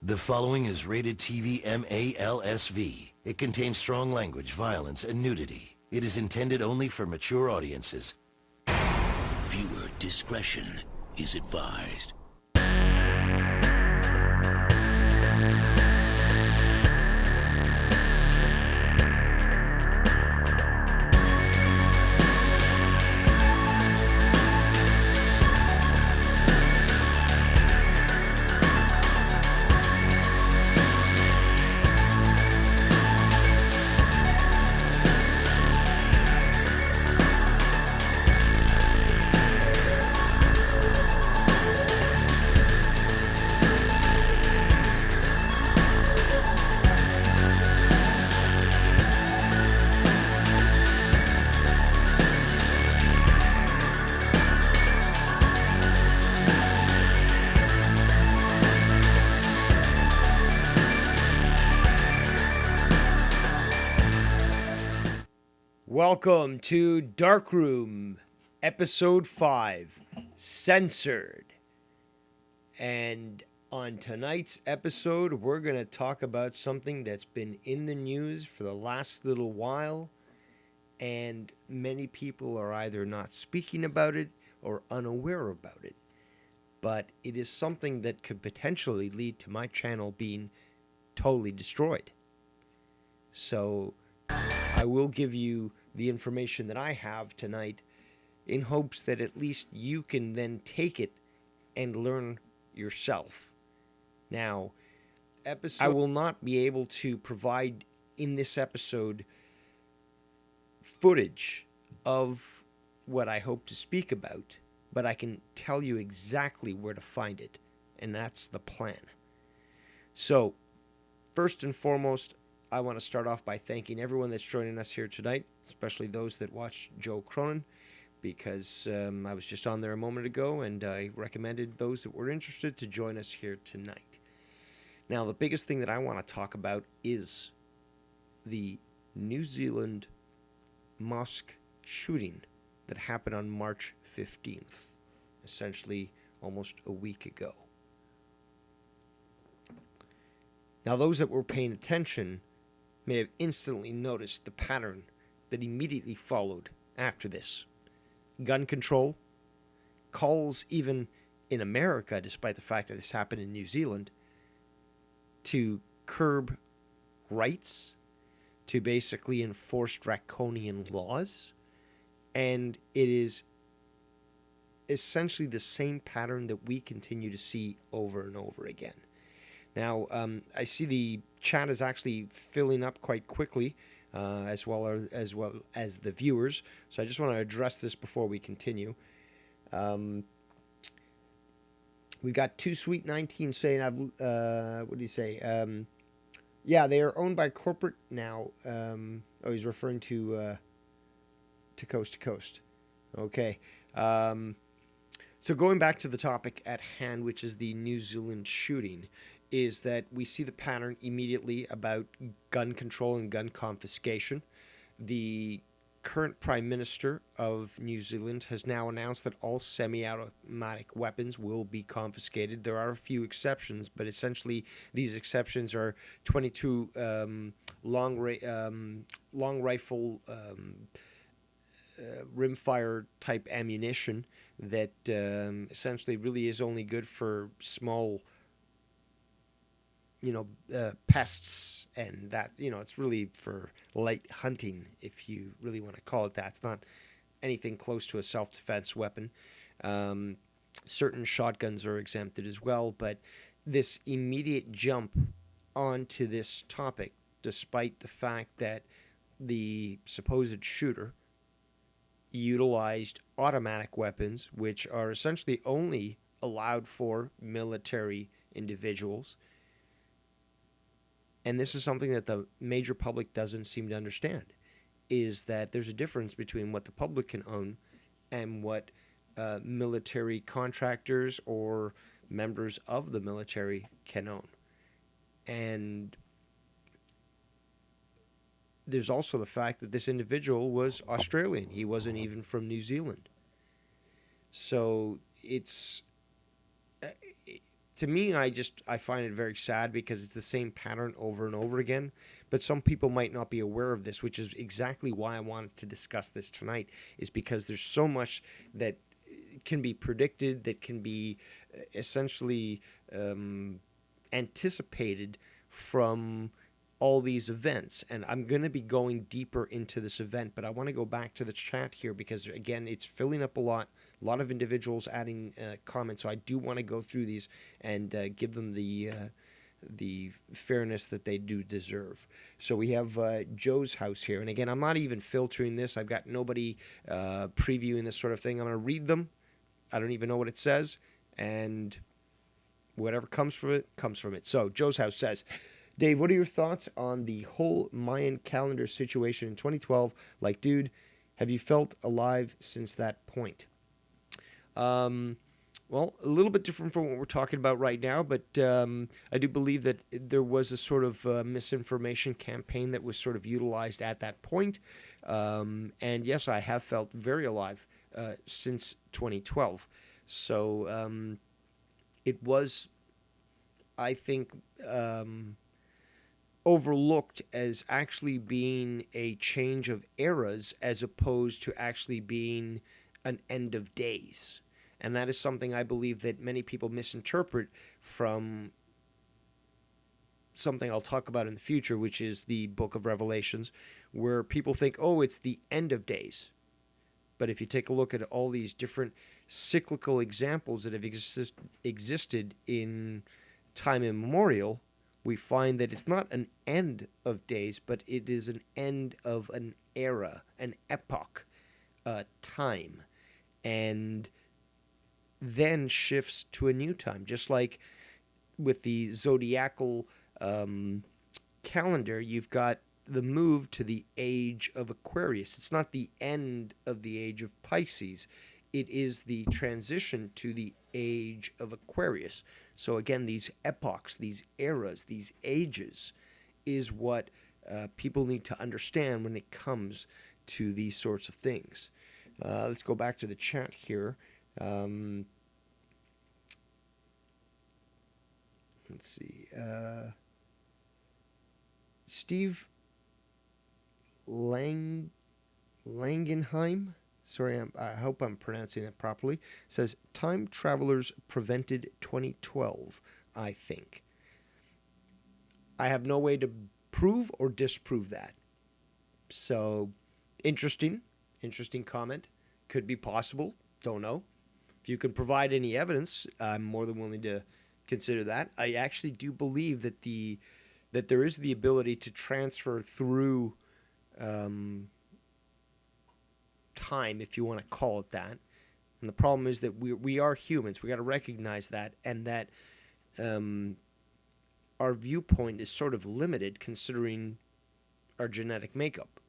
The following is rated TV MALSV. It contains strong language, violence, and nudity. It is intended only for mature audiences. Viewer discretion is advised. Welcome to Darkroom, Episode 5, Censored. And on tonight's episode, we're going to talk about something that's been in the news for the last little while, and many people are either not speaking about it or unaware about it. But it is something that could potentially lead to my channel being totally destroyed. So I will give you the information that I have tonight in hopes that at least you can then take it and learn yourself. Now, I will not be able to provide in this episode footage of what I hope to speak about, but I can tell you exactly where to find it, and that's the plan. So, first and foremost, I want to start off by thanking everyone that's joining us here tonight, especially those that watch Joe Cronin, because I was just on there a moment ago and I recommended those that were interested to join us here tonight. Now, the biggest thing that I want to talk about is the New Zealand mosque shooting that happened on March 15th, essentially almost a week ago. Now, those that were paying attention may have instantly noticed the pattern that immediately followed after this. Gun control, calls even in America, despite the fact that this happened in New Zealand, to curb rights, to basically enforce draconian laws, and it is essentially the same pattern that we continue to see over and over again. Now, I see the chat is actually filling up quite quickly, as well as the viewers. So I just want to address this before we continue. We've got Too Sweet 19 saying, what do you say? Yeah, they are owned by corporate now. He's referring to Coast to Coast. Okay. So going back to the topic at hand, which is the New Zealand shooting, is that we see the pattern immediately about gun control and gun confiscation. The current Prime Minister of New Zealand has now announced that all semi-automatic weapons will be confiscated. There are a few exceptions, but essentially these exceptions are 22 long rifle rimfire type ammunition that essentially really is only good for small pests, and that, it's really for light hunting, if you really want to call it that. It's not anything close to a self-defense weapon. Certain shotguns are exempted as well, but this immediate jump onto this topic, despite the fact that the supposed shooter utilized automatic weapons, which are essentially only allowed for military individuals. And this is something that the major public doesn't seem to understand, is that there's a difference between what the public can own and what military contractors or members of the military can own. And there's also the fact that this individual was Australian. He wasn't even from New Zealand. So it's to me, I find it very sad because it's the same pattern over and over again. But some people might not be aware of this, which is exactly why I wanted to discuss this tonight, is because there's so much that can be predicted, that can be essentially anticipated from all these events. And I'm going to be going deeper into this event, but I want to go back to the chat here because, again, it's filling up a lot of individuals adding comments. So I do want to go through these and give them the fairness that they do deserve. So we have Joe's house here. And again, I'm not even filtering this. I've got nobody previewing this sort of thing. I'm going to read them. I don't even know what it says. And whatever comes from it, comes from it. So Joe's house says, Dave, what are your thoughts on the whole Mayan calendar situation in 2012? Like, dude, have you felt alive since that point? Well, a little bit different from what we're talking about right now, but I do believe that there was a sort of misinformation campaign that was sort of utilized at that point. And yes, I have felt very alive since 2012. So it was, I think, overlooked as actually being a change of eras as opposed to actually being an end of days. And that is something I believe that many people misinterpret from something I'll talk about in the future, which is the Book of Revelations, where people think, oh, it's the end of days. But if you take a look at all these different cyclical examples that have existed in time immemorial, we find that it's not an end of days, but it is an end of an era, an epoch, time, and then shifts to a new time. Just like with the zodiacal calendar, you've got the move to the age of Aquarius. It's not the end of the age of Pisces. It is the transition to the age of Aquarius. So again, these epochs, these eras, these ages is what people need to understand when it comes to these sorts of things. Let's go back to the chat here. Let's see. Steve Langenheim, sorry, I hope I'm pronouncing it properly, says, time travelers prevented 2012, I think. I have no way to prove or disprove that. So, interesting comment. Could be possible, don't know. If you can provide any evidence, I'm more than willing to consider that. I actually do believe that there is the ability to transfer through time, if you want to call it that. And the problem is that we are humans. We got to recognize that, and that our viewpoint is sort of limited considering our genetic makeup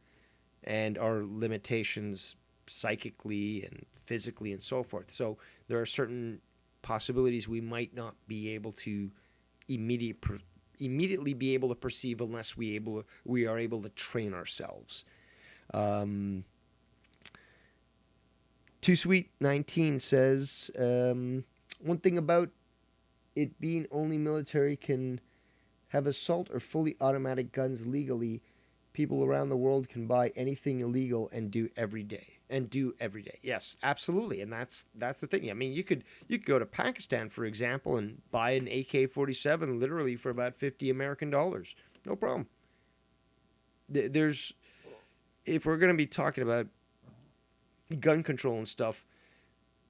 and our limitations psychically and physically and so forth. So there are certain possibilities we might not be able to immediately be able to perceive unless we are able to train ourselves. Too Sweet 19 says, one thing about it being only military can have assault or fully automatic guns legally. People around the world can buy anything illegal and do every day. Yes, absolutely. And that's the thing. I mean, you could go to Pakistan, for example, and buy an AK-47 literally for about $50 American. No problem. If we're going to be talking about gun control and stuff,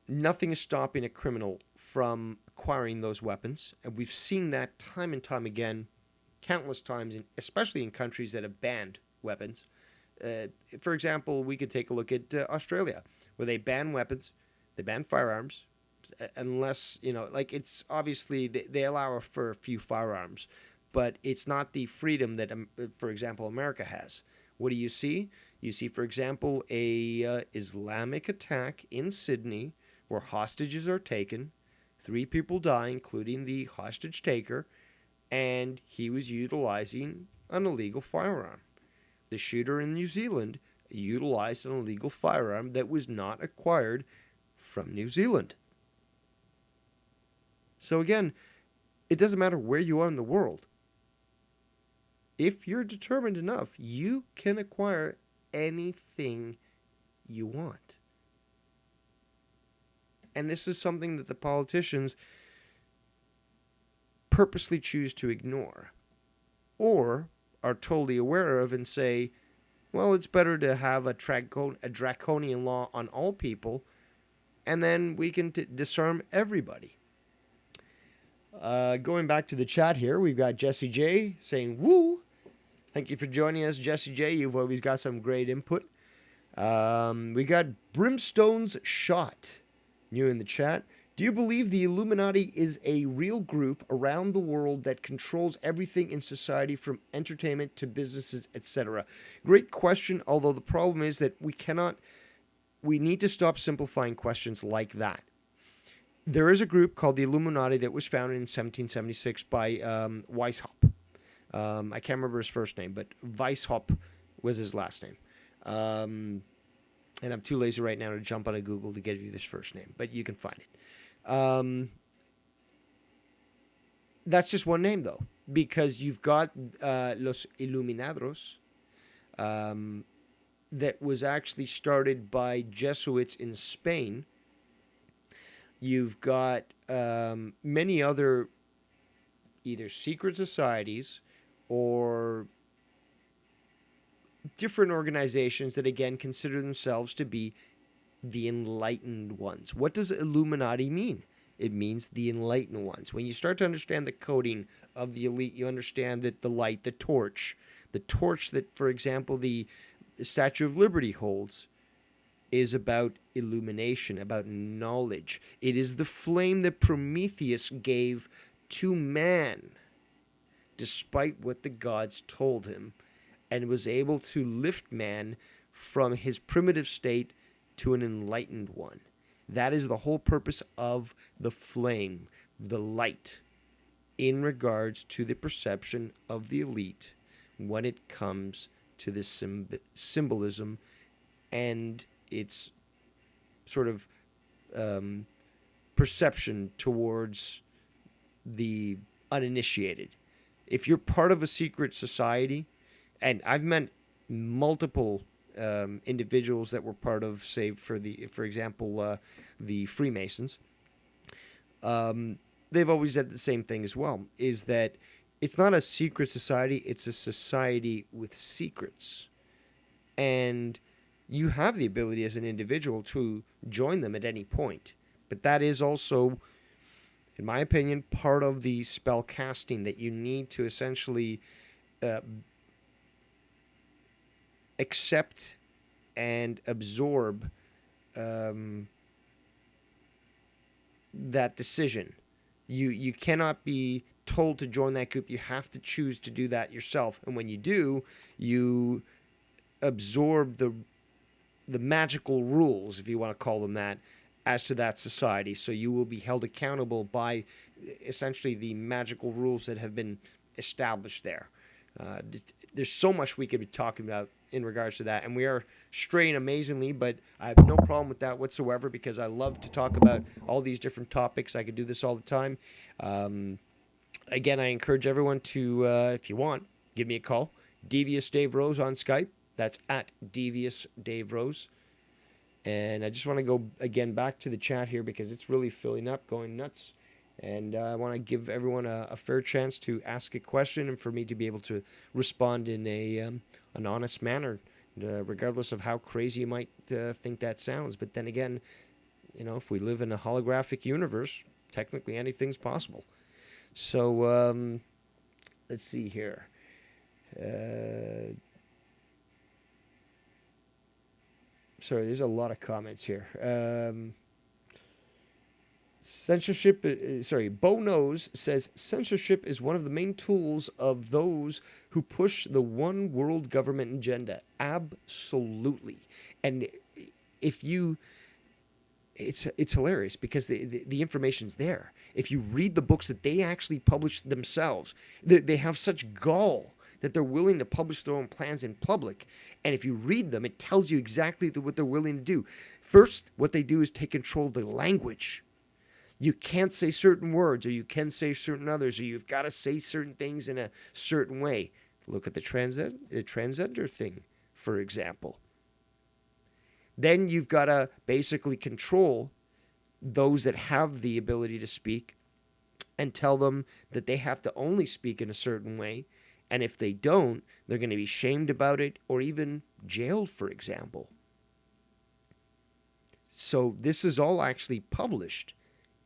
nothing is stopping a criminal from acquiring those weapons. And we've seen that time and time again, countless times, especially in countries that have banned weapons. For example, we could take a look at Australia, where they ban weapons, they ban firearms, unless, it's obviously they allow for a few firearms, but it's not the freedom that, for example, America has. What do you see? You see, for example, a Islamic attack in Sydney where hostages are taken, 3 people die, including the hostage taker, and he was utilizing an illegal firearm. The shooter in New Zealand utilized an illegal firearm that was not acquired from New Zealand. So again, It doesn't matter where you are in the world. If you're determined enough, you can acquire anything you want. And this is something that the politicians purposely choose to ignore, or are totally aware of and say, well, it's better to have a draconian law on all people, and then we can disarm everybody. Going back to the chat here, we've got Jesse J saying, woo! Thank you for joining us, Jesse J. You've always got some great input. We got Brimstone's Shot, new in the chat. Do you believe the Illuminati is a real group around the world that controls everything in society from entertainment to businesses, etc.? Great question, although the problem is that we need to stop simplifying questions like that. There is a group called the Illuminati that was founded in 1776 by Weishaupt. I can't remember his first name, but Weishaupt was his last name. And I'm too lazy right now to jump on a Google to give you this first name, but you can find it. That's just one name, though, because you've got Los Iluminados, that was actually started by Jesuits in Spain. You've got many other either secret societies or different organizations that, again, consider themselves to be the enlightened ones. What does Illuminati mean? It means the enlightened ones. When you start to understand the coding of the elite, you understand that the light, the torch that, for example, the Statue of Liberty holds, is about illumination, about knowledge. It is the flame that Prometheus gave to man, despite what the gods told him, and was able to lift man from his primitive state to an enlightened one. That is the whole purpose of the flame, the light, in regards to the perception of the elite when it comes to this symbolism and its sort of perception towards the uninitiated. If you're part of a secret society, and I've met multiple individuals that were part of, say, for example, the Freemasons. They've always said the same thing as well, is that it's not a secret society, it's a society with secrets. And you have the ability as an individual to join them at any point. But that is also, in my opinion, part of the spell casting that you need to essentially accept and absorb that decision. You cannot be told to join that group. You have to choose to do that yourself. And when you do, you absorb the magical rules, if you want to call them that, as to that society. So you will be held accountable by essentially the magical rules that have been established there. There's so much we could be talking about in regards to that, and we are straying amazingly, but I have no problem with that whatsoever, because I love to talk about all these different topics. I could do this all the time. Again, I encourage everyone to, if you want, give me a call. Devious Dave Rose on Skype. That's at Devious Dave Rose. And I just want to go again back to the chat here, because it's really filling up, going nuts. And I want to give everyone a fair chance to ask a question and for me to be able to respond in an honest manner, regardless of how crazy you might think that sounds. But then again, if we live in a holographic universe, technically anything's possible. So let's see here. Sorry, there's a lot of comments here. Censorship, Bo Knows says, censorship is one of the main tools of those who push the one world government agenda. Absolutely. And if you, it's hilarious, because the information's there. If you read the books that they actually publish themselves, they have such gall that they're willing to publish their own plans in public. And if you read them, it tells you exactly what they're willing to do. First, what they do is take control of the language. you can't say certain words, or you can say certain others, or you've got to say certain things in a certain way. Look at the transgender thing, for example. Then you've got to basically control those that have the ability to speak and tell them that they have to only speak in a certain way. And if they don't, they're going to be shamed about it or even jailed, for example. So this is all actually published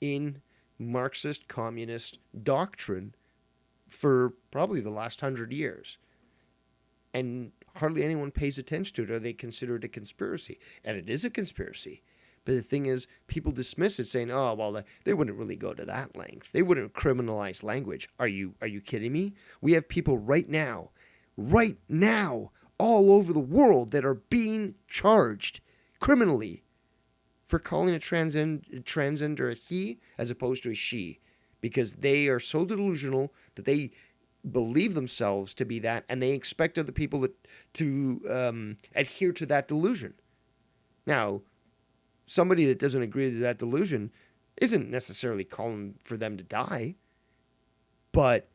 in Marxist communist doctrine for probably the last 100 years. And hardly anyone pays attention to it, or they consider it a conspiracy. And it is a conspiracy. But the thing is, people dismiss it saying, oh, well, they wouldn't really go to that length. They wouldn't criminalize language. Are you kidding me? We have people right now, all over the world that are being charged criminally for calling a transgender a he as opposed to a she, because they are so delusional that they believe themselves to be that, and they expect other people to adhere to that delusion. Now, somebody that doesn't agree to that delusion isn't necessarily calling for them to die, but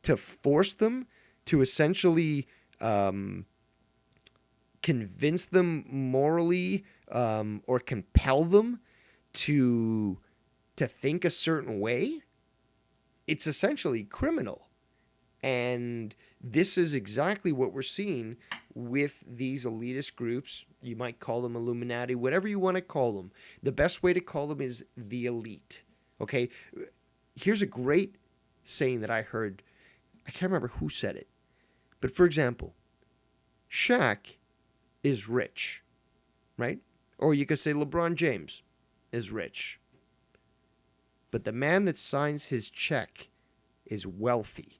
to force them to essentially convince them morally or compel them to think a certain way, it's essentially criminal. And this is exactly what we're seeing with these elitist groups. You might call them Illuminati, whatever you want to call them. The best way to call them is the elite. Okay? Here's a great saying that I heard. I can't remember who said it. But for example, Shaq is rich, right? Or you could say LeBron James is rich. But the man that signs his check is wealthy.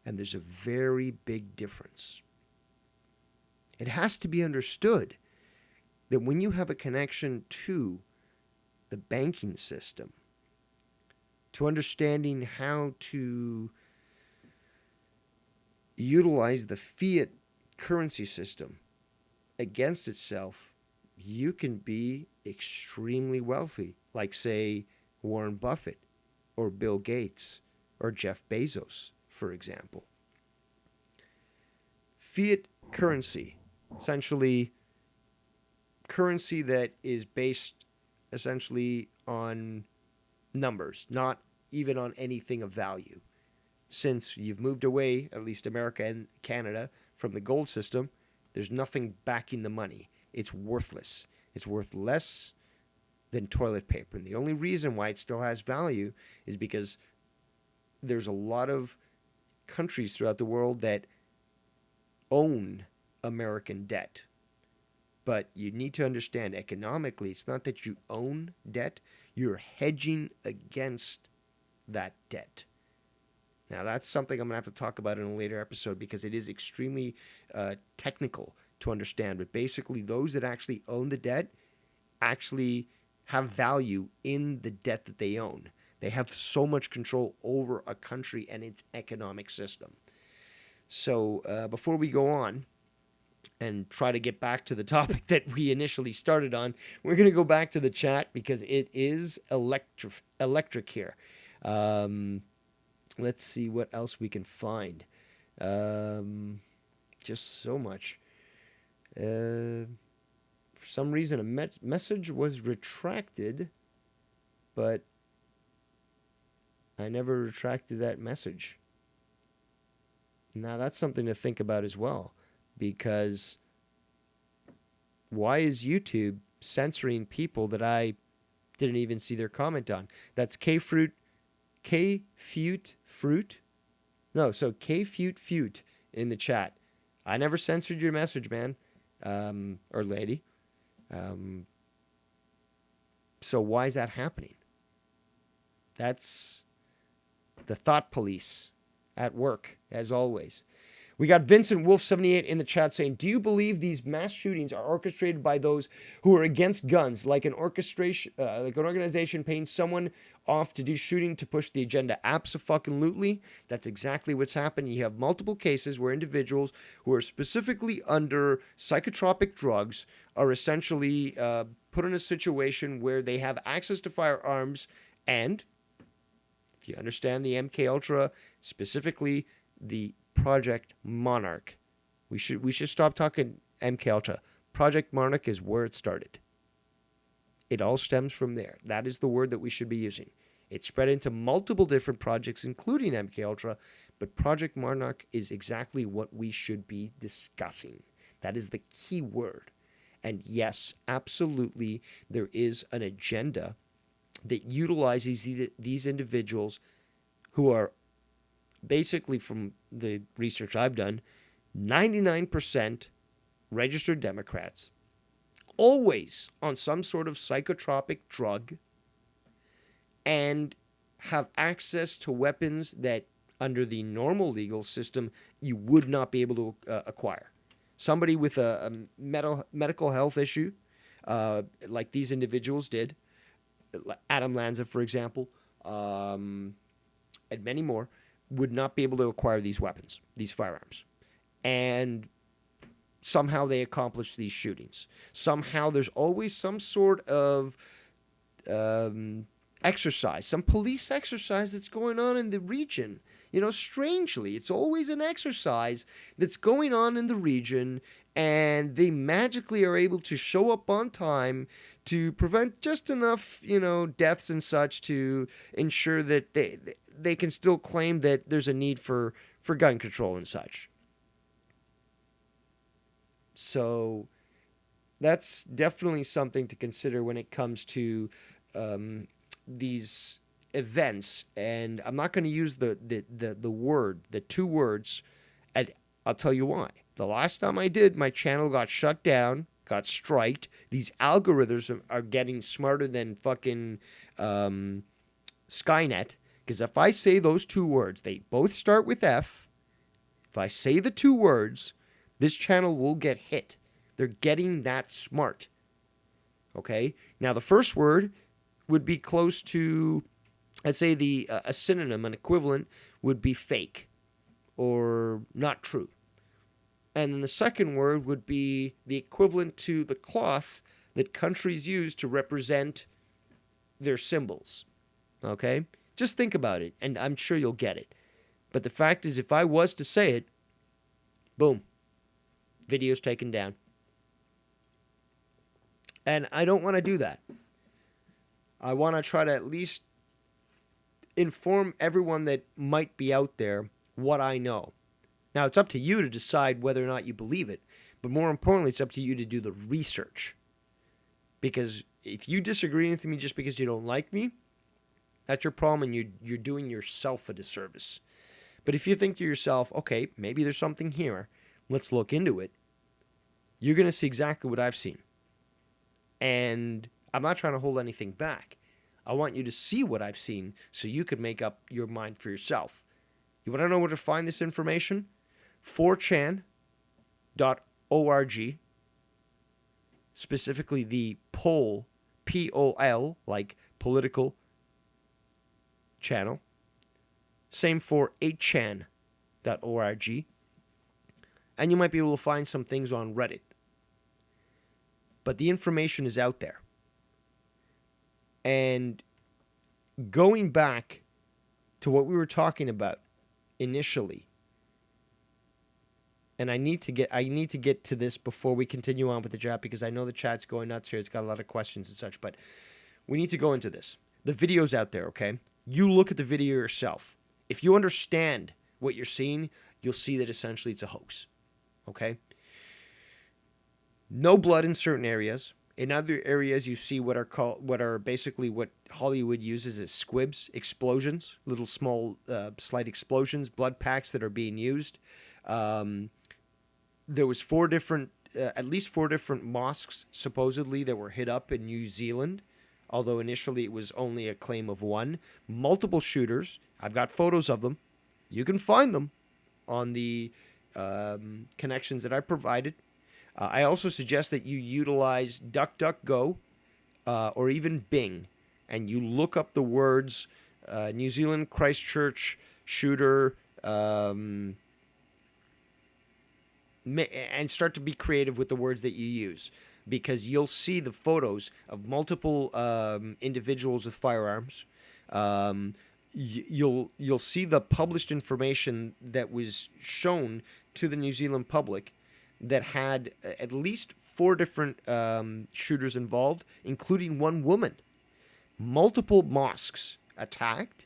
And there's a very big difference. It has to be understood that when you have a connection to the banking system, to understanding how to utilize the fiat currency system against itself, you can be extremely wealthy, like, say, Warren Buffett or Bill Gates or Jeff Bezos, for example. Fiat currency, essentially currency that is based essentially on numbers, not even on anything of value. Since you've moved away, at least America and Canada, from the gold system, there's nothing backing the money. It's worthless. It's worth less than toilet paper. And the only reason why it still has value is because there's a lot of countries throughout the world that own American debt. But you need to understand, economically, it's not that you own debt, you're hedging against that debt. Now, that's something I'm going to have to talk about in a later episode because it is extremely technical to understand. But basically, those that actually own the debt actually have value in the debt that they own. They have so much control over a country and its economic system. So before we go on and try to get back to the topic that we initially started on, we're going to go back to the chat because it is electric here. Let's see what else we can find. Just so much. For some reason, a message was retracted, but I never retracted that message. Now, that's something to think about as well, because why is YouTube censoring people that I didn't even see their comment on? That's K-Fute Fruit. No, so K-Fute in the chat. I never censored your message, man, or lady. So why is that happening? That's the thought police at work, as always. We got Vincent Wolf 78 in the chat saying, "Do you believe these mass shootings are orchestrated by those who are against guns, like an organization paying someone off to do shooting to push the agenda?" Abso-fucking-lutely. That's exactly what's happened. You have multiple cases where individuals who are specifically under psychotropic drugs are essentially put in a situation where they have access to firearms, and if you understand the MK Ultra, specifically the Project Monarch. We should stop talking MK Ultra. Project Monarch is where it started. It all stems from there. That is the word that we should be using. It spread into multiple different projects, including MK Ultra, but Project Monarch is exactly what we should be discussing. That is the key word. And yes, absolutely, there is an agenda that utilizes these individuals who are basically, from the research I've done, 99% registered Democrats, always on some sort of psychotropic drug, and have access to weapons that under the normal legal system you would not be able to acquire. Somebody with a medical health issue, like these individuals did, Adam Lanza, for example, and many more, would not be able to acquire these weapons, these firearms. And somehow they accomplish these shootings. Somehow there's always some sort of exercise, some police exercise that's going on in the region. You know, strangely, it's always an exercise that's going on in the region, and they magically are able to show up on time to prevent just enough, deaths and such to ensure that they can still claim that there's a need for gun control and such. So that's definitely something to consider when it comes to these events. And I'm not going to use the two words, and I'll tell you why. The last time I did, my channel got shut down, got striked. These algorithms are getting smarter than fucking Skynet. Because if I say those two words, they both start with F. If I say the two words, this channel will get hit. They're getting that smart. Okay? Now, the first word would be close to, I'd say a synonym, an equivalent, would be fake or not true. And then the second word would be the equivalent to the cloth that countries use to represent their symbols. Okay? Just think about it, and I'm sure you'll get it. But the fact is, if I was to say it, boom, video's taken down. And I don't want to do that. I want to try to at least inform everyone that might be out there what I know. Now, it's up to you to decide whether or not you believe it. But more importantly, it's up to you to do the research. Because if you disagree with me just because you don't like me, that's your problem, and you're doing yourself a disservice. But if you think to yourself, okay, maybe there's something here, let's look into it, you're going to see exactly what I've seen. And I'm not trying to hold anything back. I want you to see what I've seen so you can make up your mind for yourself. You want to know where to find this information? 4chan.org, specifically the poll, P-O-L, like political channel. Same for 8chan.org. And you might be able to find some things on Reddit. But the information is out there. And going back to what we were talking about initially, and I need to get to this before we continue on with the chat, because I know the chat's going nuts here. It's got a lot of questions and such, but we need to go into this. The video's out there, okay? You look at the video yourself. If you understand what you're seeing, you'll see that essentially it's a hoax, okay? No blood in certain areas. In other areas, you see what are basically what Hollywood uses as squibs, explosions, little small, slight explosions, blood packs that are being used. There was at least four different mosques supposedly that were hit up in New Zealand, although initially it was only a claim of one. Multiple shooters. I've got photos of them. You can find them on the connections that I provided. I also suggest that you utilize DuckDuckGo or even Bing, and you look up the words New Zealand Christchurch shooter, and start to be creative with the words that you use, because you'll see the photos of multiple individuals with firearms. You'll see the published information that was shown to the New Zealand public that had at least 4 different shooters involved, including one woman. Multiple mosques attacked,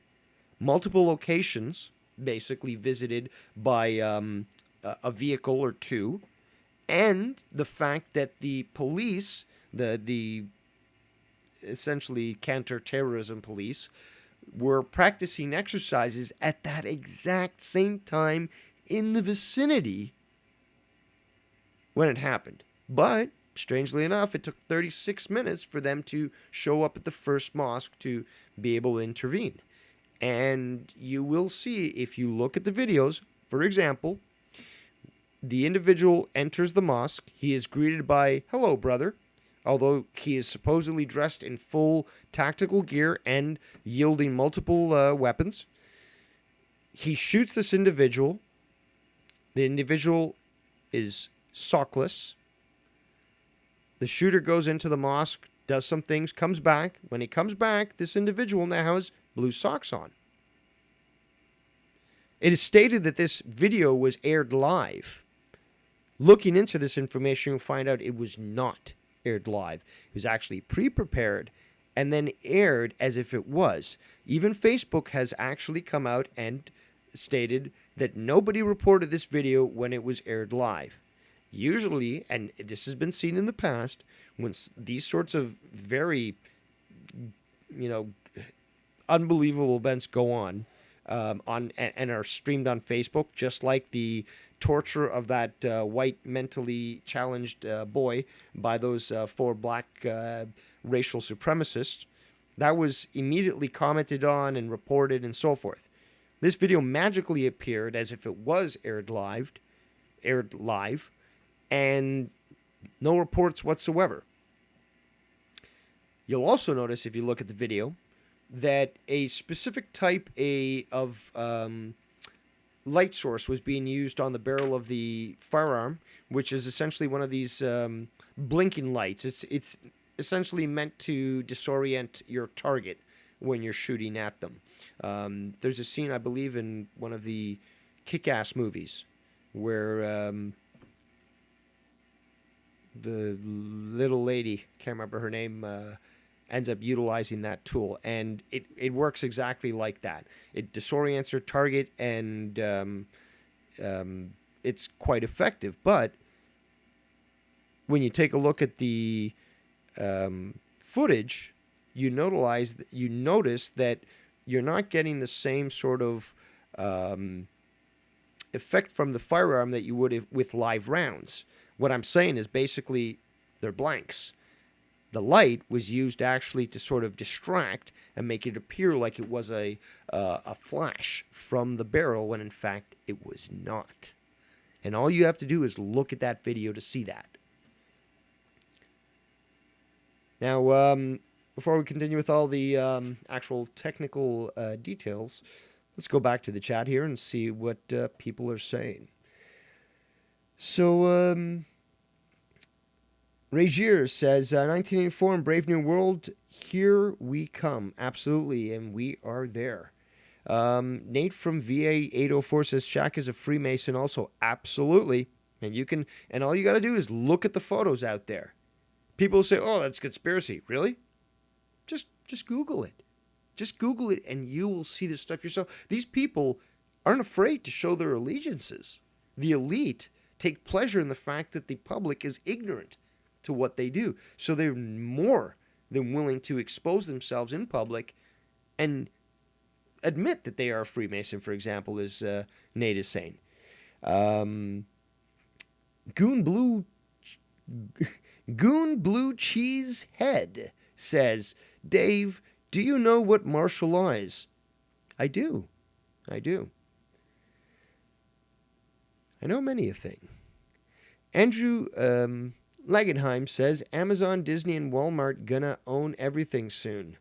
multiple locations basically visited by a vehicle or 2, and the fact that the police, the essentially counter-terrorism police, were practicing exercises at that exact same time in the vicinity when it happened. But, strangely enough, it took 36 minutes for them to show up at the first mosque to be able to intervene. And you will see, if you look at the videos, for example, the individual enters the mosque. He is greeted by, "Hello, brother," although he is supposedly dressed in full tactical gear and yielding multiple weapons. He shoots this individual. The individual is sockless. The shooter goes into the mosque, does some things, comes back. When he comes back, this individual now has blue socks on. It is stated that this video was aired live. Looking into this information, you'll find out it was not aired live. It was actually pre-prepared and then aired as if it was. Even Facebook has actually come out and stated that nobody reported this video when it was aired live. Usually, and this has been seen in the past, when these sorts of very, unbelievable events go on and are streamed on Facebook, just like the torture of that white mentally challenged boy by those 4 black racial supremacists, that was immediately commented on and reported and so forth. This video magically appeared as if it was aired live, and no reports whatsoever. You'll also notice, if you look at the video, that a specific type of light source was being used on the barrel of the firearm, which is essentially one of these blinking lights. It's essentially meant to disorient your target when you're shooting at them. There's a scene, I believe, in one of the Kick-Ass movies where the little lady, can't remember her name, ends up utilizing that tool, and it works exactly like that. It disorients your target, and it's quite effective. But when you take a look at the footage, you notice that you're not getting the same sort of effect from the firearm that you would with live rounds. What I'm saying is basically they're blanks. The light was used actually to sort of distract and make it appear like it was a flash from the barrel, when in fact it was not. And all you have to do is look at that video to see that. Now, before we continue with all the actual technical details, let's go back to the chat here and see what people are saying. So, Regier says, 1984 in Brave New World, here we come. Absolutely, and we are there. Nate from VA 804 says, Shaq is a Freemason also. Absolutely. And all you got to do is look at the photos out there. People say, oh, that's conspiracy. Really? Just Google it. Just Google it, and you will see this stuff yourself. These people aren't afraid to show their allegiances. The elite take pleasure in the fact that the public is ignorant to what they do. So they're more than willing to expose themselves in public and admit that they are a Freemason, for example, as Nate is saying. Goon Blue Cheese Head says, Dave, do you know what martial law is? I do. I know many a thing. Andrew Lagenheim says Amazon, Disney, and Walmart gonna own everything soon.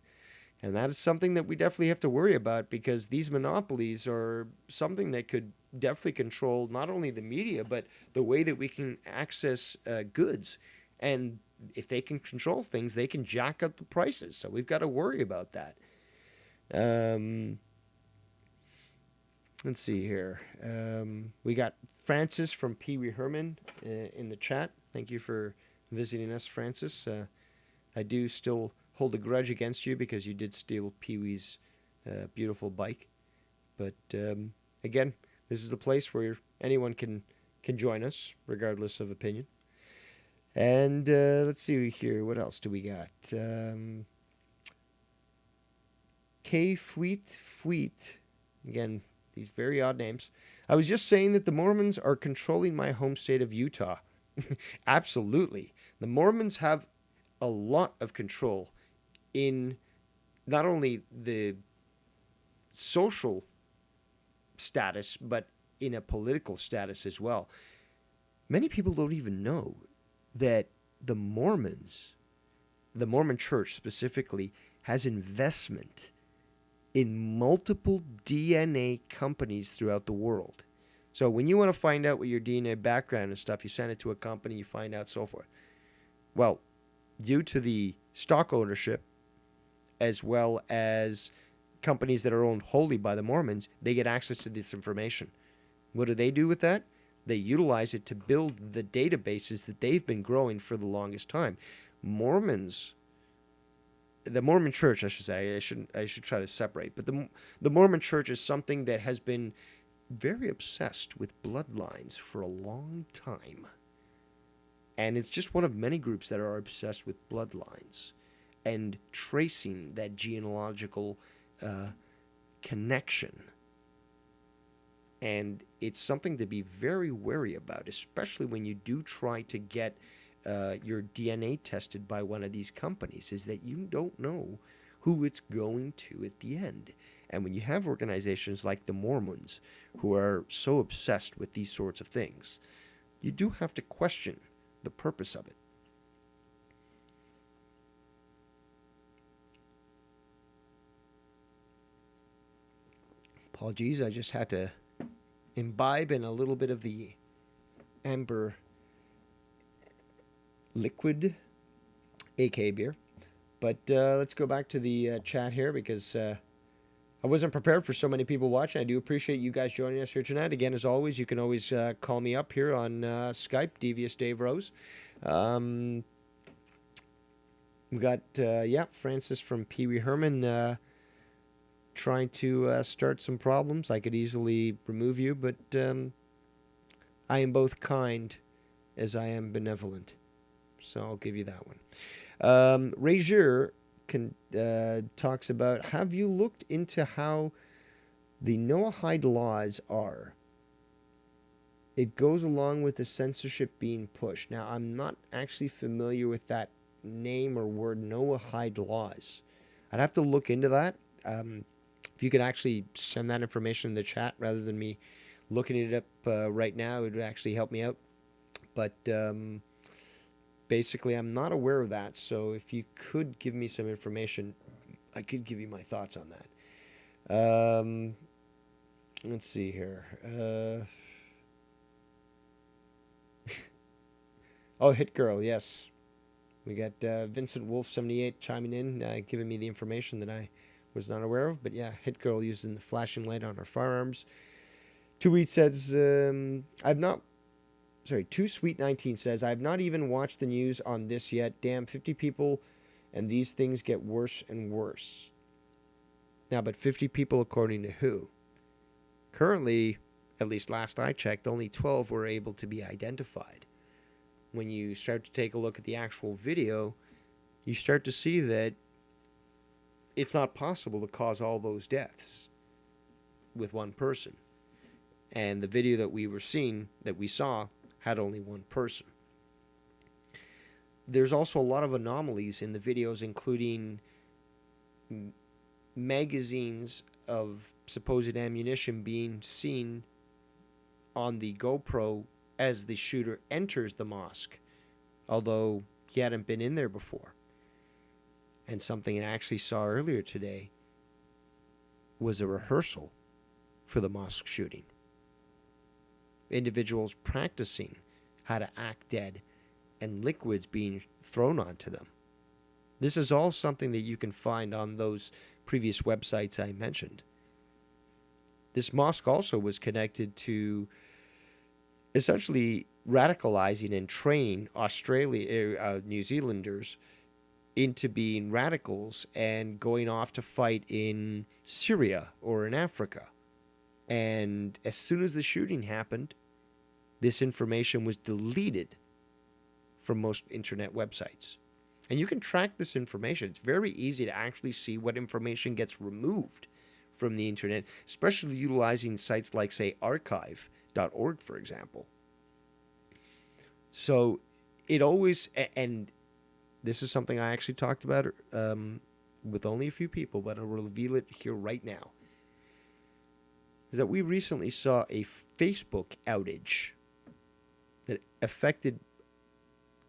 And that is something that we definitely have to worry about, because these monopolies are something that could definitely control not only the media, but the way that we can access goods. And if they can control things, they can jack up the prices. So we've got to worry about that. Let's see here. We got Francis from Pee Wee Herman in the chat. Thank you for visiting us, Francis. I do still hold a grudge against you because you did steal Pee Wee's beautiful bike. But again, this is the place where anyone can join us, regardless of opinion. And let's see here. What else do we got? K Fweet. Again, these very odd names. I was just saying that the Mormons are controlling my home state of Utah. Absolutely. The Mormons have a lot of control in not only the social status, but in a political status as well. Many people don't even know that the Mormons, the Mormon Church specifically, has investment in multiple DNA companies throughout the world. So when you want to find out what your DNA background and stuff, you send it to a company, you find out, so forth. Well, due to the stock ownership, as well as companies that are owned wholly by the Mormons, they get access to this information. What do they do with that? They utilize it to build the databases that they've been growing for the longest time. The Mormon Church, I should say, I should try to separate, but the Mormon Church is something that has been very obsessed with bloodlines for a long time. And it's just one of many groups that are obsessed with bloodlines and tracing that genealogical connection. And it's something to be very wary about, especially when you do try to get your DNA tested by one of these companies, is that you don't know who it's going to at the end. And when you have organizations like the Mormons who are so obsessed with these sorts of things, you do have to question the purpose of it. Apologies, I just had to imbibe in a little bit of the amber liquid, aka beer. But let's go back to the chat here, because I wasn't prepared for so many people watching. I do appreciate you guys joining us here tonight. Again, as always, you can always call me up here on Skype, Devious Dave Rose. We got, Francis from Pee Wee Herman trying to start some problems. I could easily remove you, but I am both kind as I am benevolent. So I'll give you that one. Razier talks about, have you looked into how the Noahide laws are? It goes along with the censorship being pushed. Now, I'm not actually familiar with that name or word, Noahide laws. I'd have to look into that. If you could actually send that information in the chat rather than me looking it up right now, it would actually help me out. But basically, I'm not aware of that. So if you could give me some information, I could give you my thoughts on that. Let's see here. Oh, Hit Girl, yes. We got Vincent Wolf 78 chiming in, giving me the information that I was not aware of. But yeah, Hit Girl using the flashing light on her firearms. Two Sweet 19 says, I've not even watched the news on this yet. Damn, 50 people, and these things get worse and worse. Now, but 50 people according to who? Currently, at least last I checked, only 12 were able to be identified. When you start to take a look at the actual video, you start to see that it's not possible to cause all those deaths with one person. And the video that we saw, had only one person. There's also a lot of anomalies in the videos, including magazines of supposed ammunition being seen on the GoPro as the shooter enters the mosque, although he hadn't been in there before. And something I actually saw earlier today was a rehearsal for the mosque shooting. Individuals practicing how to act dead and liquids being thrown onto them. This is all something that you can find on those previous websites I mentioned. This mosque also was connected to essentially radicalizing and training New Zealanders into being radicals and going off to fight in Syria or in Africa. And as soon as the shooting happened, this information was deleted from most internet websites. And you can track this information. It's very easy to actually see what information gets removed from the internet, especially utilizing sites like, say, archive.org, for example. So it always, and this is something I actually talked about with only a few people, but I'll reveal it here right now, is that we recently saw a Facebook outage that affected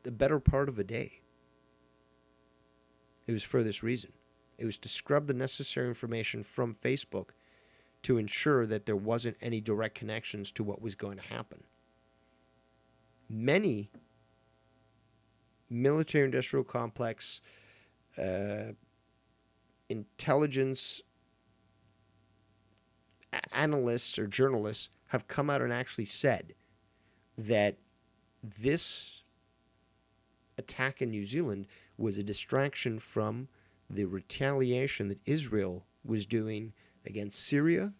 the better part of a day. It was for this reason. It was to scrub the necessary information from Facebook to ensure that there wasn't any direct connections to what was going to happen. Many military-industrial complex, intelligence analysts or journalists have come out and actually said that this attack in New Zealand was a distraction from the retaliation that Israel was doing against Syria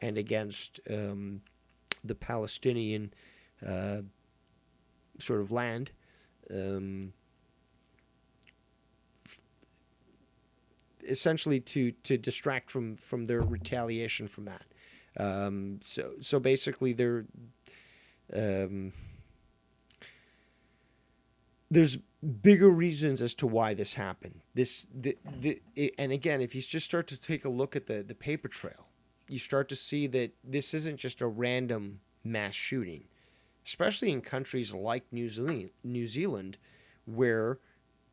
and against the Palestinian sort of land, essentially to distract from their retaliation from that. So basically there's bigger reasons as to why this happened. And again, if you just start to take a look at the paper trail, you start to see that this isn't just a random mass shooting, especially in countries like New Zealand, where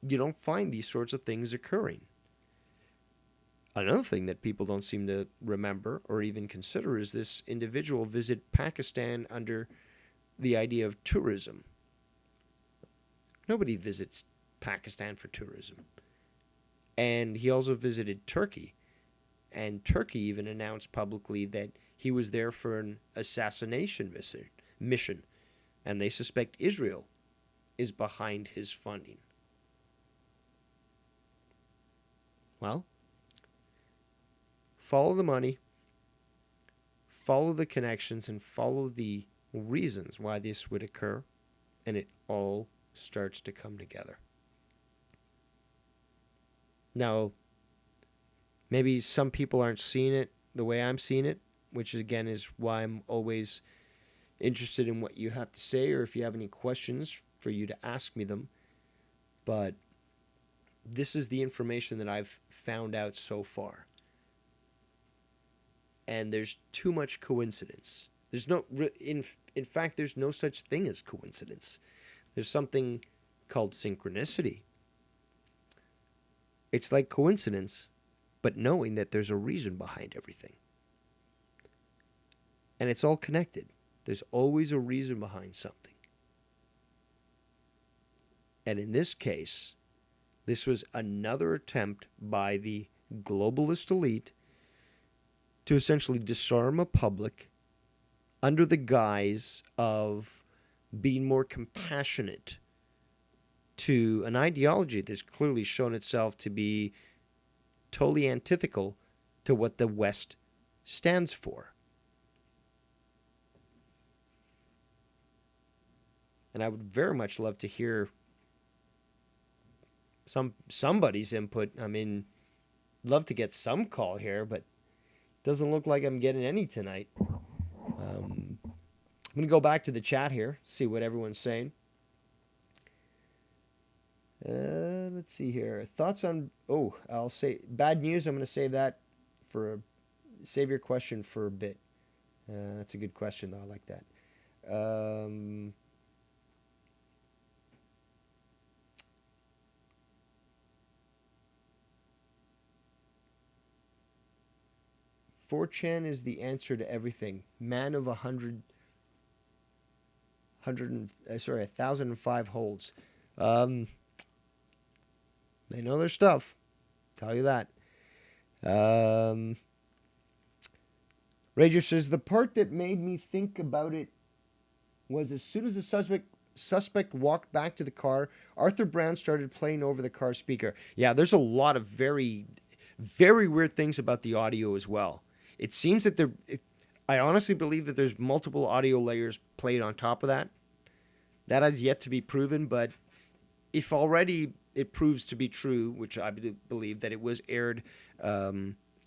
you don't find these sorts of things occurring. Another thing that people don't seem to remember or even consider is this individual visited Pakistan under the idea of tourism. Nobody visits Pakistan for tourism. And he also visited Turkey. And Turkey even announced publicly that he was there for an assassination mission. And they suspect Israel is behind his funding. Well, follow the money, follow the connections, and follow the reasons why this would occur, and it all starts to come together. Now, maybe some people aren't seeing it the way I'm seeing it, which again is why I'm always interested in what you have to say, or if you have any questions for you to ask me them. But this is the information that I've found out so far. And there's too much coincidence. There's no, in fact, there's no such thing as coincidence. There's something called synchronicity. It's like coincidence, but knowing that there's a reason behind everything. And it's all connected. There's always a reason behind something. And in this case, this was another attempt by the globalist elite to essentially disarm a public under the guise of being more compassionate to an ideology that's clearly shown itself to be totally antithetical to what the West stands for. And I would very much love to hear somebody's input. I mean, love to get some call here, but doesn't look like I'm getting any tonight. I'm going to go back to the chat here, see what everyone's saying. Let's see here. Thoughts on... Oh, I'll say... Bad news, I'm going to save that for... Save your question for a bit. That's a good question, though. I like that. Um, 4chan is the answer to everything. Man of 1,005 holds. Um, they know their stuff. Tell you that. Rager says the part that made me think about it was as soon as the suspect walked back to the car, Arthur Brown started playing over the car speaker. Yeah, there's a lot of very, very weird things about the audio as well. It seems that I honestly believe that there's multiple audio layers played on top of that. That has yet to be proven, but if already it proves to be true, which I believe that it was aired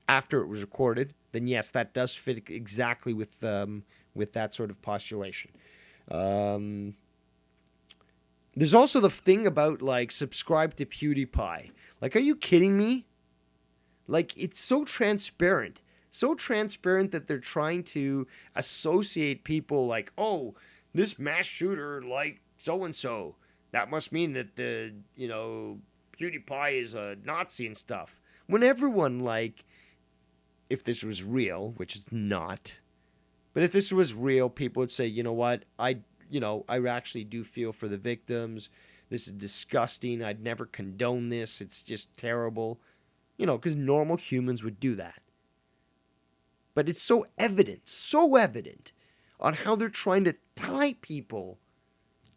after it was recorded, then yes, that does fit exactly with that sort of postulation. There's also the thing about like subscribe to PewDiePie. Like, are you kidding me? Like, it's so transparent. So transparent that they're trying to associate people like, oh, this mass shooter like so-and-so. That must mean that PewDiePie is a Nazi and stuff. When everyone, like, if this was real, which it's not, but if this was real, people would say, you know what, I actually do feel for the victims. This is disgusting. I'd never condone this. It's just terrible. Because normal humans would do that. But it's so evident on how they're trying to tie people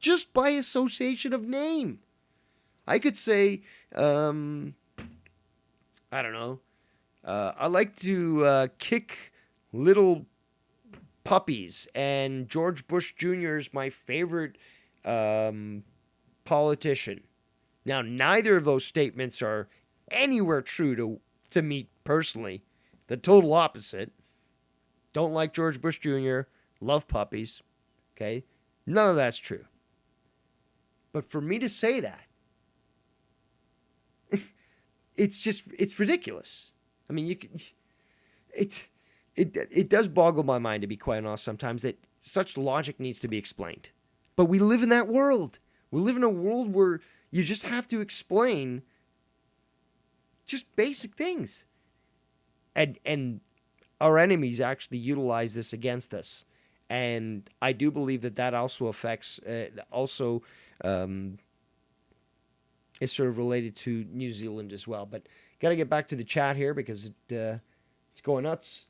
just by association of name. I could say, I don't know, I like to kick little puppies, and George Bush Jr. is my favorite politician. Now, neither of those statements are anywhere true to me personally. The total opposite. Don't like George Bush Jr., love puppies. Okay? None of that's true. But for me to say that, it's ridiculous. I mean, it does boggle my mind, to be quite honest, sometimes, that such logic needs to be explained. But we live in that world. We live in a world where you just have to explain just basic things. And our enemies actually utilize this against us. And I do believe that also affects, is sort of related to New Zealand as well. But got to get back to the chat here because it's going nuts.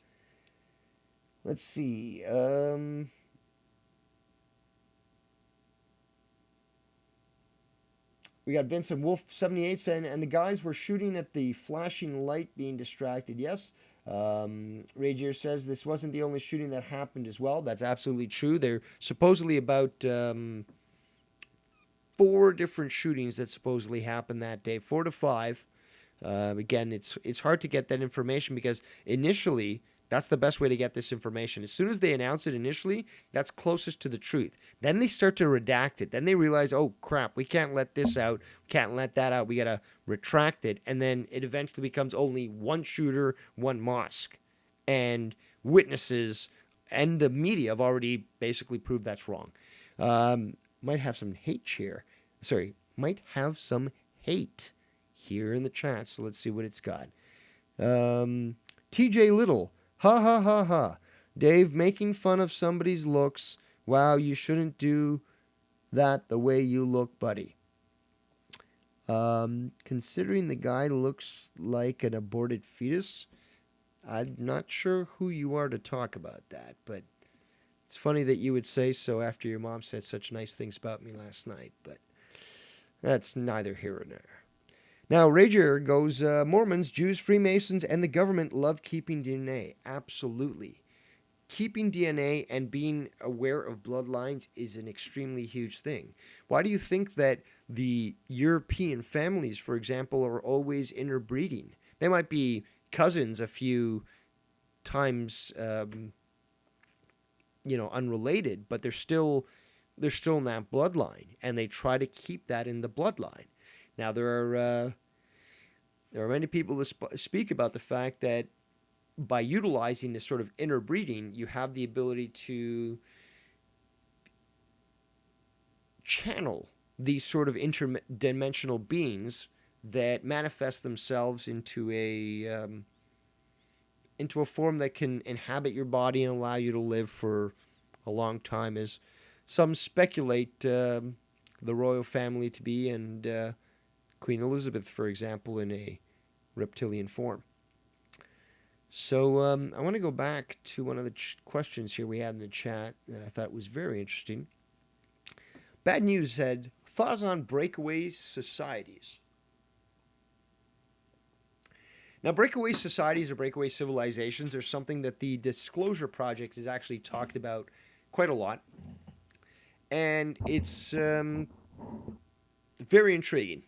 Let's see. We got Vincent Wolf 78 saying, and the guys were shooting at the flashing light being distracted. Yes. Ragier says this wasn't the only shooting that happened as well. That's absolutely true. There supposedly about 4 different shootings that supposedly happened that day, 4 to 5. Again, it's hard to get that information because initially that's the best way to get this information. As soon as they announce it initially, that's closest to the truth. Then they start to redact it. Then they realize, oh crap, we can't let this out. We can't let that out. We got to retract it. And then it eventually becomes only one shooter, one mosque. And witnesses and the media have already basically proved that's wrong. Might have some hate here. Might have some hate here in the chat. So let's see what it's got. TJ Little. Ha ha ha ha. Dave making fun of somebody's looks. Wow, you shouldn't do that the way you look, buddy. Considering the guy looks like an aborted fetus, I'm not sure who you are to talk about that, but it's funny that you would say so after your mom said such nice things about me last night, but that's neither here nor there. Now, Rager goes, Mormons, Jews, Freemasons, and the government love keeping DNA. Absolutely. Keeping DNA and being aware of bloodlines is an extremely huge thing. Why do you think that the European families, for example, are always interbreeding? They might be cousins a few times, unrelated, but they're still in that bloodline, and they try to keep that in the bloodline. Now, there are many people that speak about the fact that by utilizing this sort of interbreeding, you have the ability to channel these sort of interdimensional beings that manifest themselves into a form that can inhabit your body and allow you to live for a long time, as some speculate the royal family to be, and Queen Elizabeth, for example, in a reptilian form. So I want to go back to one of the questions here we had in the chat that I thought was very interesting. Bad News said, thoughts on breakaway societies. Now, breakaway societies or breakaway civilizations are something that the Disclosure Project has actually talked about quite a lot. And it's very intriguing.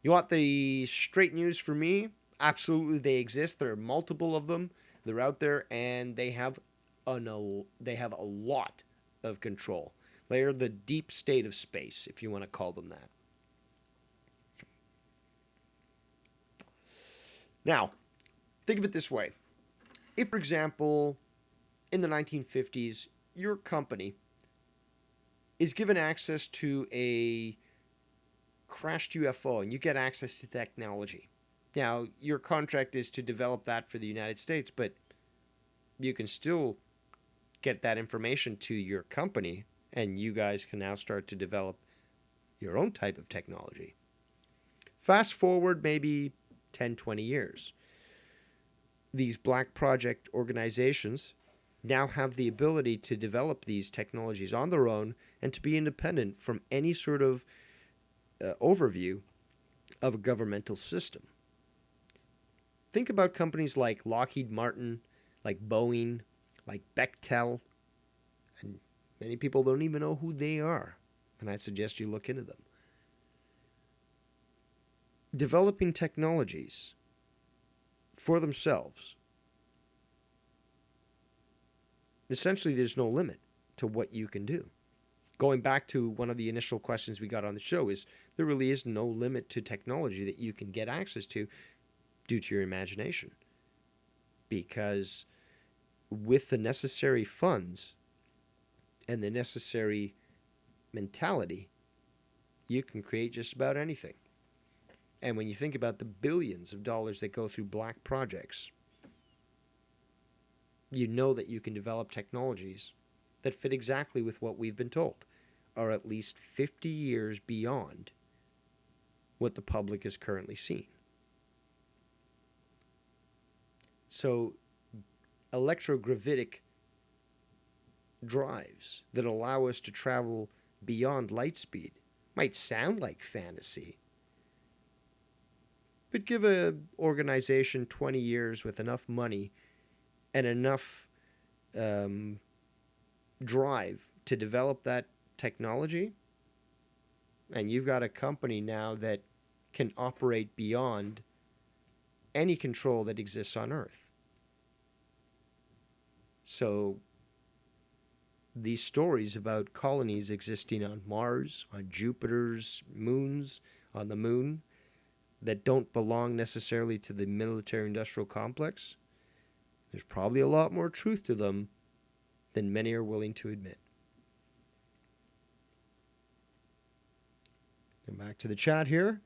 You want the straight news for me? Absolutely, they exist. There are multiple of them. They're out there, and they have a lot of control. They are the deep state of space, if you want to call them that. Now, think of it this way. If, for example, in the 1950s, your company is given access to a crashed UFO and you get access to technology. Now, your contract is to develop that for the United States, but you can still get that information to your company, and you guys can now start to develop your own type of technology. Fast forward maybe 10, 20 years. These black project organizations now have the ability to develop these technologies on their own and to be independent from any sort of overview of a governmental system. Think about companies like Lockheed Martin, like Boeing, like Bechtel, and many people don't even know who they are, and I suggest you look into them. Developing technologies for themselves. Essentially, there's no limit to what you can do. Going back to one of the initial questions we got on the show, is there really is no limit to technology that you can get access to due to your imagination. Because with the necessary funds and the necessary mentality, you can create just about anything. And when you think about the billions of dollars that go through black projects, you know that you can develop technologies that fit exactly with what we've been told, are at least 50 years beyond what the public is currently seeing. So, electrogravitic drives that allow us to travel beyond light speed might sound like fantasy, but give an organization 20 years with enough money and enough drive to develop that technology, and you've got a company now that can operate beyond any control that exists on Earth. So these stories about colonies existing on Mars, on Jupiter's moons, on the moon, that don't belong necessarily to the military-industrial complex, there's probably a lot more truth to them than many are willing to admit. And back to the chat here.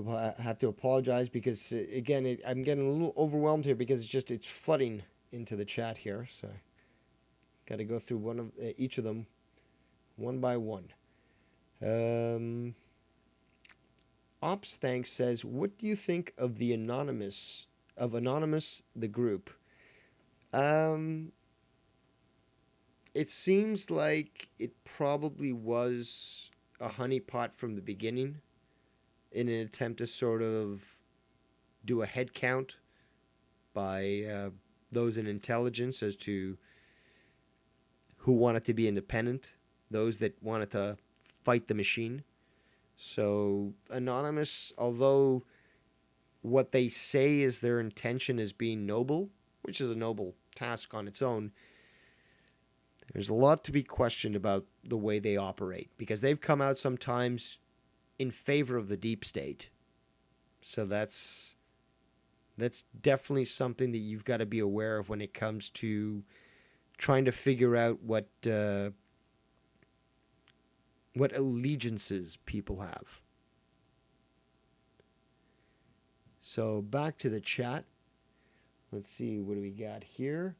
I have to apologize because, again, I'm getting a little overwhelmed here because it's flooding into the chat here. So got to go through each of them one by one. Ops Thanks says, what do you think of the Anonymous, the group? It seems like it probably was a honeypot from the beginning in an attempt to sort of do a head count by those in intelligence as to who wanted to be independent, those that wanted to fight the machine. So Anonymous, although what they say is their intention is being noble, which is a noble task on its own, there's a lot to be questioned about the way they operate, because they've come out sometimes in favor of the deep state. So that's That's definitely something that you've got to be aware of when it comes to trying to figure out what allegiances people have. So back to the chat. Let's see, what do we got here?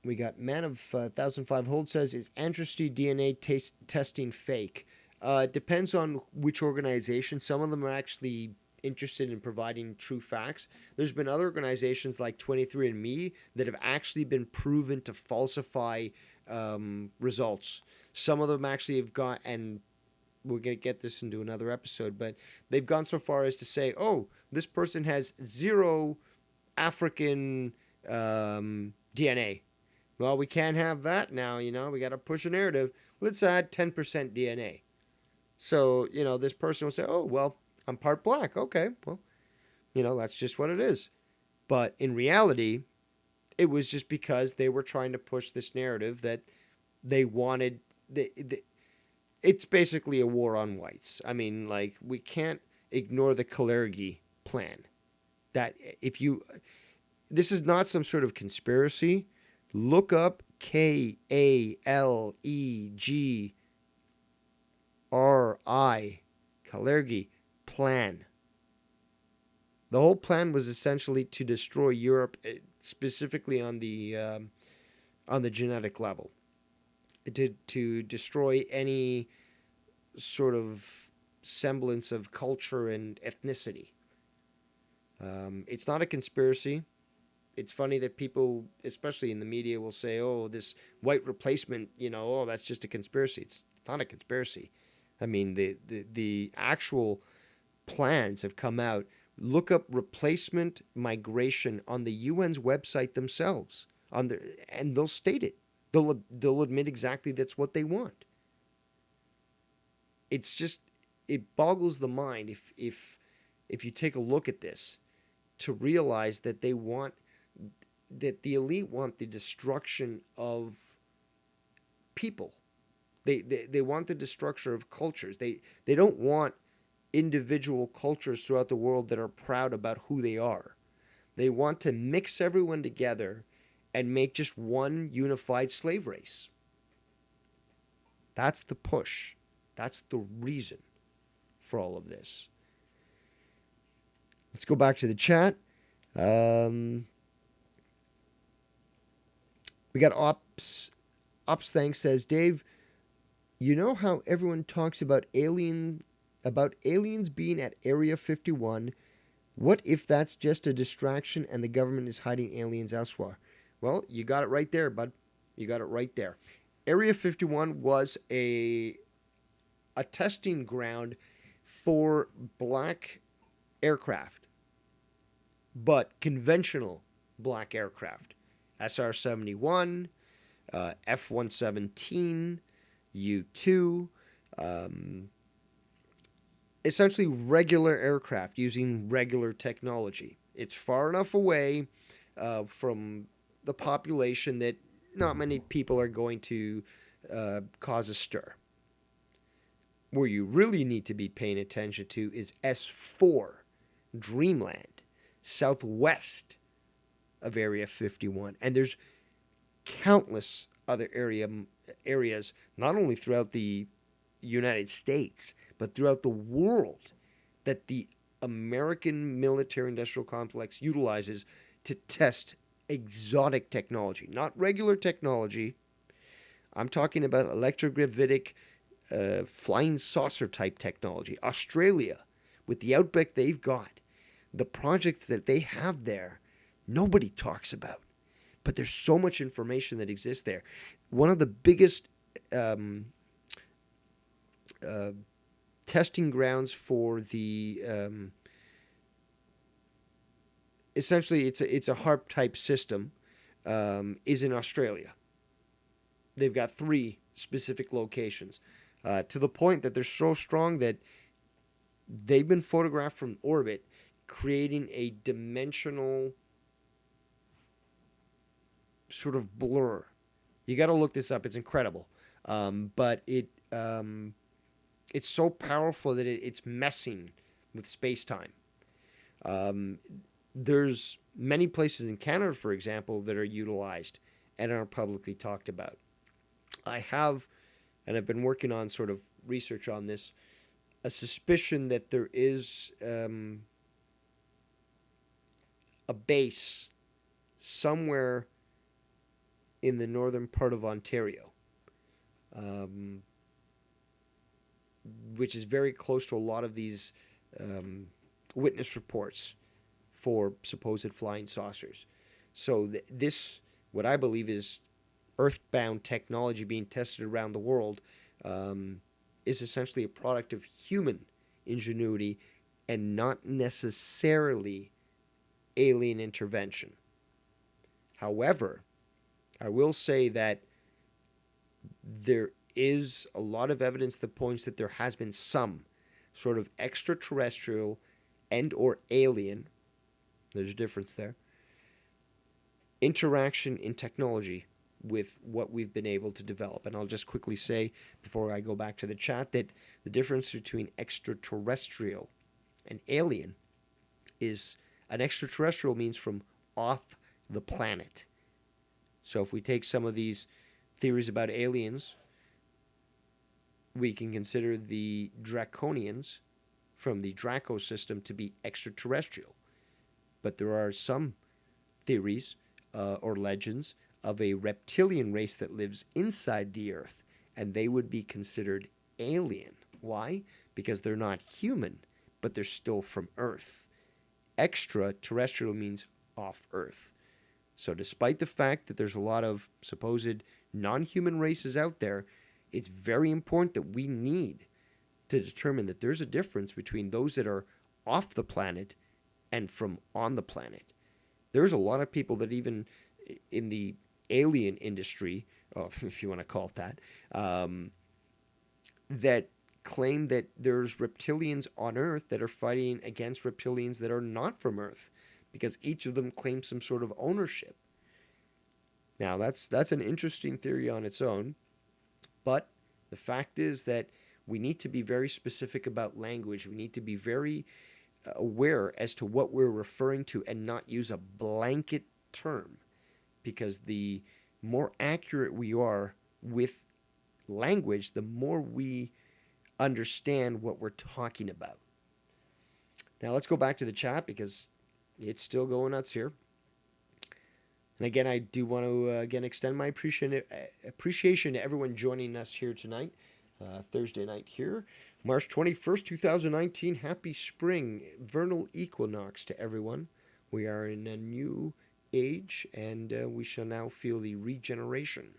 We got Man of 1005 Hold says, is ancestry DNA testing fake? It depends on which organization. Some of them are actually interested in providing true facts. There's been other organizations like 23andMe that have actually been proven to falsify results. Some of them actually have gone, and we're going to get this into another episode, but they've gone so far as to say, oh, this person has 0 African DNA. Well, we can't have that now, we got to push a narrative. Let's add 10% DNA. So, this person will say, oh, well, I'm part black. Okay, well, that's just what it is. But in reality, it was just because they were trying to push this narrative that they wanted. It's basically a war on whites. I mean, like, we can't ignore the Kalergi plan. That if you, this is not some sort of conspiracy. Look up KALEGRI, Kalergi plan. The whole plan was essentially to destroy Europe, specifically on the genetic level. It did to destroy any sort of semblance of culture and ethnicity. It's not a conspiracy. It's funny that people, especially in the media, will say, oh, this white replacement, oh, that's just a conspiracy. It's not a conspiracy. I mean, the actual plans have come out. Look up replacement migration on the UN's website themselves, and they'll state it. They'll admit exactly that's what they want. It's just, it boggles the mind if you take a look at this to realize that they want, that the elite want the destruction of people. They want the destruction of cultures. They don't want individual cultures throughout the world that are proud about who they are. They want to mix everyone together and make just one unified slave race. That's the push. That's the reason for all of this. Let's go back to the chat. We got Ops Thanks says, Dave, you know how everyone talks about aliens being at Area 51? What if that's just a distraction and the government is hiding aliens elsewhere? Well, you got it right there, bud. You got it right there. Area 51 was a testing ground for black aircraft, but conventional black aircraft. SR-71, F-117, U-2, essentially regular aircraft using regular technology. It's far enough away from the population that not many people are going to cause a stir. Where you really need to be paying attention to is S4, Dreamland, southwest of Area 51. And there's countless other areas, not only throughout the United States, but throughout the world, that the American military-industrial complex utilizes to test exotic technology, not regular technology. I'm talking about electrogravitic flying saucer type technology. Australia, with the outback they've got, the projects that they have there, nobody talks about. But there's so much information that exists there. One of the biggest testing grounds for the essentially it's a HARP type system is in Australia. They've got 3 specific locations, to the point that they're so strong that they've been photographed from orbit, creating a dimensional sort of blur. You got to look this up. It's incredible. But it it's so powerful that it's messing with space-time. There's many places in Canada, for example, that are utilized and are publicly talked about. I have, and I've been working on sort of research on this, a suspicion that there is a base somewhere in the northern part of Ontario, which is very close to a lot of these witness reports for supposed flying saucers. So this, what I believe is earthbound technology being tested around the world, is essentially a product of human ingenuity and not necessarily alien intervention. However, I will say that there is a lot of evidence that points that there has been some sort of extraterrestrial and or alien, there's a difference there, interaction in technology with what we've been able to develop. And I'll just quickly say, before I go back to the chat, that the difference between extraterrestrial and alien is an extraterrestrial means from off the planet. So if we take some of these theories about aliens, we can consider the Draconians from the Draco system to be extraterrestrial. But there are some theories or legends of a reptilian race that lives inside the Earth, and they would be considered alien. Why? Because they're not human, but they're still from Earth. Extraterrestrial means off Earth. So despite the fact that there's a lot of supposed non-human races out there, it's very important that we need to determine that there's a difference between those that are off the planet and from on the planet. There's a lot of people that even in the alien industry, if you want to call it that, that claim that there's reptilians on Earth that are fighting against reptilians that are not from Earth, because each of them claims some sort of ownership. Now, that's an interesting theory on its own, but the fact is that we need to be very specific about language. We need to be very aware as to what we're referring to and not use a blanket term, because the more accurate we are with language, the more we understand what we're talking about. Now let's go back to the chat because it's still going nuts here. And again, I do want to extend my appreciation to everyone joining us here tonight, Thursday night here, March 21st, 2019. Happy spring, vernal equinox to everyone. We are in a new age, and we shall now feel the regeneration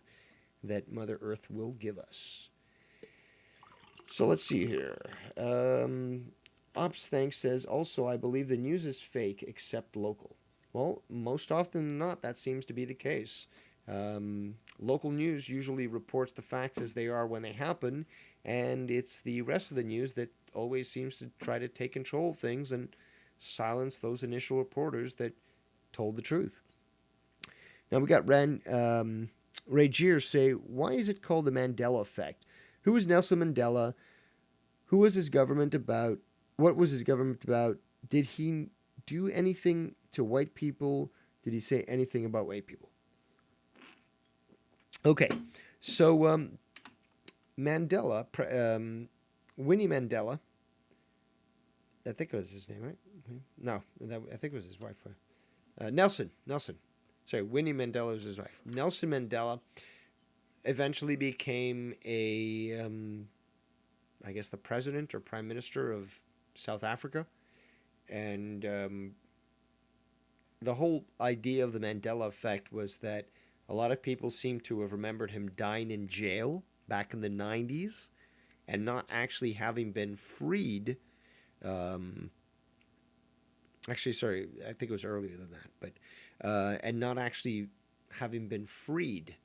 that Mother Earth will give us. So let's see here. Ops Thanks says, also, I believe the news is fake except local. Well, most often than not, that seems to be the case. Local news usually reports the facts as they are when they happen, and it's the rest of the news that always seems to try to take control of things and silence those initial reporters that told the truth. Now we got Ray Gier say, why is it called the Mandela Effect? Who was Nelson Mandela? Who was his government about? What was his government about? Did he do anything to white people? Did he say anything about white people? Okay, so Mandela, Winnie Mandela, I think it was his name, right? No, I think it was his wife. Nelson. Sorry, Winnie Mandela was his wife. Nelson Mandela eventually became I guess the president or prime minister of South Africa. And the whole idea of the Mandela effect was that a lot of people seem to have remembered him dying in jail back in the 90s and not actually having been freed. Actually, sorry, I think it was earlier than that, but and not actually having been freed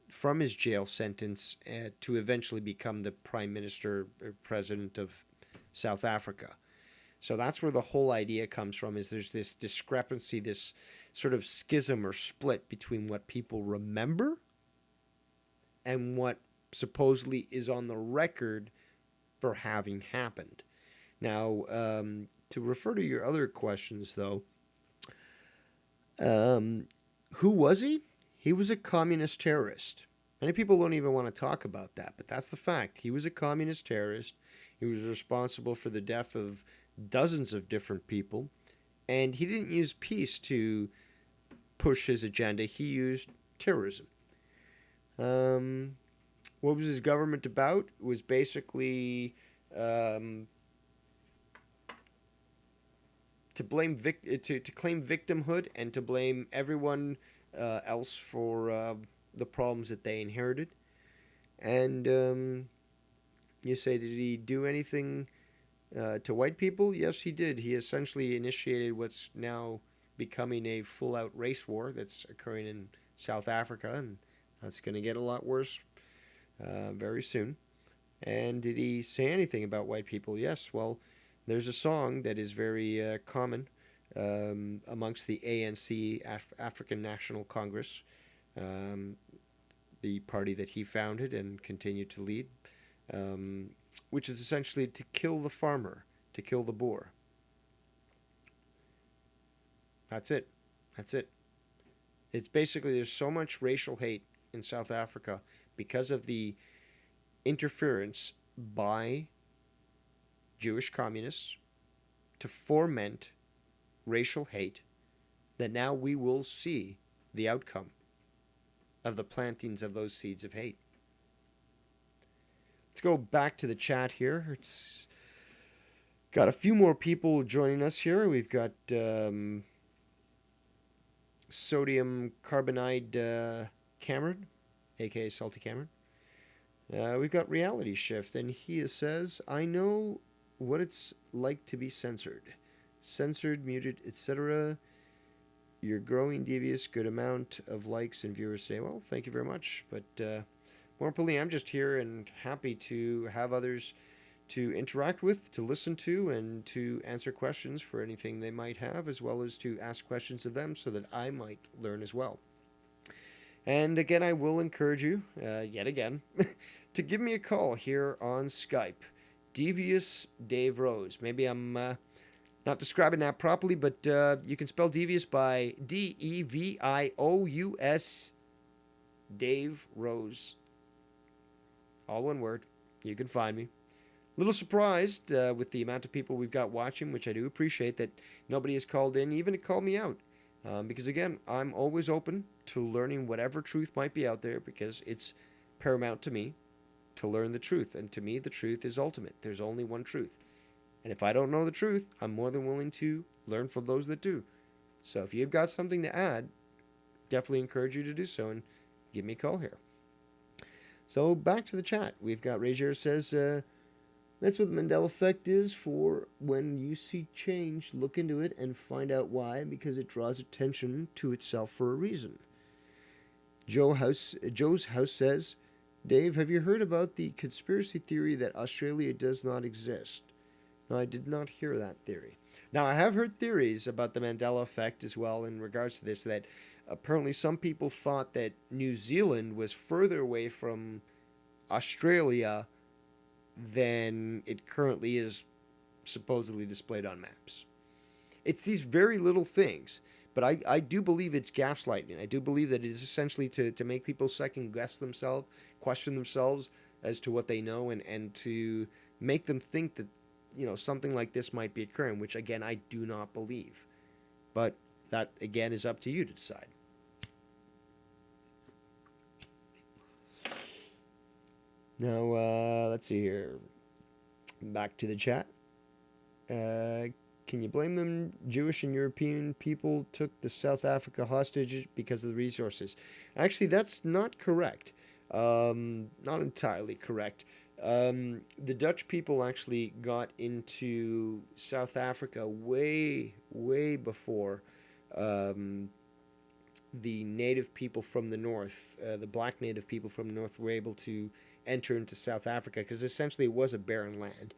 from his jail sentence to eventually become the prime minister or president of South Africa. So that's where the whole idea comes from, is there's this discrepancy, this sort of schism or split between what people remember and what supposedly is on the record for having happened. Now, to refer to your other questions, though, who was he? He was a communist terrorist. Many people don't even want to talk about that, but that's the fact. He was a communist terrorist. He was responsible for the death of dozens of different people, and he didn't use peace to push his agenda. He used terrorism. What was his government about? It was basically to blame to claim victimhood and to blame everyone else for the problems that they inherited. And you say, did he do anything to white people? Yes, he did. He essentially initiated what's now becoming a full-out race war that's occurring in South Africa, and that's going to get a lot worse very soon. And did he say anything about white people? Yes. Well, there's a song that is very common amongst the ANC, African National Congress, the party that he founded and continued to lead, which is essentially to kill the farmer, to kill the Boer. That's it. That's it. It's basically, there's so much racial hate in South Africa because of the interference by Jewish communists to foment racial hate that now we will see the outcome of the plantings of those seeds of hate. Let's go back to the chat here. It's got a few more people joining us here. We've got Sodium Carbonide Cameron, aka Salty Cameron. We've got Reality Shift, and he says, I know what it's like to be censored. Censored, muted, etc. You're growing devious, good amount of likes and viewers today. Well, thank you very much. But more importantly, I'm just here and happy to have others to interact with, to listen to, and to answer questions for anything they might have, as well as to ask questions of them so that I might learn as well. And again, I will encourage you, yet again, to give me a call here on Skype. Devious Dave Rose. Maybe I'm not describing that properly, but you can spell devious by Devious Dave Rose. All one word. You can find me. A little surprised with the amount of people we've got watching, which I do appreciate that nobody has called in, even to call me out. Because again, I'm always open to learning whatever truth might be out there, because it's paramount to me to learn the truth. And to me, the truth is ultimate. There's only one truth. And if I don't know the truth, I'm more than willing to learn from those that do. So if you've got something to add, definitely encourage you to do so and give me a call here. So back to the chat. We've got Rager says, that's what the Mandela effect is for. When you see change, look into it and find out why, because it draws attention to itself for a reason. Joe's House says, Dave, have you heard about the conspiracy theory that Australia does not exist? No, I did not hear that theory. Now, I have heard theories about the Mandela effect as well in regards to this, that apparently some people thought that New Zealand was further away from Australia than it currently is supposedly displayed on maps. It's these very little things, but I do believe it's gaslighting. I do believe that it is essentially to make people second guess themselves, question themselves as to what they know, and to make them think that, you know, something like this might be occurring, which again, I do not believe. But that again is up to you to decide. Now, let's see here. Back to the chat. Can you blame them? Jewish and European people took the South Africa hostage because of the resources. Actually, that's not correct. Not entirely correct. The Dutch people actually got into South Africa way, way before the native people from the north, the black native people from the north, were able to enter into South Africa, because essentially it was a barren land.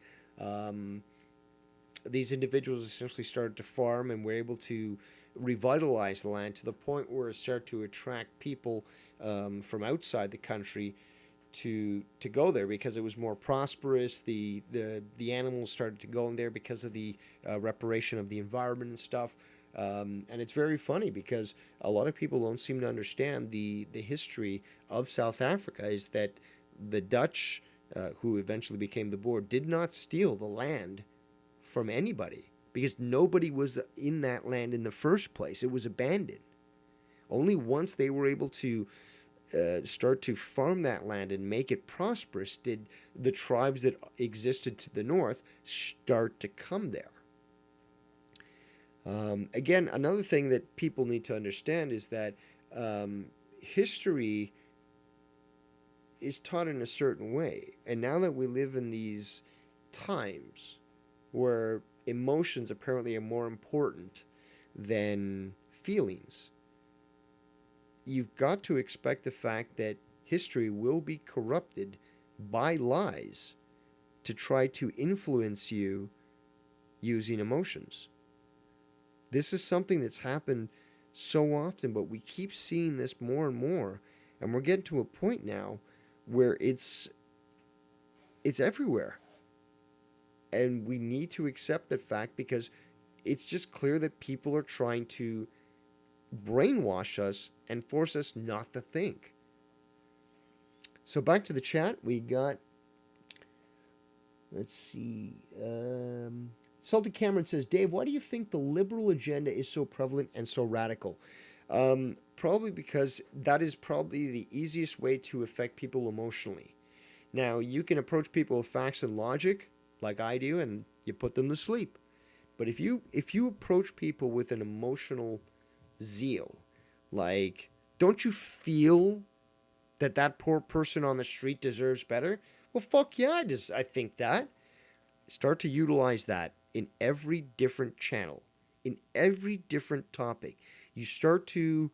These individuals essentially started to farm and were able to revitalize the land to the point where it started to attract people from outside the country to go there because it was more prosperous. The animals started to go in there because of the reparation of the environment and stuff. And it's very funny because a lot of people don't seem to understand the history of South Africa is that the Dutch, who eventually became the Boer, did not steal the land from anybody because nobody was in that land in the first place. It was abandoned. Only once they were able to start to farm that land and make it prosperous did the tribes that existed to the north start to come there. Again, another thing that people need to understand is that history is taught in a certain way. And now that we live in these times where emotions apparently are more important than feelings, you've got to expect the fact that history will be corrupted by lies to try to influence you using emotions. This is something that's happened so often, but we keep seeing this more and more, and we're getting to a point now where it's everywhere. And we need to accept that fact because it's just clear that people are trying to brainwash us and force us not to think. So back to the chat, we got, let's see, Salty Cameron says, Dave, why do you think the liberal agenda is so prevalent and so radical? Probably because that is probably the easiest way to affect people emotionally. Now, you can approach people with facts and logic, like I do, and you put them to sleep. But if you approach people with an emotional zeal, like, don't you feel that that poor person on the street deserves better? Well, fuck yeah, I think that. Start to utilize that in every different channel, in every different topic. You start to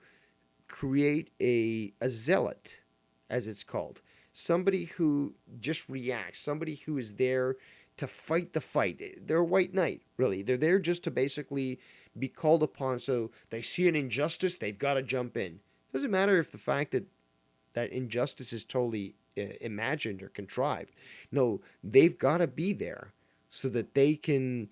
create a zealot, as it's called. Somebody who just reacts, somebody who is there to fight the fight. They're a white knight, really. They're there just to basically be called upon. So they see an injustice, they've got to jump in. Doesn't matter if the fact that that injustice is totally imagined or contrived. No, they've got to be there so that they can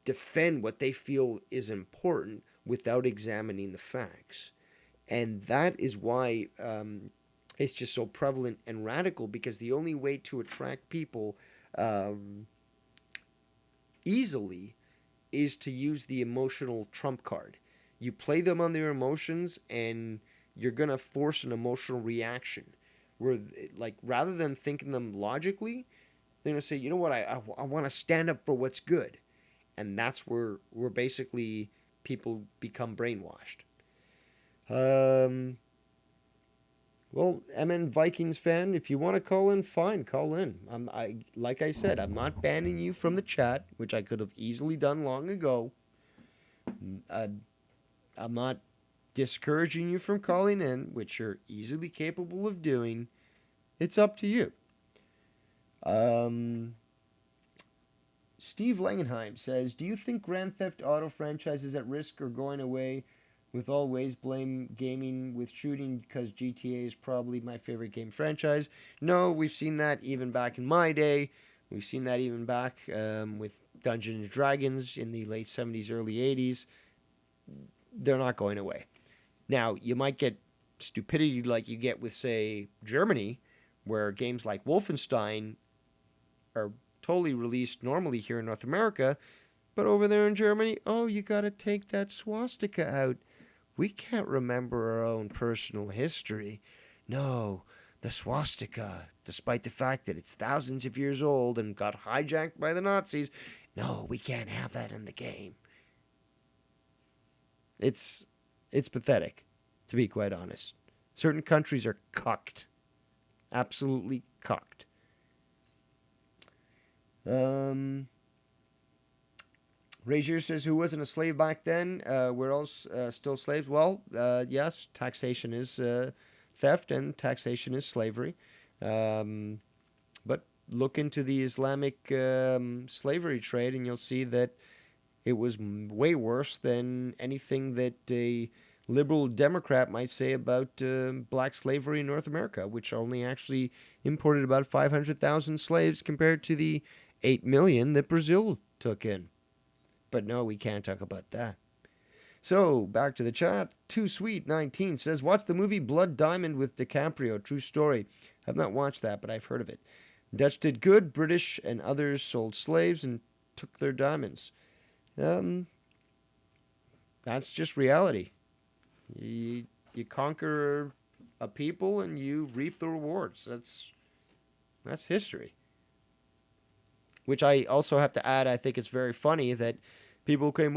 defend what they feel is important without examining the facts. And that is why it's just so prevalent and radical, because the only way to attract people easily is to use the emotional trump card. You play them on their emotions and you're going to force an emotional reaction where, like, rather than thinking them logically, they're going to say, you know what, I want to stand up for what's good. And that's where basically people become brainwashed. Well, MN Vikings fan, if you want to call in, fine, call in. Like I said, I'm not banning you from the chat, which I could have easily done long ago. I'm not discouraging you from calling in, which you're easily capable of doing. It's up to you. Steve Langenheim says, do you think Grand Theft Auto franchise is at risk or going away? With always blame gaming with shooting because GTA is probably my favorite game franchise. No, we've seen that even back in my day. We've seen that even back with Dungeons & Dragons in the late 70s, early 80s. They're not going away. Now, you might get stupidity like you get with, say, Germany, where games like Wolfenstein are totally released normally here in North America, but over there in Germany, oh, you got to take that swastika out. We can't remember our own personal history. No, the swastika, despite the fact that it's thousands of years old and got hijacked by the Nazis, no, we can't have that in the game. It's pathetic, to be quite honest. Certain countries are cucked. Absolutely cucked. Razier says, who wasn't a slave back then? We're all still slaves. Well, yes, taxation is theft and taxation is slavery. But look into the Islamic slavery trade and you'll see that it was way worse than anything that a liberal Democrat might say about black slavery in North America, which only actually imported about 500,000 slaves compared to the 8 million that Brazil took in. But no, we can't talk about that. So, back to the chat. Too Sweet 19 says, watch the movie Blood Diamond with DiCaprio. True story. I've not watched that, but I've heard of it. Dutch did good. British and others sold slaves and took their diamonds. That's just reality. You conquer a people and you reap the rewards. That's history. Which I also have to add, I think it's very funny that people claim,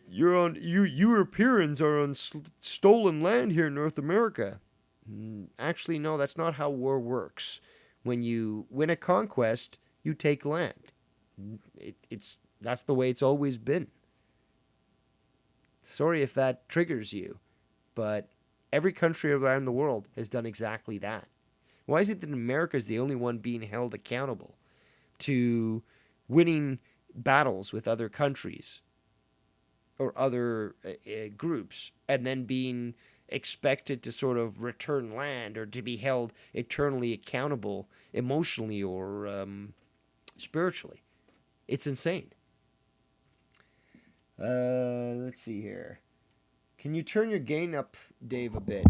Europeans are on stolen land here in North America. Actually, no, that's not how war works. When you win a conquest, you take land. That's the way it's always been. Sorry if that triggers you, but every country around the world has done exactly that. Why is it that America is the only one being held accountable to winning battles with other countries or other groups and then being expected to sort of return land or to be held eternally accountable emotionally or spiritually? It's insane. Let's see here. Can you turn your gain up, Dave, a bit?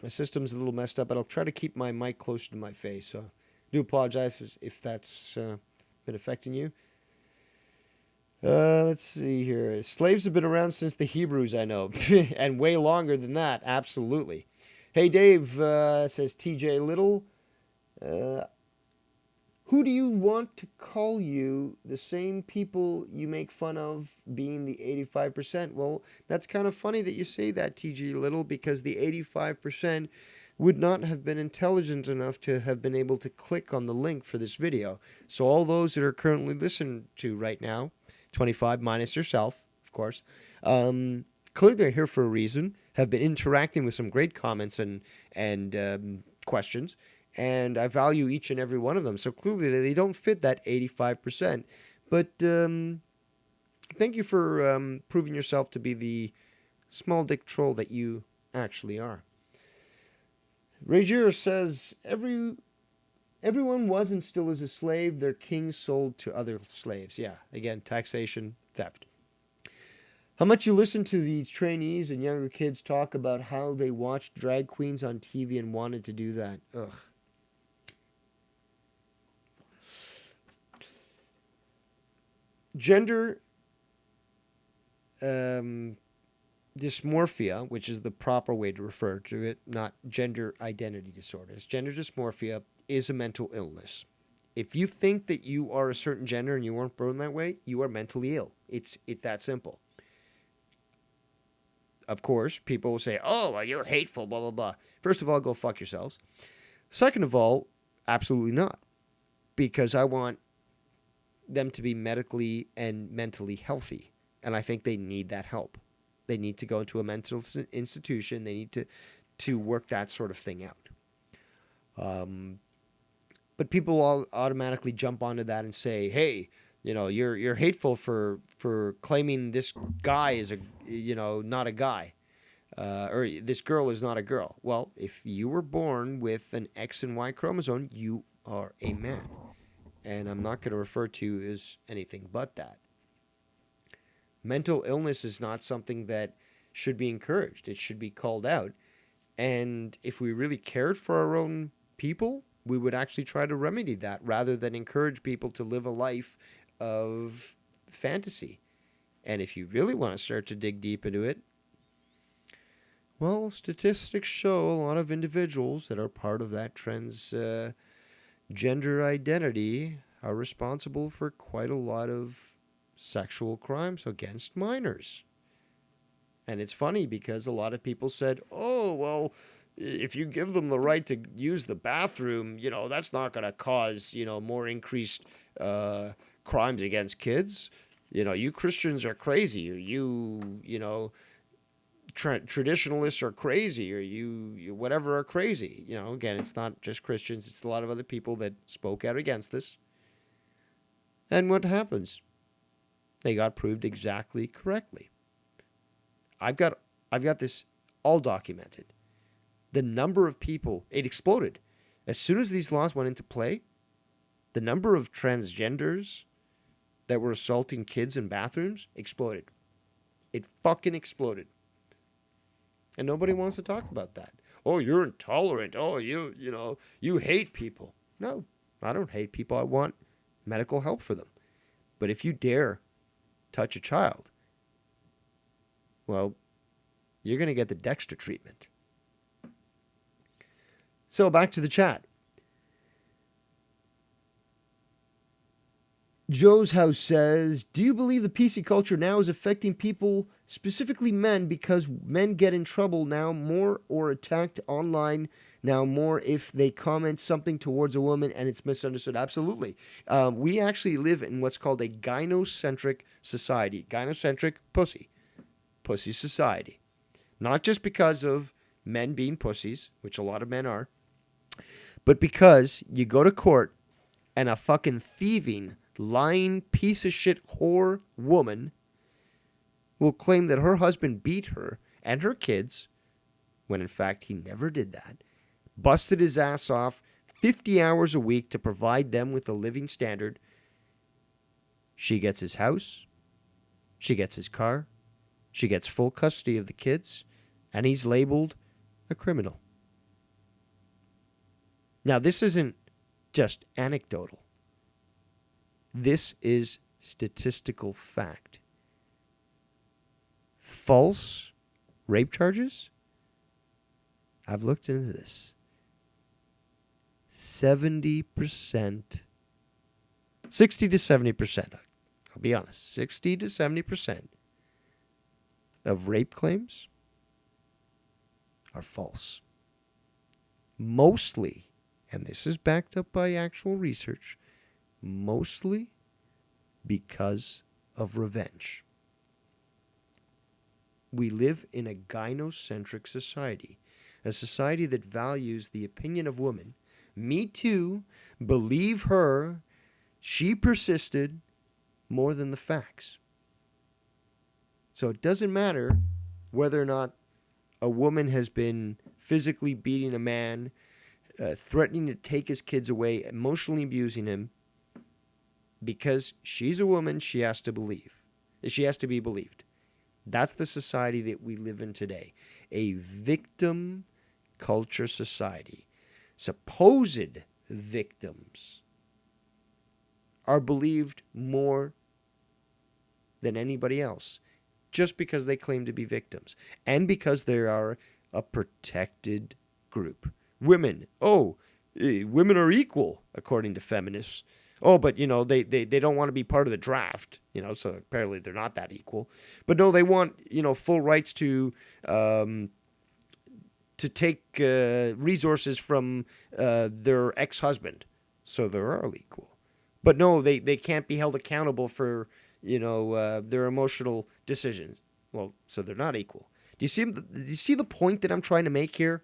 My system's a little messed up, but I'll try to keep my mic closer to my face. So I do apologize if that's been affecting you. Let's see here. Slaves have been around since the Hebrews, I know, and way longer than that. Absolutely. Hey, Dave, says TJ Little. Who do you want to call you the same people you make fun of being the 85%? Well, that's kind of funny that you say that, TJ Little, because the 85% would not have been intelligent enough to have been able to click on the link for this video. So all those that are currently listening to right now, 25 minus yourself, of course, clearly they're here for a reason, have been interacting with some great comments and questions, and I value each and every one of them. So clearly they don't fit that 85%. But thank you for proving yourself to be the small dick troll that you actually are. Ragier says, everyone was and still is a slave. Their king sold to other slaves. Yeah, again, taxation, theft. How much you listen to the trainees and younger kids talk about how they watched drag queens on TV and wanted to do that. Ugh. Gender dysmorphia, which is the proper way to refer to it, not gender identity disorders. Gender dysmorphia is a mental illness. If you think that you are a certain gender and you weren't born that way, you are mentally ill. It's that simple. Of course, people will say, oh, well, you're hateful, blah, blah, blah. First of all, go fuck yourselves. Second of all, absolutely not. Because I want them to be medically and mentally healthy. And I think they need that help. They need to go into a mental institution. They need to work that sort of thing out. But people all automatically jump onto that and say, hey, you're hateful for claiming this guy is not a guy. Or this girl is not a girl. Well, if you were born with an X and Y chromosome, you are a man. And I'm not going to refer to you as anything but that. Mental illness is not something that should be encouraged. It should be called out. And if we really cared for our own people, we would actually try to remedy that rather than encourage people to live a life of fantasy. And if you really want to start to dig deep into it, well, statistics show a lot of individuals that are part of that transgender identity are responsible for quite a lot of sexual crimes against minors. And it's funny because a lot of people said, oh, well, if you give them the right to use the bathroom, that's not going to cause, more increased crimes against kids. You Christians are crazy, or traditionalists are crazy, or you whatever are crazy. Again, it's not just Christians, it's a lot of other people that spoke out against this. And what happens? They got proved exactly correctly. I've got this all documented. The number of people, it exploded. As soon as these laws went into play, the number of transgenders that were assaulting kids in bathrooms exploded. It fucking exploded. And nobody wants to talk about that. Oh, you're intolerant. Oh, you hate people. No, I don't hate people. I want medical help for them. But if you dare touch a child, well, you're going to get the Dexter treatment. So back to the chat. Joe's House says, do you believe the PC culture now is affecting people, specifically men, because men get in trouble now more or attacked online now more if they comment something towards a woman and it's misunderstood? Absolutely. We actually live in what's called a gynocentric society. Gynocentric pussy society. Not just because of men being pussies, which a lot of men are, but because you go to court and a fucking thieving, lying piece of shit whore woman will claim that her husband beat her and her kids, when in fact he never did that, busted his ass off 50 hours a week to provide them with a living standard. She gets his house, she gets his car, she gets full custody of the kids, and he's labeled a criminal. Now, this isn't just anecdotal. This is statistical fact. False rape charges? I've looked into this. 70%, 60 to 70%, I'll be honest, 60 to 70% of rape claims are false. Mostly, and this is backed up by actual research, mostly because of revenge. We live in a gynocentric society, a society that values the opinion of women. Me too, believe her, she persisted, more than the facts. So it doesn't matter whether or not a woman has been physically beating a man, threatening to take his kids away, emotionally abusing him. Because she's a woman, she has to believe. She has to be believed. That's the society that we live in today. A victim culture society. Supposed victims are believed more than anybody else just because they claim to be victims and because they are a protected group. Women, women are equal according to feminists. Oh, but, they don't want to be part of the draft, so apparently they're not that equal. But no, they want, full rights to take resources from their ex-husband. So they're all equal. But no, they can't be held accountable for, their emotional decisions. Well, so they're not equal. Do you see the point that I'm trying to make here?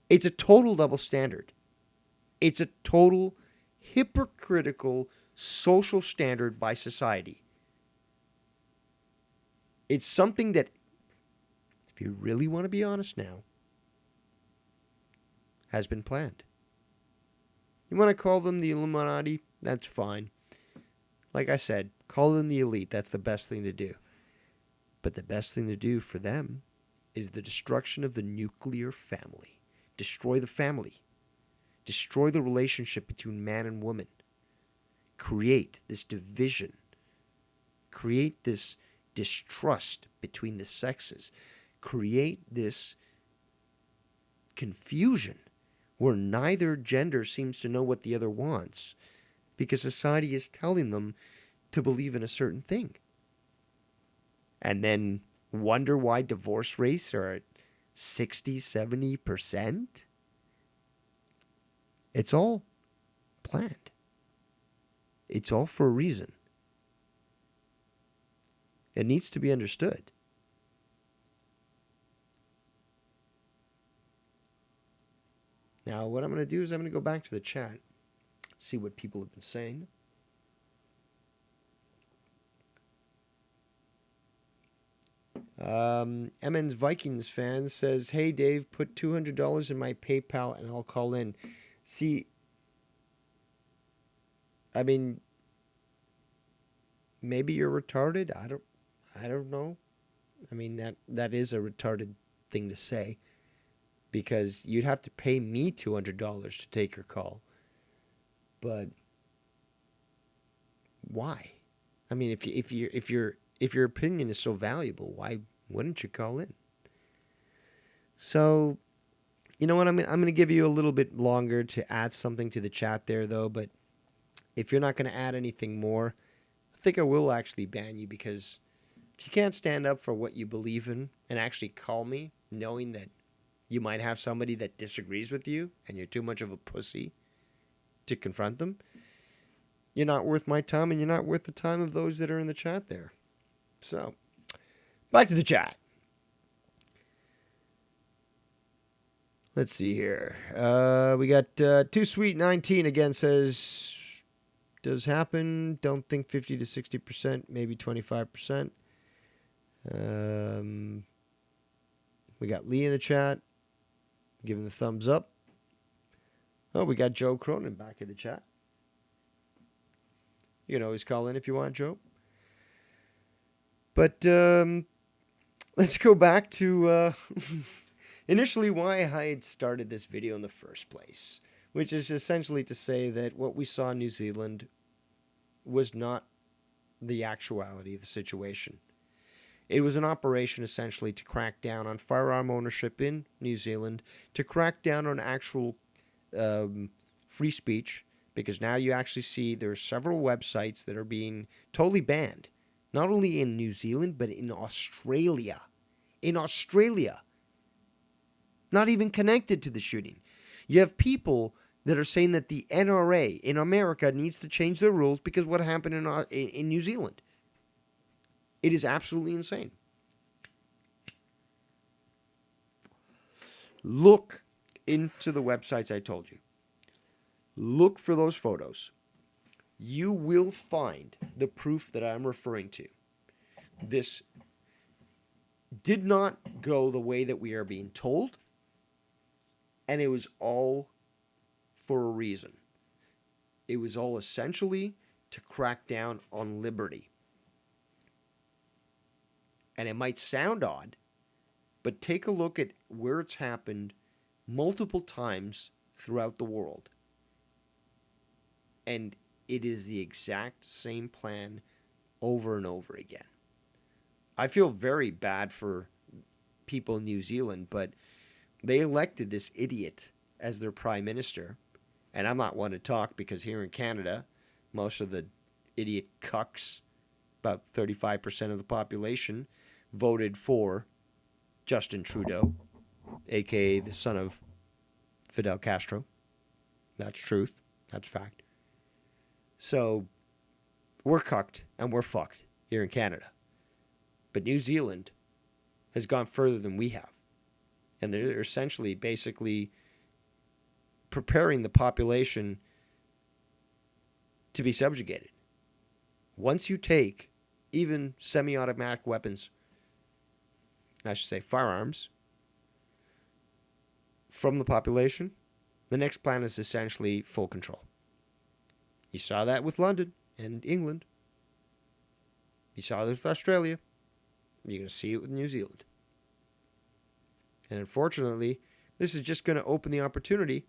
It's a total double standard. It's a total hypocritical social standard by society. It's something that, if you really want to be honest now, has been planned. You want to call them the Illuminati? That's fine. Like I said, call them the elite. That's the best thing to do. But the best thing to do for them is the destruction of the nuclear family. Destroy the family. Destroy the relationship between man and woman. Create this division. Create this distrust between the sexes. Create this confusion where neither gender seems to know what the other wants because society is telling them to believe in a certain thing. And then wonder why divorce rates are at 60, 70%? It's all planned. It's all for a reason. It needs to be understood. Now, what I'm going to do is I'm going to go back to the chat, see what people have been saying. MN's Vikings fan says, "Hey Dave, put $200 in my PayPal and I'll call in." See, I mean, maybe you're retarded. I don't know. I mean that is a retarded thing to say, because you'd have to pay me $200 to take your call. But why? I mean, if your opinion is so valuable, why wouldn't you call in? So, you know what? I'm going to give you a little bit longer to add something to the chat there, though. But if you're not going to add anything more, I think I will actually ban you, because if you can't stand up for what you believe in and actually call me, knowing that you might have somebody that disagrees with you and you're too much of a pussy to confront them, you're not worth my time, and you're not worth the time of those that are in the chat there. So, back to the chat. Let's see here. We got Too Sweet 19 again says, does happen. Don't think 50 to 60%, maybe 25%. We got Lee in the chat, giving the thumbs up. Oh, we got Joe Cronin back in the chat. You can always call in if you want, Joe. But let's go back to initially why I had started this video in the first place, which is essentially to say that what we saw in New Zealand was not the actuality of the situation. It was an operation essentially to crack down on firearm ownership in New Zealand, to crack down on actual free speech, because now you actually see there are several websites that are being totally banned, not only in New Zealand, but in Australia. In Australia. Not even connected to the shooting. You have people that are saying that the NRA in America needs to change their rules because what happened in New Zealand. It is absolutely insane. Look into the websites I told you. Look for those photos. You will find the proof that I'm referring to. This did not go the way that we are being told, and it was all for a reason. It was all essentially to crack down on liberty. And it might sound odd, but take a look at where it's happened multiple times throughout the world. And it is the exact same plan over and over again. I feel very bad for people in New Zealand, but they elected this idiot as their prime minister. And I'm not one to talk, because here in Canada, most of the idiot cucks, about 35% of the population, voted for Justin Trudeau, a.k.a. the son of Fidel Castro. That's truth. That's fact. So we're cucked and we're fucked here in Canada. But New Zealand has gone further than we have. And they're essentially basically preparing the population to be subjugated. Once you take even semi-automatic weapons, I should say firearms, from the population, the next plan is essentially full control. You saw that with London and England. You saw it with Australia. You're going to see it with New Zealand. And unfortunately, this is just going to open the opportunity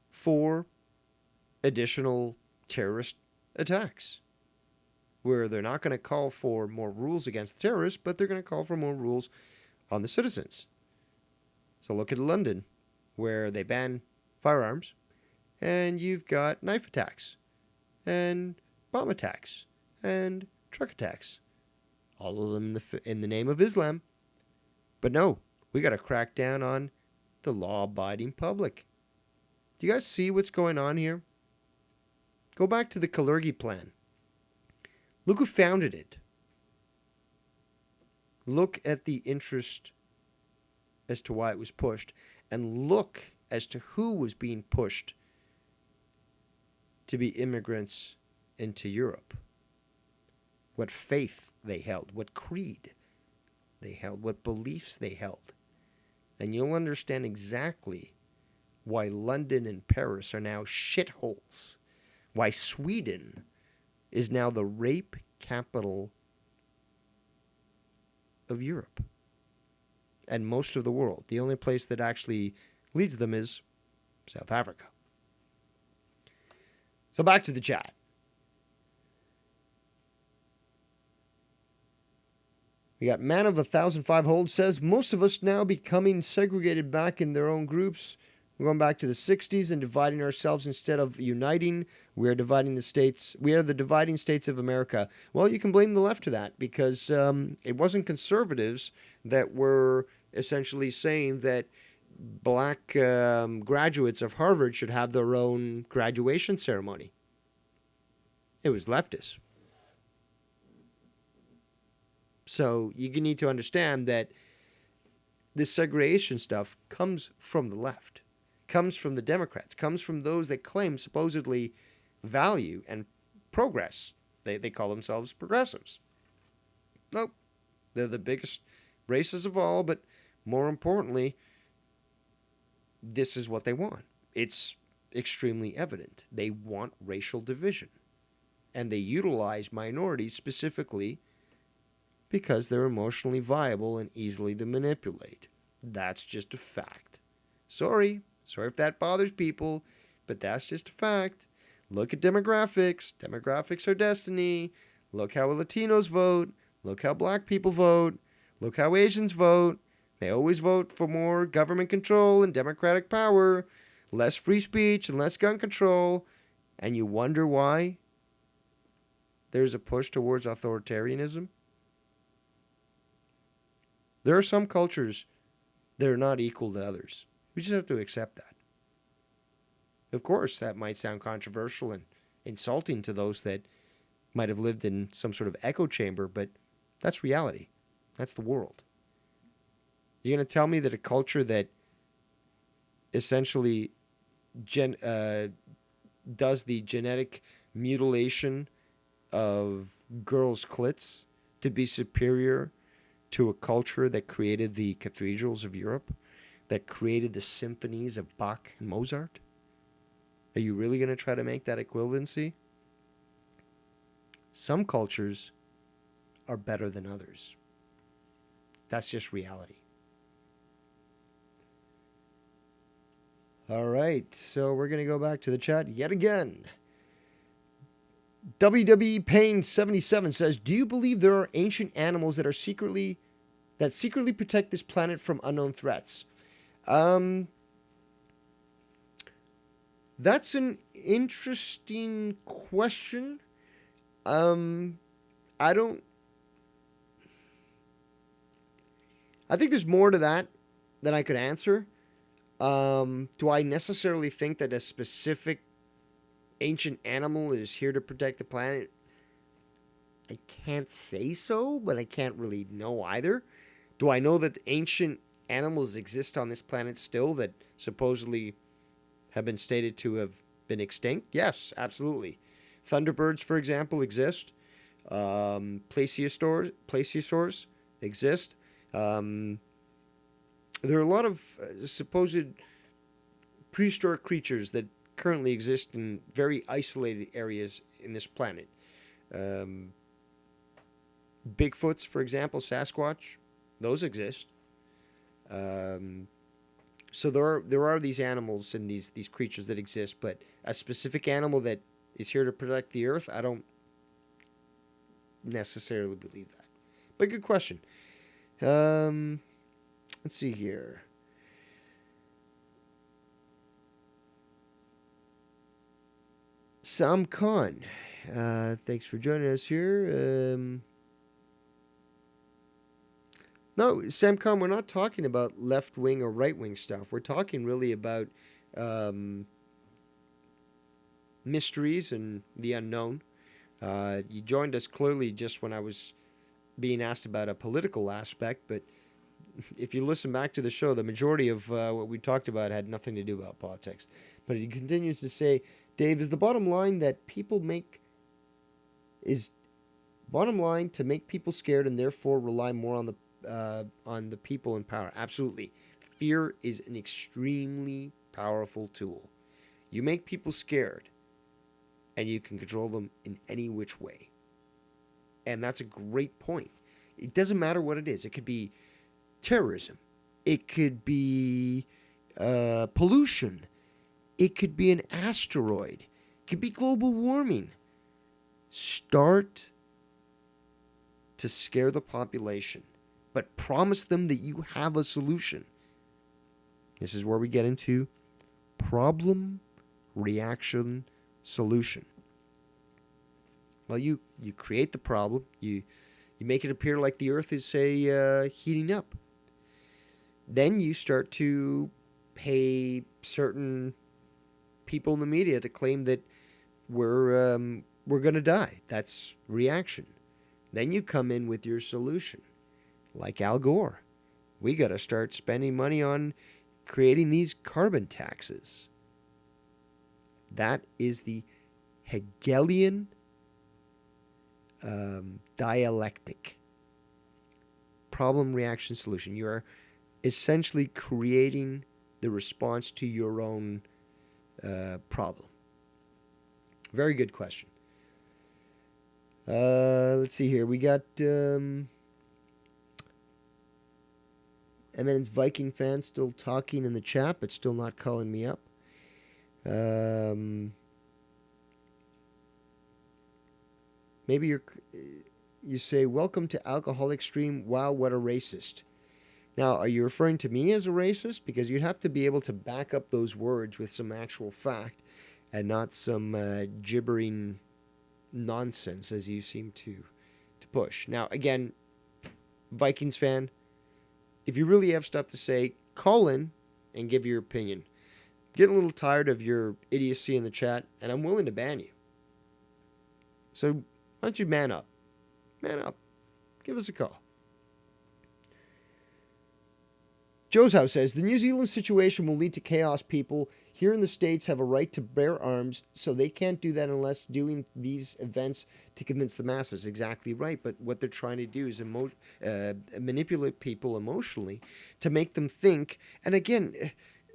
for additional terrorist attacks, where they're not going to call for more rules against the terrorists, but they're going to call for more rules on the citizens. So look at London, where they ban firearms, and you've got knife attacks, and bomb attacks, and truck attacks. All of them in the name of Islam. But no, we got to crack down on the law-abiding public. Do you guys see what's going on here? Go back to the Kalergi plan. Look who founded it. Look at the interest as to why it was pushed, and look as to who was being pushed to be immigrants into Europe. What faith they held, what creed. they held, what beliefs they held. And you'll understand exactly why London and Paris are now shitholes, why Sweden is now the rape capital of Europe and most of the world. The only place that actually leads them is South Africa. So back to the chat. We got Man of 1,005 Hold says, most of us now becoming segregated back in their own groups. We're going back to the 60s and dividing ourselves instead of uniting. We are dividing the states. We are the dividing states of America. Well, you can blame the left for that because it wasn't conservatives that were essentially saying that black graduates of Harvard should have their own graduation ceremony. It was leftists. So you need to understand that this segregation stuff comes from the left, comes from the Democrats, comes from those that claim supposedly value and progress. They call themselves progressives. Nope. They're the biggest racists of all, but more importantly, this is what they want. It's extremely evident. They want racial division. And they utilize minorities specifically because they're emotionally viable and easily to manipulate. That's just a fact. Sorry if that bothers people, but that's just a fact. Look at demographics. Demographics are destiny. Look how Latinos vote. Look how black people vote. Look how Asians vote. They always vote for more government control and democratic power, less free speech and less gun control. And you wonder why there's a push towards authoritarianism? There are some cultures that are not equal to others. We just have to accept that. Of course, that might sound controversial and insulting to those that might have lived in some sort of echo chamber, but that's reality. That's the world. You're going to tell me that a culture that essentially does the genetic mutilation of girls' clits to be superior to a culture that created the cathedrals of Europe, that created the symphonies of Bach and Mozart? Are you really going to try to make that equivalency? Some cultures are better than others. That's just reality. All right, so we're going to go back to the chat yet again. WWE Pain 77 says, do you believe there are ancient animals that secretly protect this planet from unknown threats? That's an interesting question. I think there's more to that than I could answer. Do I necessarily think that a specific ancient animal is here to protect the planet? I can't say so, but I can't really know either. Do I know that ancient animals exist on this planet still that supposedly have been stated to have been extinct? Yes, absolutely. Thunderbirds, for example, exist. Plesiosaurs exist. There are a lot of supposed prehistoric creatures that currently exist in very isolated areas in this planet. Bigfoots, for example, Sasquatch, those exist. So there are these animals and these creatures that exist, but a specific animal that is here to protect the earth, I don't necessarily believe that. But good question. Let's see here. Sam Khan, thanks for joining us here. No, Sam Khan, we're not talking about left-wing or right-wing stuff. We're talking really about mysteries and the unknown. You joined us clearly just when I was being asked about a political aspect, but if you listen back to the show, the majority of what we talked about had nothing to do about politics. But he continues to say, Dave, is the bottom line that bottom line to make people scared and therefore rely more on the on the people in power. Absolutely. Fear is an extremely powerful tool. You make people scared, and you can control them in any which way. And that's a great point. It doesn't matter what it is. It could be terrorism. It could be pollution. It could be an asteroid. It could be global warming. Start to scare the population, but promise them that you have a solution. This is where we get into problem, reaction, solution. Well, you create the problem. You make it appear like the earth is, say, heating up. Then you start to pay certain people in the media to claim that we're going to die. That's reaction. Then you come in with your solution, like Al Gore. We got to start spending money on creating these carbon taxes. That is the Hegelian dialectic. Problem, reaction, solution. You are essentially creating the response to your own problem. Very good question. Let's see here. We got Eminence Viking fan still talking in the chat, but still not calling me up. Maybe you say, welcome to Alcoholic Stream. Wow, what a racist. Now, are you referring to me as a racist? Because you'd have to be able to back up those words with some actual fact and not some gibbering nonsense as you seem to push. Now, again, Vikings fan, if you really have stuff to say, call in and give your opinion. Getting a little tired of your idiocy in the chat, and I'm willing to ban you. So why don't you man up? Man up. Give us a call. Joe's House says, the New Zealand situation will lead to chaos. People here in the States have a right to bear arms, so they can't do that unless doing these events to convince the masses. Exactly right. But what they're trying to do is manipulate people emotionally to make them think. And again,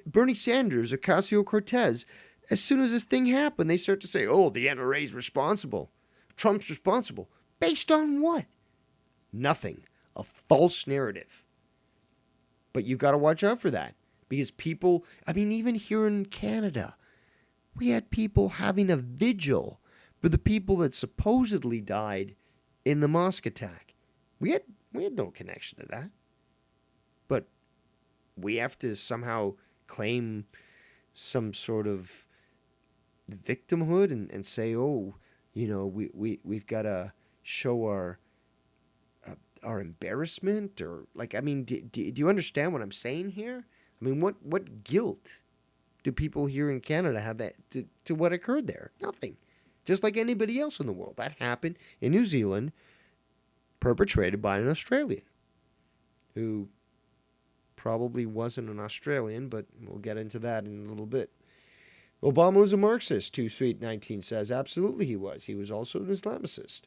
Bernie Sanders, Ocasio-Cortez, as soon as this thing happened, they start to say, oh, the NRA is responsible. Trump's responsible. Based on what? Nothing. A false narrative. But you've got to watch out for that. Because people, even here in Canada, we had people having a vigil for the people that supposedly died in the mosque attack. We had no connection to that. But we have to somehow claim some sort of victimhood and say, oh, we've got to show our embarrassment, or do you understand what I'm saying here? What guilt do people here in Canada have to what occurred there? Nothing. Just like anybody else in the world. That happened in New Zealand, perpetrated by an Australian who probably wasn't an Australian, but we'll get into that in a little bit. Obama was a Marxist, Too Sweet 19 says. Absolutely he was. He was also an Islamicist.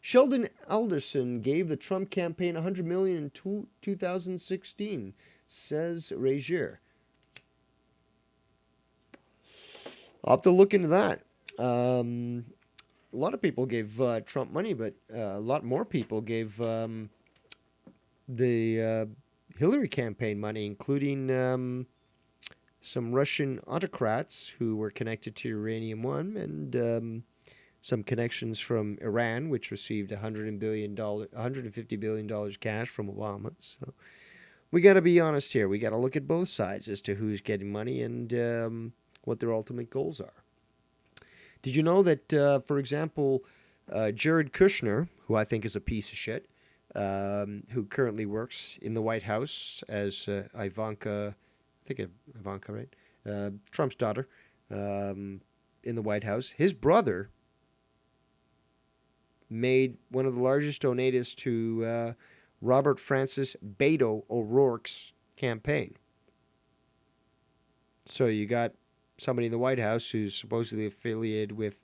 Sheldon Alderson gave the Trump campaign $100 million in 2016, says Regier. I'll have to look into that. A lot of people gave Trump money, but a lot more people gave the Hillary campaign money, including some Russian autocrats who were connected to Uranium One, and some connections from Iran, which received $150 billion cash from Obama. So we got to be honest here. We got to look at both sides as to who's getting money and what their ultimate goals are. Did you know that, for example, Jared Kushner, who I think is a piece of shit, who currently works in the White House as Ivanka, right? Trump's daughter, in the White House. His brother made one of the largest donatives to Robert Francis Beto O'Rourke's campaign. So you got somebody in the White House who's supposedly affiliated with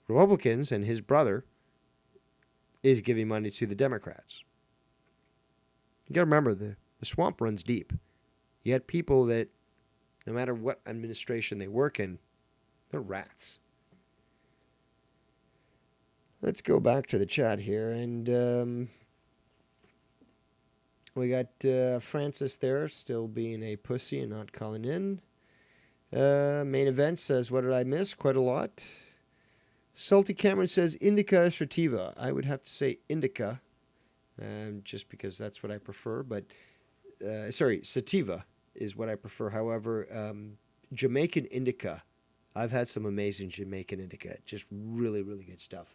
Republicans, and his brother is giving money to the Democrats. You got to remember, the swamp runs deep. You had people that, no matter what administration they work in, they're rats. Let's go back to the chat here, and we got Francis there still being a pussy and not calling in. Main event says, what did I miss? Quite a lot. Salty Cameron says, indica or sativa. I would have to say indica, just because that's what I prefer. But, sativa is what I prefer. However, Jamaican indica, I've had some amazing Jamaican indica. Just really, really good stuff.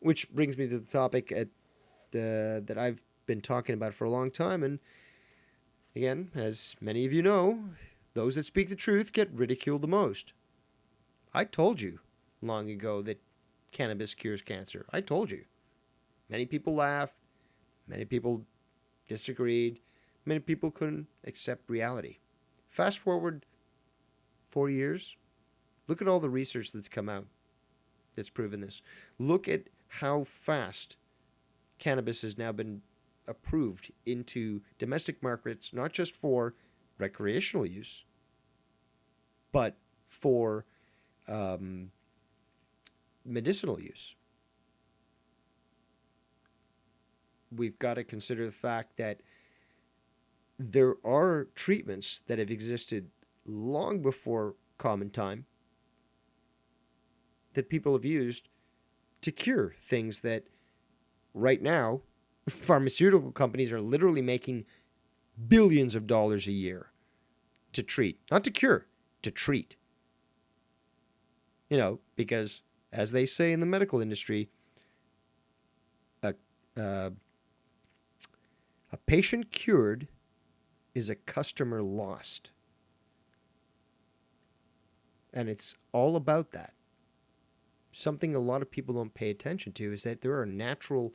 Which brings me to the topic that I've been talking about for a long time. And again, as many of you know, those that speak the truth get ridiculed the most. I told you long ago that cannabis cures cancer. I told you. Many people laughed. Many people disagreed. Many people couldn't accept reality. Fast forward 4 years. Look at all the research that's come out that's proven this. Look at how fast cannabis has now been approved into domestic markets, not just for recreational use, but for medicinal use. We've got to consider the fact that there are treatments that have existed long before common time that people have used to cure things that right now pharmaceutical companies are literally making billions of dollars a year to treat. Not to cure, to treat. You know, because as they say in the medical industry, a patient cured is a customer lost. And it's all about that. Something a lot of people don't pay attention to is that there are natural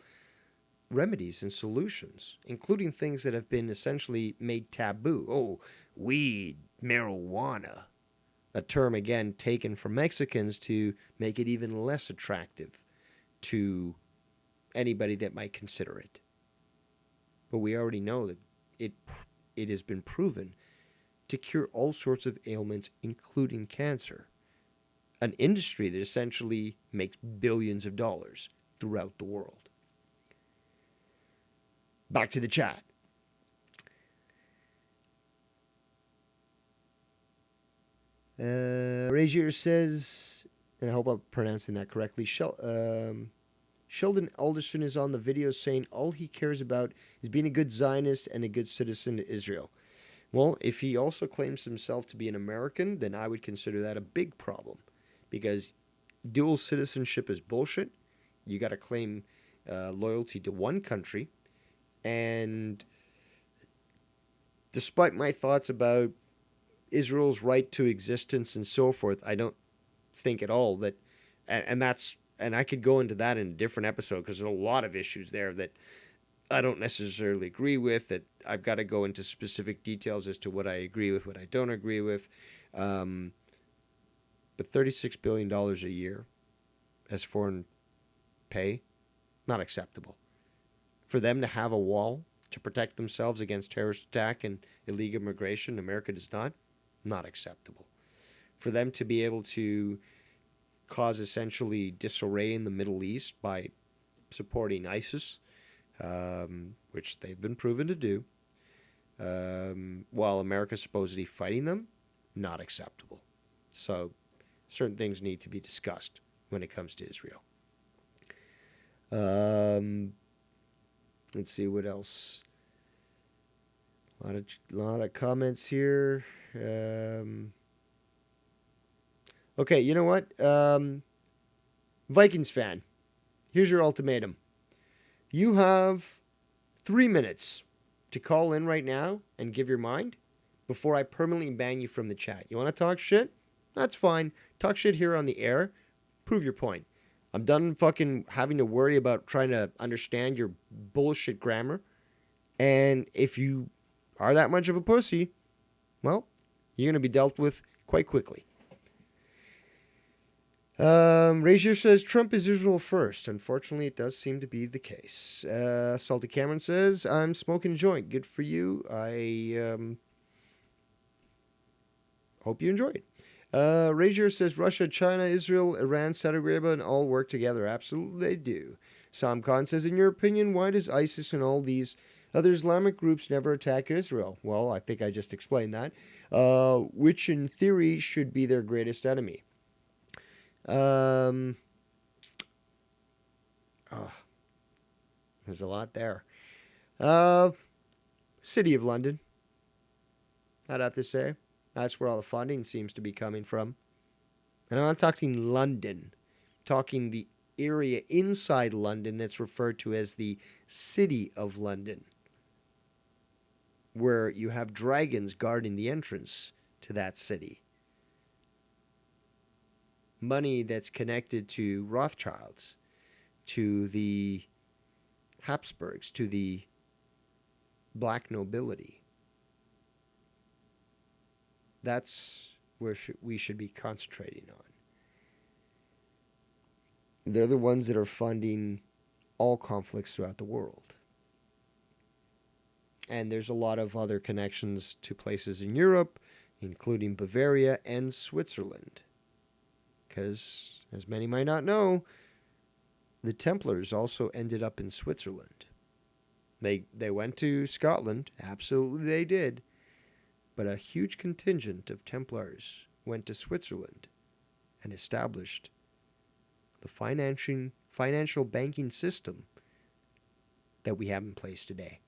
remedies and solutions, including things that have been essentially made taboo. Oh, weed, marijuana. A term, again, taken from Mexicans to make it even less attractive to anybody that might consider it. But we already know that it has been proven to cure all sorts of ailments, including cancer. An industry that essentially makes billions of dollars throughout the world. Back to the chat. Razier says, and I hope I'm pronouncing that correctly, Sheldon Alderson is on the video saying all he cares about is being a good Zionist and a good citizen to Israel. Well, if he also claims himself to be an American, then I would consider that a big problem. Because dual citizenship is bullshit. You got to claim loyalty to one country. And despite my thoughts about Israel's right to existence and so forth, I don't think at all that, and I could go into that in a different episode because there's a lot of issues there that I don't necessarily agree with, that I've got to go into specific details as to what I agree with, what I don't agree with. But $36 billion a year as foreign pay, not acceptable. For them to have a wall to protect themselves against terrorist attack and illegal immigration, America does not acceptable. For them to be able to cause essentially disarray in the Middle East by supporting ISIS, which they've been proven to do, while America's supposedly fighting them, not acceptable. So certain things need to be discussed when it comes to Israel. Let's see what else. A lot of comments here. Okay, you know what? Vikings fan, here's your ultimatum. You have 3 minutes to call in right now and give your mind before I permanently ban you from the chat. You want to talk shit? That's fine. Talk shit here on the air. Prove your point. I'm done fucking having to worry about trying to understand your bullshit grammar. And if you are that much of a pussy, well, you're going to be dealt with quite quickly. Razier says Trump is Israel first. Unfortunately, it does seem to be the case. Salty Cameron says, I'm smoking a joint. Good for you. I hope you enjoyed. Razier says Russia, China, Israel, Iran, Saudi Arabia, and all work together. Absolutely they do. Sam Khan says, in your opinion, why does ISIS and all these other Islamic groups never attack Israel? Well, I think I just explained that. Which in theory should be their greatest enemy. There's a lot there. City of London, I'd have to say. That's where all the funding seems to be coming from. And I'm not talking London. I'm talking the area inside London that's referred to as the City of London, where you have dragons guarding the entrance to that city. Money that's connected to Rothschilds, to the Habsburgs, to the black nobility. That's where we should be concentrating on. They're the ones that are funding all conflicts throughout the world. And there's a lot of other connections to places in Europe, including Bavaria and Switzerland. Because, as many might not know, the Templars also ended up in Switzerland. They went to Scotland, absolutely they did, but a huge contingent of Templars went to Switzerland and established the financial banking system that we have in place today.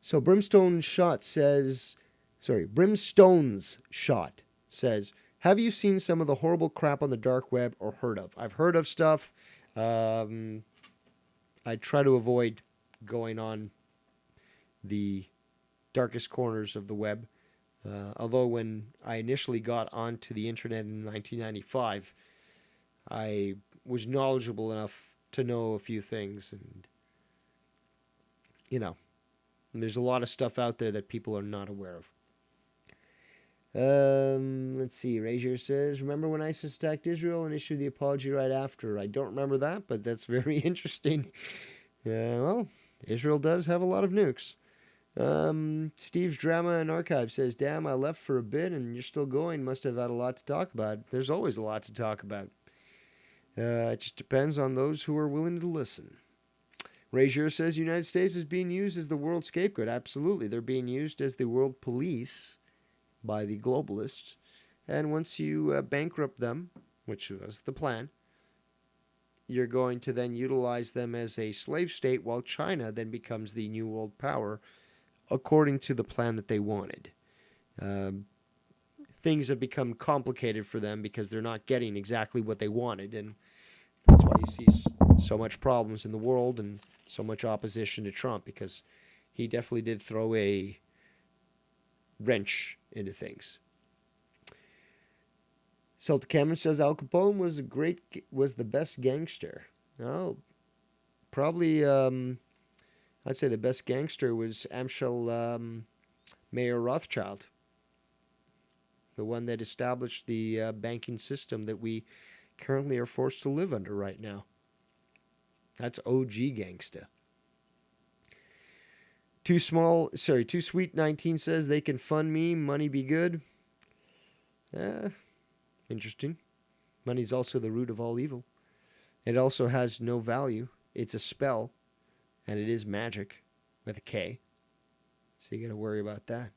So Brimstone's Shot says, have you seen some of the horrible crap on the dark web or heard of? I've heard of stuff. I try to avoid going on the darkest corners of the web. Although when I initially got onto the internet in 1995, I was knowledgeable enough to know a few things. And, there's a lot of stuff out there that people are not aware of. Let's see. Razier says, remember when ISIS attacked Israel and issued the apology right after? I don't remember that, but that's very interesting. Well, Israel does have a lot of nukes. Steve's Drama and Archive says, damn, I left for a bit and you're still going. Must have had a lot to talk about. There's always a lot to talk about. It just depends on those who are willing to listen. Razier says, the United States is being used as the world scapegoat. Absolutely. They're being used as the world police by the globalists. And once you bankrupt them, which was the plan, you're going to then utilize them as a slave state while China then becomes the new world power according to the plan that they wanted. Things have become complicated for them because they're not getting exactly what they wanted, and that's why you see so much problems in the world and so much opposition to Trump, because he definitely did throw a wrench into things. Celta Cameron says Al Capone was the best gangster. Oh, probably. I'd say the best gangster was Amschel Mayer Rothschild, the one that established the banking system that we currently are forced to live under right now. That's OG gangsta. Too Sweet 19 says they can fund me, money be good. Interesting. Money's also the root of all evil. It also has no value. It's a spell. And it is magic with a K. So you got to worry about that.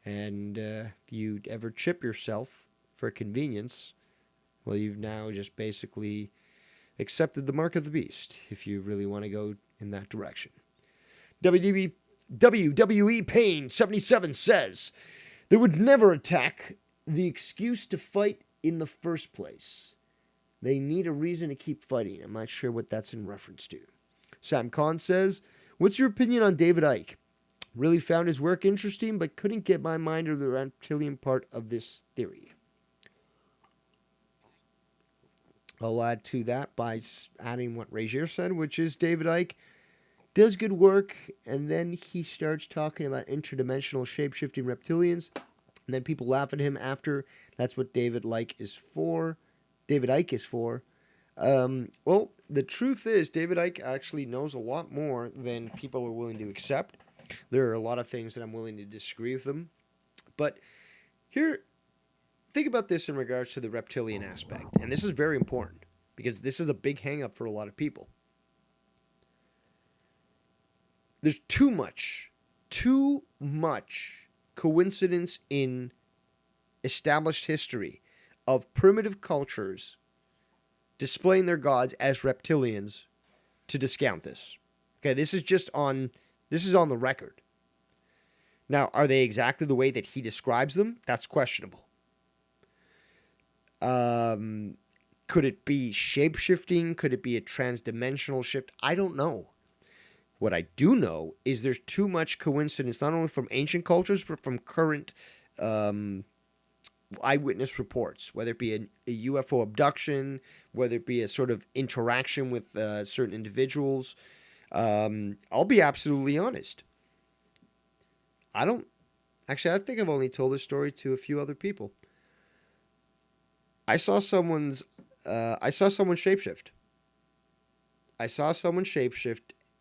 And if you ever chip yourself for convenience, well, you've now just basically accepted the mark of the beast, if you really want to go in that direction. WWE Pain 77 says they would never attack the excuse to fight in the first place. They need a reason to keep fighting. I'm not sure what that's in reference to. Sam Khan says, what's your opinion on David Icke? Really found his work interesting, but couldn't get my mind to the reptilian part of this theory. I'll add to that by adding what Razier said, which is David Icke does good work, and then he starts talking about interdimensional shape-shifting reptilians, And then people laugh at him after. That's what David Icke is for. David Icke is for. Well, the truth is, David Icke actually knows a lot more than people are willing to accept. There are a lot of things that I'm willing to disagree with them. But here, think about this in regards to the reptilian aspect. And this is very important because this is a big hang-up for a lot of people. There's too much coincidence in established history of primitive cultures displaying their gods as reptilians to discount this. Okay, this is on the record. Now, are they exactly the way that he describes them? That's questionable. Could it be shape-shifting? Could it be a trans-dimensional shift? I don't know. What I do know is there's too much coincidence, not only from ancient cultures, but from current eyewitness reports, whether it be a UFO abduction, whether it be a sort of interaction with certain individuals. I'll be absolutely honest. I think I've only told this story to a few other people. I saw someone shapeshift.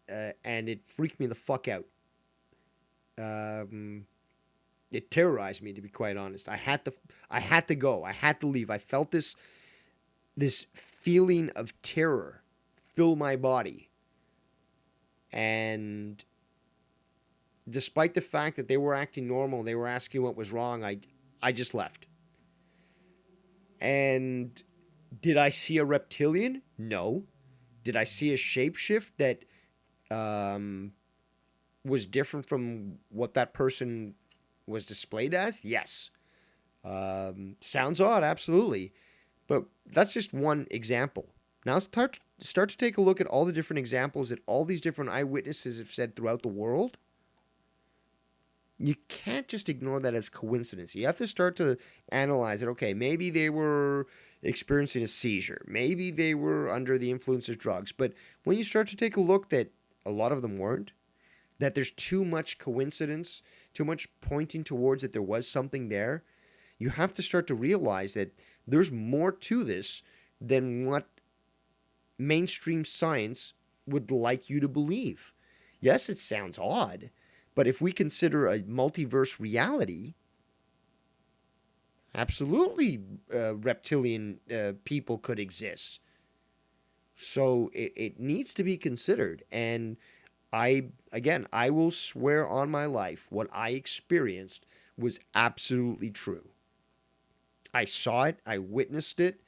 And it freaked me the fuck out. It terrorized me, to be quite honest. I had to go. I had to leave. I felt this feeling of terror fill my body. And despite the fact that they were acting normal, they were asking what was wrong, I just left. And did I see a reptilian? No. Did I see a shapeshift that was different from what that person was displayed as? Yes. Sounds odd, absolutely. But that's just one example. Now start to take a look at all the different examples that all these different eyewitnesses have said throughout the world. You can't just ignore that as coincidence. You have to start to analyze it. Okay, maybe they were experiencing a seizure. Maybe they were under the influence of drugs. But when you start to take a look that a lot of them weren't, that there's too much coincidence, too much pointing towards that there was something there, you have to start to realize that there's more to this than what mainstream science would like you to believe. Yes, it sounds odd, but if we consider a multiverse reality, absolutely reptilian people could exist. So it needs to be considered. And I will swear on my life what I experienced was absolutely true. I saw it, I witnessed it,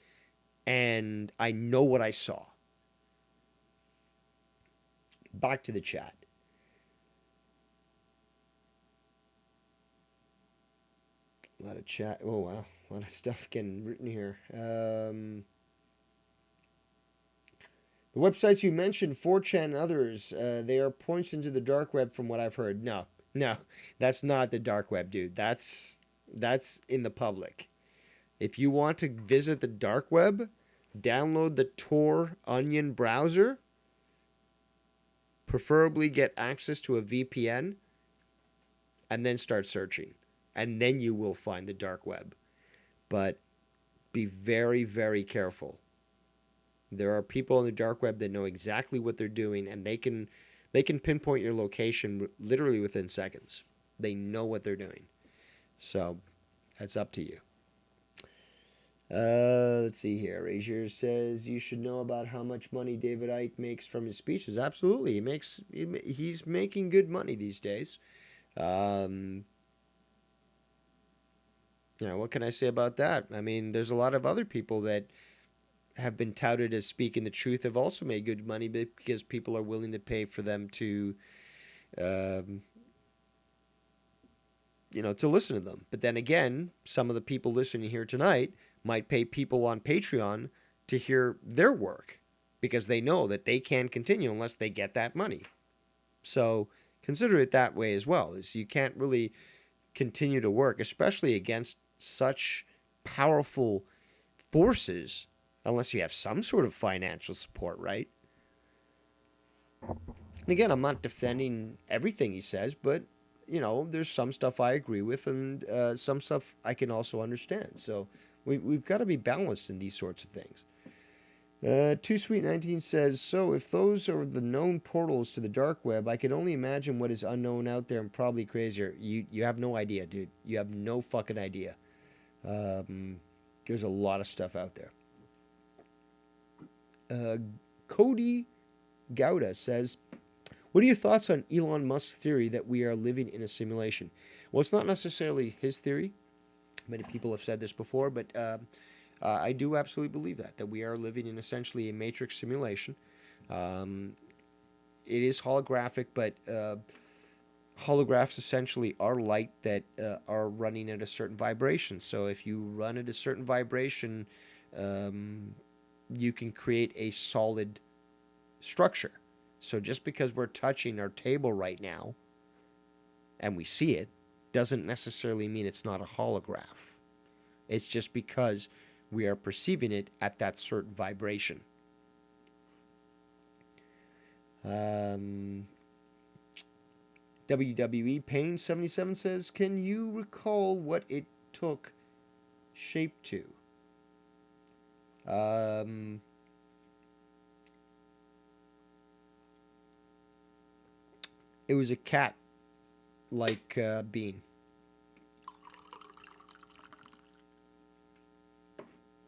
and I know what I saw. Back to the chat. A lot of chat. Oh, wow. A lot of stuff getting written here. The websites you mentioned, 4chan and others, they are points into the dark web from what I've heard. No, that's not the dark web, dude. That's in the public. If you want to visit the dark web, download the Tor Onion browser. Preferably get access to a VPN. And then start searching. And then you will find the dark web. But be very, very careful. There are people on the dark web that know exactly what they're doing, and they can pinpoint your location literally within seconds. They know what they're doing. So that's up to you. Let's see here. Razier says you should know about how much money David Icke makes from his speeches. Absolutely, he's making good money these days. What can I say about that? I mean, there's a lot of other people that have been touted as speaking the truth have also made good money because people are willing to pay for them to, to listen to them. But then again, some of the people listening here tonight might pay people on Patreon to hear their work because they know that they can't continue unless they get that money. So consider it that way as well. Is you can't really continue to work, especially against such powerful forces, unless you have some sort of financial support, right? And again, I'm not defending everything he says, but there's some stuff I agree with, and some stuff I can also understand. So we've got to be balanced in these sorts of things. Too Sweet 19 says, so if those are the known portals to the dark web, I can only imagine what is unknown out there and probably crazier. You have no idea, dude. You have no fucking idea. There's a lot of stuff out there. Cody Gouda says, what are your thoughts on Elon Musk's theory that we are living in a simulation? Well, it's not necessarily his theory. Many people have said this before, but I do absolutely believe that we are living in essentially a matrix simulation. It is holographic, but holographs essentially are light that are running at a certain vibration. So if you run at a certain vibration, you can create a solid structure. So just because we're touching our table right now and we see it, doesn't necessarily mean it's not a holograph. It's just because we are perceiving it at that certain vibration. WWE Pain 77 says, can you recall what it took shape to? It was a cat-like being.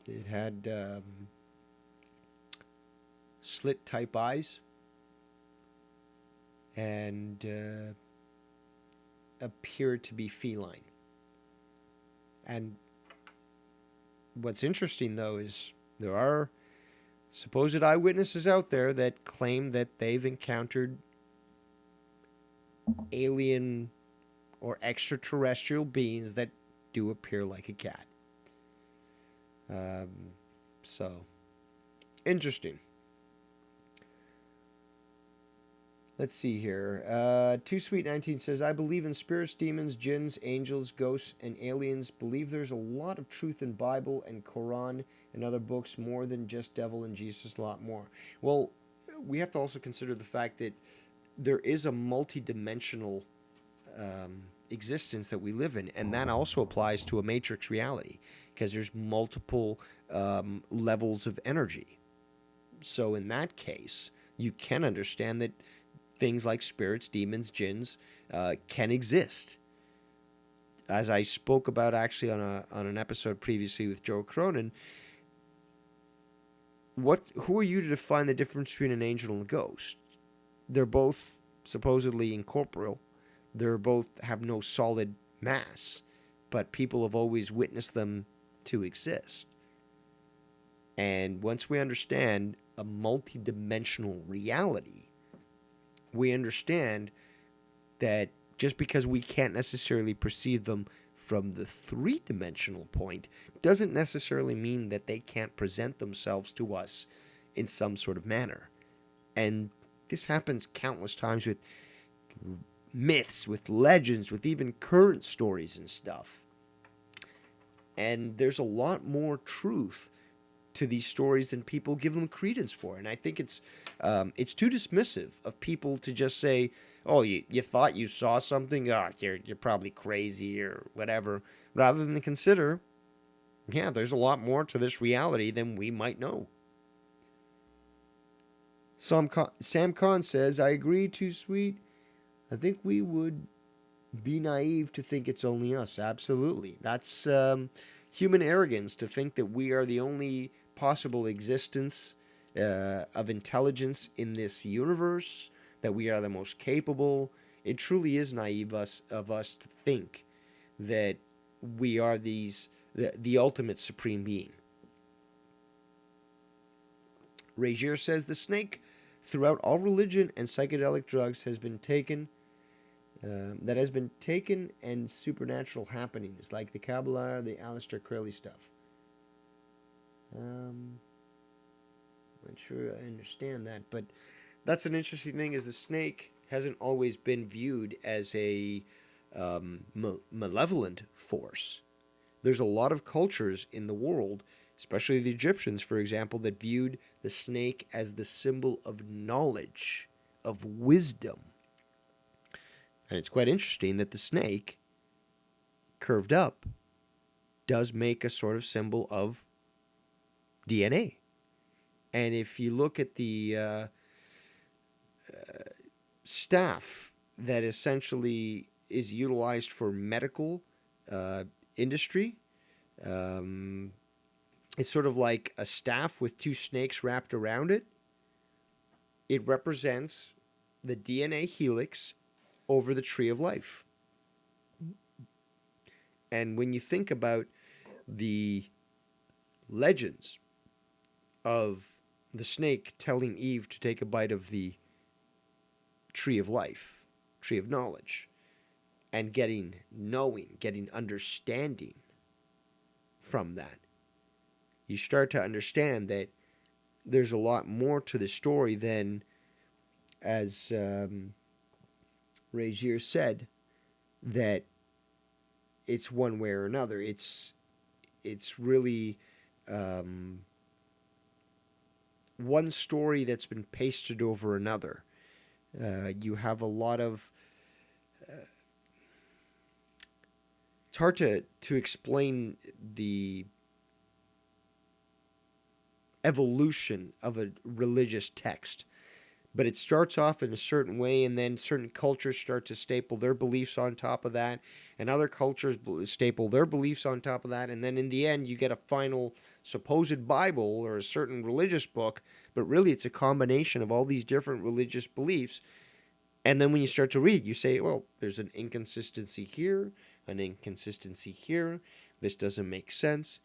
It had slit-type eyes and appeared to be feline. And what's interesting, though, is there are supposed eyewitnesses out there that claim that they've encountered alien or extraterrestrial beings that do appear like a cat. So, interesting. Let's see here. Too Sweet 19 says, I believe in spirits, demons, jinns, angels, ghosts, and aliens. Believe there's a lot of truth in Bible and Quran and other books, more than just devil and Jesus, a lot more. Well, we have to also consider the fact that there is a multi-dimensional existence that we live in, and that also applies to a matrix reality, because there's multiple levels of energy. So in that case, you can understand that things like spirits, demons, jinns can exist. As I spoke about actually on an episode previously with Joe Cronin, who are you to define the difference between an angel and a ghost? They're both supposedly incorporeal. They're both have no solid mass, but people have always witnessed them to exist. And once we understand a multi-dimensional reality, we understand that just because we can't necessarily perceive them from the three-dimensional point doesn't necessarily mean that they can't present themselves to us in some sort of manner. And this happens countless times with myths, with legends, with even current stories and stuff. And there's a lot more truth to these stories than people give them credence for. And I think it's too dismissive of people to just say, oh, you thought you saw something? Oh, you're probably crazy or whatever. Rather than consider, yeah, there's a lot more to this reality than we might know. Sam Khan says, I agree, Too Sweet. I think we would be naive to think it's only us. Absolutely. That's human arrogance to think that we are the only possible existence of intelligence in this universe, that we are the most capable. It truly is naive of us to think that we are the ultimate supreme being. Ragier says, the snake throughout all religion and psychedelic drugs has been taken and supernatural happenings like the Kabbalah, the Aleister Crowley stuff. Not sure I understand that, but that's an interesting thing, is the snake hasn't always been viewed as a malevolent force. There's a lot of cultures in the world, especially the Egyptians, for example, that viewed the snake as the symbol of knowledge, of wisdom. And it's quite interesting that the snake, curved up, does make a sort of symbol of DNA. And if you look at the staff that essentially is utilized for medical industry, it's sort of like a staff with two snakes wrapped around it. It represents the DNA helix over the tree of life. And when you think about the legends of the snake telling Eve to take a bite of the tree of life, tree of knowledge, and getting knowing, getting understanding from that, you start to understand that there's a lot more to the story than, as Regier said, that it's one way or another. It's really one story that's been pasted over another. You have a lot of... it's hard to explain the evolution of a religious text. But it starts off in a certain way, and then certain cultures start to staple their beliefs on top of that, and other cultures staple their beliefs on top of that, and then in the end you get a final supposed Bible or a certain religious book, but really it's a combination of all these different religious beliefs. And then when you start to read, you say, well, there's an inconsistency here, an inconsistency here, this doesn't make sense.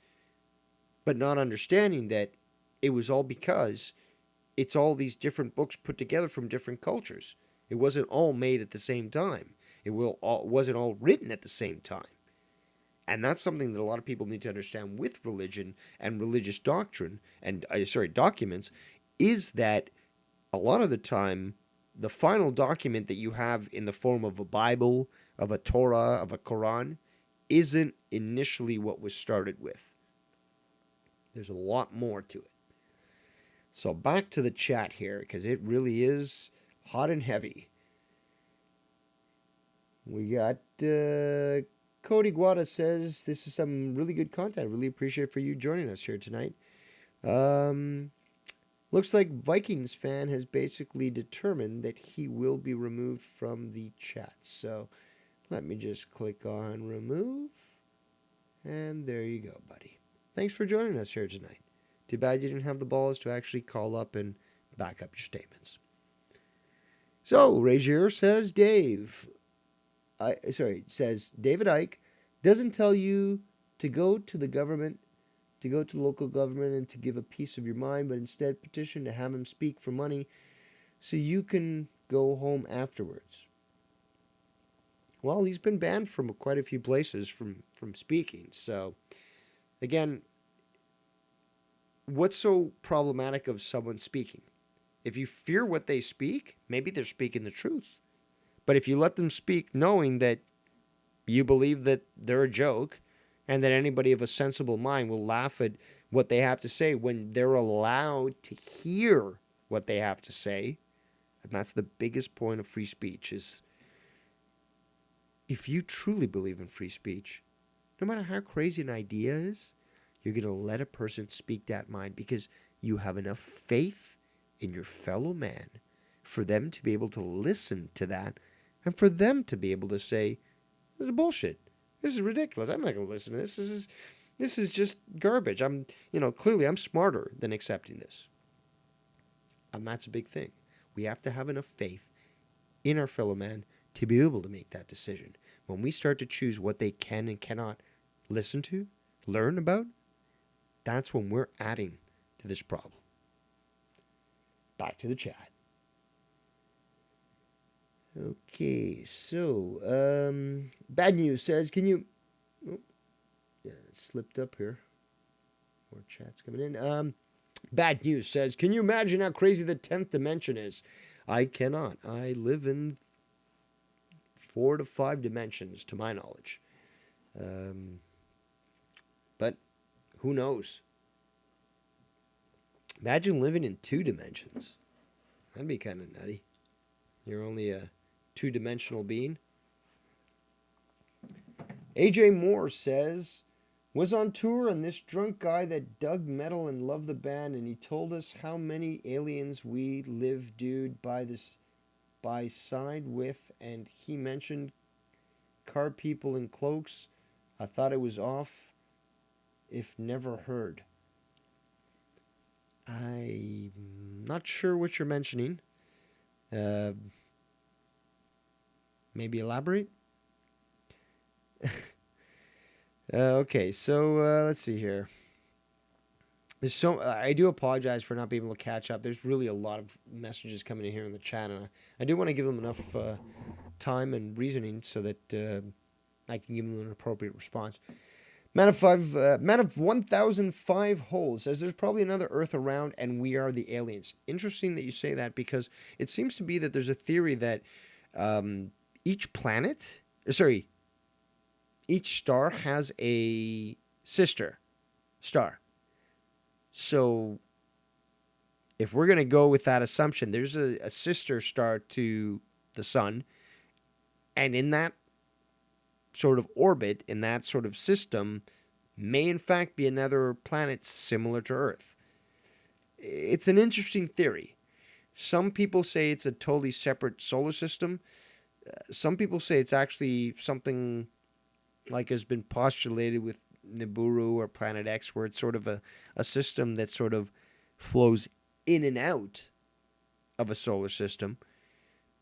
But not understanding that it was all because it's all these different books put together from different cultures. It wasn't all made at the same time. It wasn't all written at the same time. And that's something that a lot of people need to understand with religion and religious doctrine and documents, is that a lot of the time the final document that you have in the form of a Bible, of a Torah, of a Quran, isn't initially what was started with. There's a lot more to it. So back to the chat here, because it really is hot and heavy. We got Cody Guada says, this is some really good content. I really appreciate for you joining us here tonight. Looks like Vikings fan has basically determined that he will be removed from the chat. So let me just click on remove. And there you go, buddy. Thanks for joining us here tonight. Too bad you didn't have the balls to actually call up and back up your statements. So, Regier says David Icke doesn't tell you to go to the government, to go to the local government and to give a piece of your mind, but instead petition to have him speak for money so you can go home afterwards. Well, he's been banned from quite a few places from speaking. So, again, what's so problematic of someone speaking? If you fear what they speak, maybe they're speaking the truth. But if you let them speak knowing that you believe that they're a joke and that anybody of a sensible mind will laugh at what they have to say when they're allowed to hear what they have to say, and that's the biggest point of free speech, is if you truly believe in free speech, no matter how crazy an idea is, you're going to let a person speak that mind because you have enough faith in your fellow man for them to be able to listen to that and for them to be able to say, this is bullshit. This is ridiculous. I'm not going to listen to this. This is just garbage. Clearly I'm smarter than accepting this. And that's a big thing. We have to have enough faith in our fellow man to be able to make that decision. When we start to choose what they can and cannot listen to, learn about, that's when we're adding to this problem. Back to the chat. Okay, so Bad News says, can you... Oh, yeah, it slipped up here. More chats coming in. Bad News says, can you imagine how crazy the 10th dimension is? I cannot. I live in 4 to 5 dimensions, to my knowledge. But who knows? Imagine living in 2 dimensions. That'd be kind of nutty. You're only a 2-dimensional being. AJ Moore says, was on tour and this drunk guy that dug metal and loved the band, and he told us how many aliens we live, dude, by side with, and he mentioned car people in cloaks. I thought it was off, if never heard. I'm not sure what you're mentioning. Maybe elaborate? Okay, so let's see here. I do apologize for not being able to catch up. There's really a lot of messages coming in here in the chat, and I do want to give them enough time and reasoning so that I can give them an appropriate response. Man of 1,005 holes says there's probably another Earth around, and we are the aliens. Interesting that you say that, because it seems to be that there's a theory that each star has a sister star. So if we're going to go with that assumption, there's a sister star to the sun, and in that sort of orbit, in that sort of system, may in fact be another planet similar to Earth. It's an interesting theory. Some people say it's a totally separate solar system. Some people say it's actually something like has been postulated with Nibiru or Planet X, where it's sort of a system that sort of flows in and out of a solar system.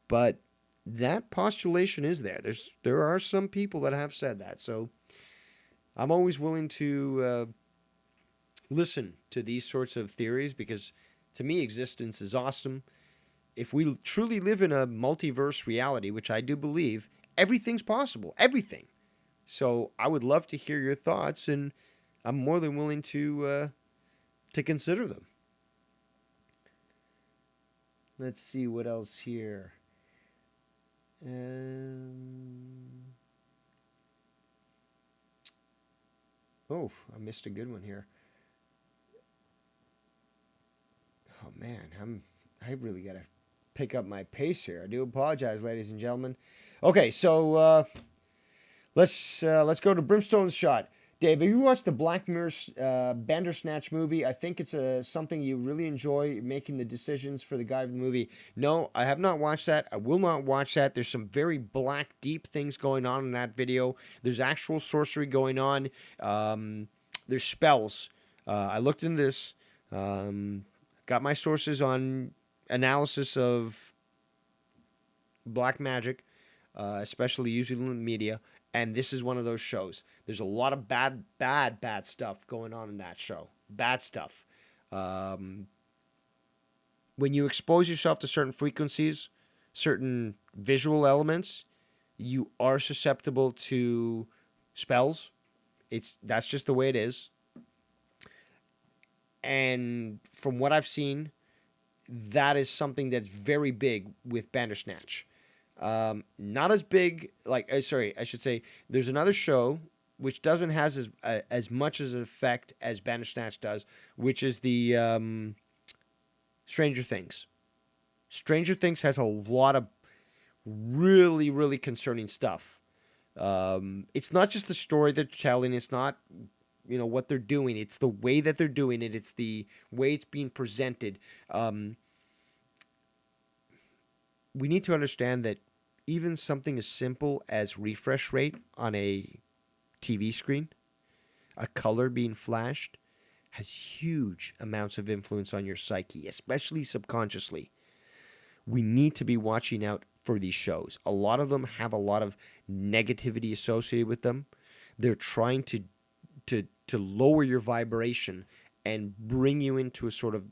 But that postulation is there. There are some people that have said that. So I'm always willing to listen to these sorts of theories, because to me, existence is awesome. If we truly live in a multiverse reality, which I do believe, everything's possible. Everything. So I would love to hear your thoughts, and I'm more than willing to consider them. Let's see what else here. Oh, I missed a good one here. Oh man, I really gotta pick up my pace here. I do apologize, ladies and gentlemen. Okay, so let's go to Brimstone's shot. Dave, have you watched the Black Mirror Bandersnatch movie? I think it's something you really enjoy, making the decisions for the guy of the movie. No, I have not watched that. I will not watch that. There's some very black, deep things going on in that video. There's actual sorcery going on. There's spells. I looked into this. Got my sources on analysis of black magic, especially usually in the media. And this is one of those shows. There's a lot of bad stuff going on in that show. Bad stuff. When you expose yourself to certain frequencies, certain visual elements, you are susceptible to spells. That's just the way it is. And from what I've seen, that is something that's very big with Bandersnatch. Not as big, I should say, there's another show which doesn't have as much as an effect as Bandersnatch does, which is the Stranger Things. Stranger Things has a lot of really, really concerning stuff. It's not just the story they're telling. It's not, what they're doing. It's the way that they're doing it. It's the way it's being presented. We need to understand that even something as simple as refresh rate on a TV screen, a color being flashed, has huge amounts of influence on your psyche, especially subconsciously. We need to be watching out for these shows. A lot of them have a lot of negativity associated with them. They're trying to lower your vibration and bring you into a sort of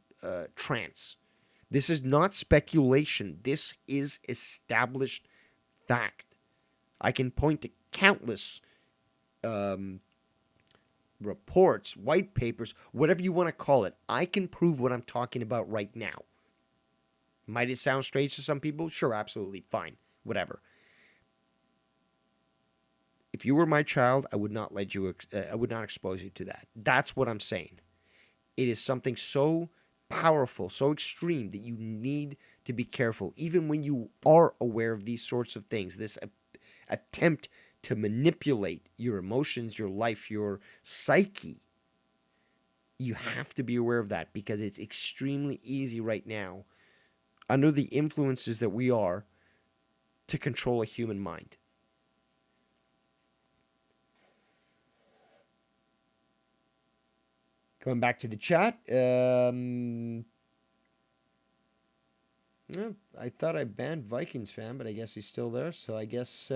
trance. This is not speculation. This is established fact. I can point to countless reports, white papers, whatever you want to call it. I can prove what I'm talking about right now. Might it sound strange to some people? Sure, absolutely, fine, whatever. If you were my child, I would not I would not expose you to that. That's what I'm saying. It is something so powerful, so extreme, that you need to be careful, even when you are aware of these sorts of things. This attempt to manipulate your emotions, your life, your psyche. You have to be aware of that because it's extremely easy right now, under the influences that we are, to control a human mind. Going back to the chat, I thought I banned Vikings fan, but I guess he's still there. So I guess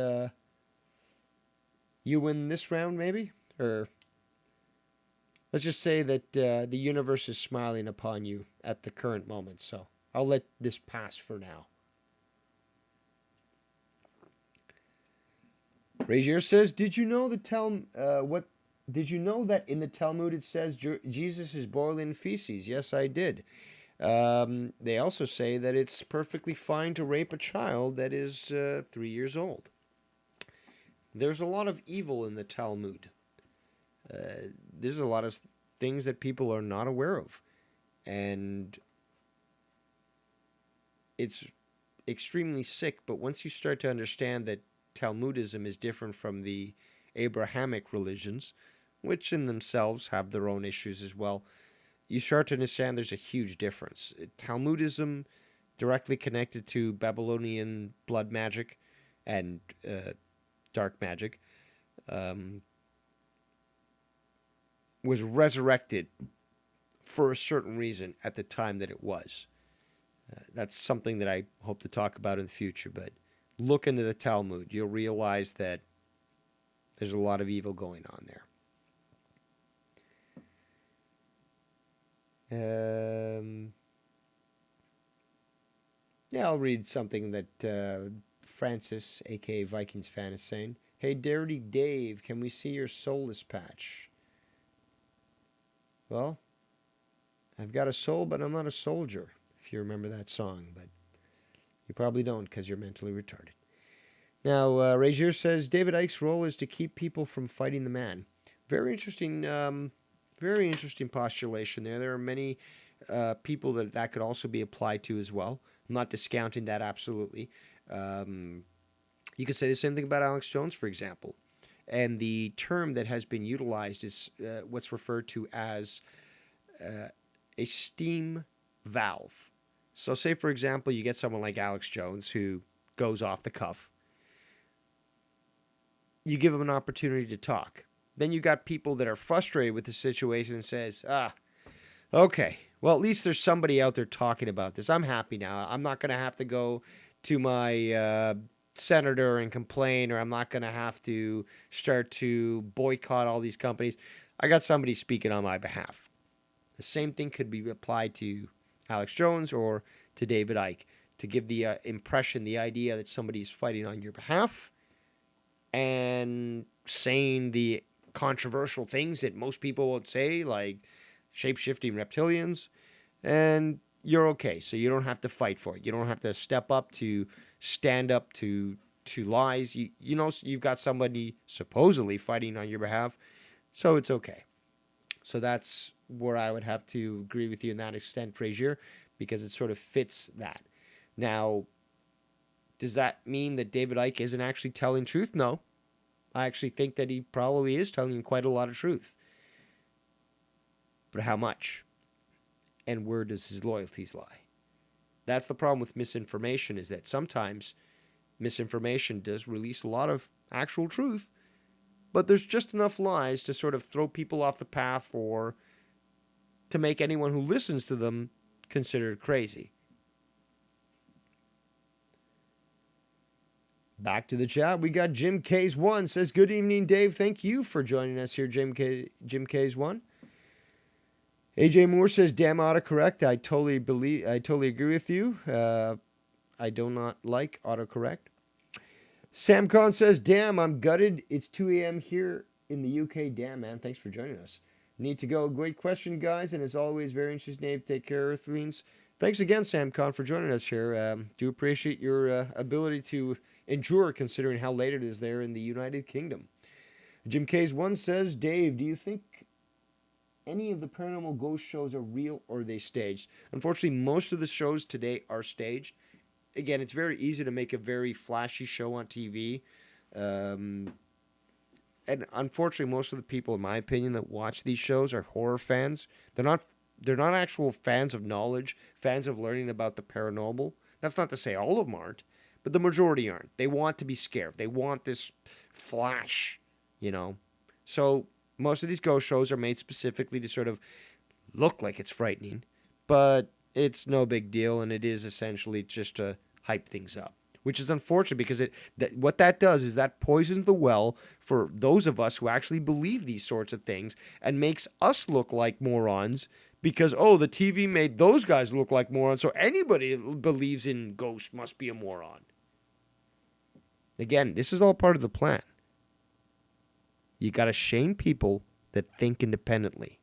you win this round, maybe? Or let's just say that the universe is smiling upon you at the current moment. So I'll let this pass for now. Razier says, "Did you know Did you know that in the Talmud it says Jesus is boiling feces?" Yes, I did. They also say that it's perfectly fine to rape a child that is 3 years old. There's a lot of evil in the Talmud. There's a lot of things that people are not aware of. And it's extremely sick, but once you start to understand that Talmudism is different from the Abrahamic religions, which in themselves have their own issues as well, you start to understand there's a huge difference. Talmudism, directly connected to Babylonian blood magic and dark magic, was resurrected for a certain reason at the time that it was. That's something that I hope to talk about in the future, but look into the Talmud. You'll realize that there's a lot of evil going on there. I'll read something that Francis, a.k.a. Vikings fan, is saying. "Hey, Dirty Dave, can we see your soulless patch?" Well, I've got a soul, but I'm not a soldier, if you remember that song, but you probably don't because you're mentally retarded. Now, Razier says, "David Icke's role is to keep people from fighting the man." Very interesting postulation there. There are many people that could also be applied to as well. I'm not discounting that absolutely. You could say the same thing about Alex Jones, for example. And the term that has been utilized is what's referred to as a steam valve. So say, for example, you get someone like Alex Jones who goes off the cuff. You give him an opportunity to talk. Then you got people that are frustrated with the situation and says, okay, well, at least there's somebody out there talking about this. I'm happy now. I'm not going to have to go to my senator and complain, or I'm not going to have to start to boycott all these companies. I got somebody speaking on my behalf. The same thing could be applied to Alex Jones or to David Icke, to give the impression, the idea that somebody's fighting on your behalf and saying the controversial things that most people would say, like shape-shifting reptilians, and you're okay. So you don't have to fight for it. You don't have to step up to stand up to lies. You know, you've got somebody supposedly fighting on your behalf, so it's okay. So that's where I would have to agree with you in that extent, Frazier, because it sort of fits that. Now, does that mean that David Icke isn't actually telling truth? No. I actually think that he probably is telling quite a lot of truth. But how much? And where does his loyalties lie? That's the problem with misinformation, is that sometimes misinformation does release a lot of actual truth, but there's just enough lies to sort of throw people off the path or to make anyone who listens to them considered crazy. Back to the chat. We got Jim K's One says, "Good evening, Dave. Thank you for joining us here, Jim K's One." AJ Moore says, "Damn autocorrect. I totally agree with you. I do not like autocorrect." Sam Khan says, "Damn, I'm gutted. It's 2 a.m. here in the UK. Damn, man. Thanks for joining us. Need to go. Great question, guys. And as always, very interesting, Dave. Take care, Earthlings." Thanks again, Sam Khan, for joining us here. Do appreciate your ability to endure, considering how late it is there in the United Kingdom. Jim K's One says, "Dave, do you think any of the paranormal ghost shows are real or are they staged?" Unfortunately, most of the shows today are staged. Again, it's very easy to make a very flashy show on TV. and unfortunately, most of the people, in my opinion, that watch these shows are horror fans. They're not actual fans of knowledge, fans of learning about the paranormal. That's not to say all of them aren't, but the majority aren't. They want to be scared. They want this flash, you know. So most of these ghost shows are made specifically to sort of look like it's frightening, but it's no big deal, and it is essentially just to hype things up, which is unfortunate because what that does is that poisons the well for those of us who actually believe these sorts of things and makes us look like morons because, the TV made those guys look like morons, so anybody that believes in ghosts must be a moron. Again, this is all part of the plan. You got to shame people that think independently.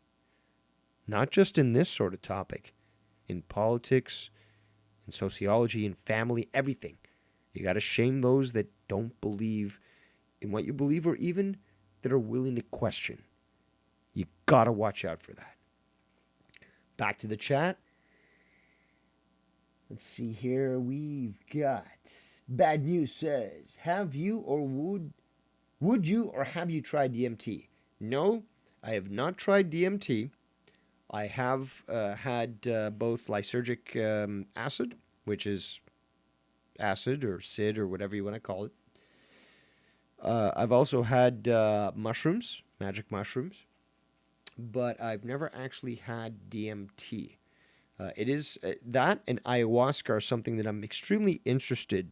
Not just in this sort of topic. In politics, in sociology, in family, everything. You got to shame those that don't believe in what you believe or even that are willing to question. You got to watch out for that. Back to the chat. Let's see here. We've got Bad News says, have you or would you or have you tried DMT? No, I have not tried DMT. I have had both lysergic acid, which is acid or SID or whatever you want to call it. I've also had mushrooms, magic mushrooms, but I've never actually had DMT. It is that and ayahuasca are something that I'm extremely interested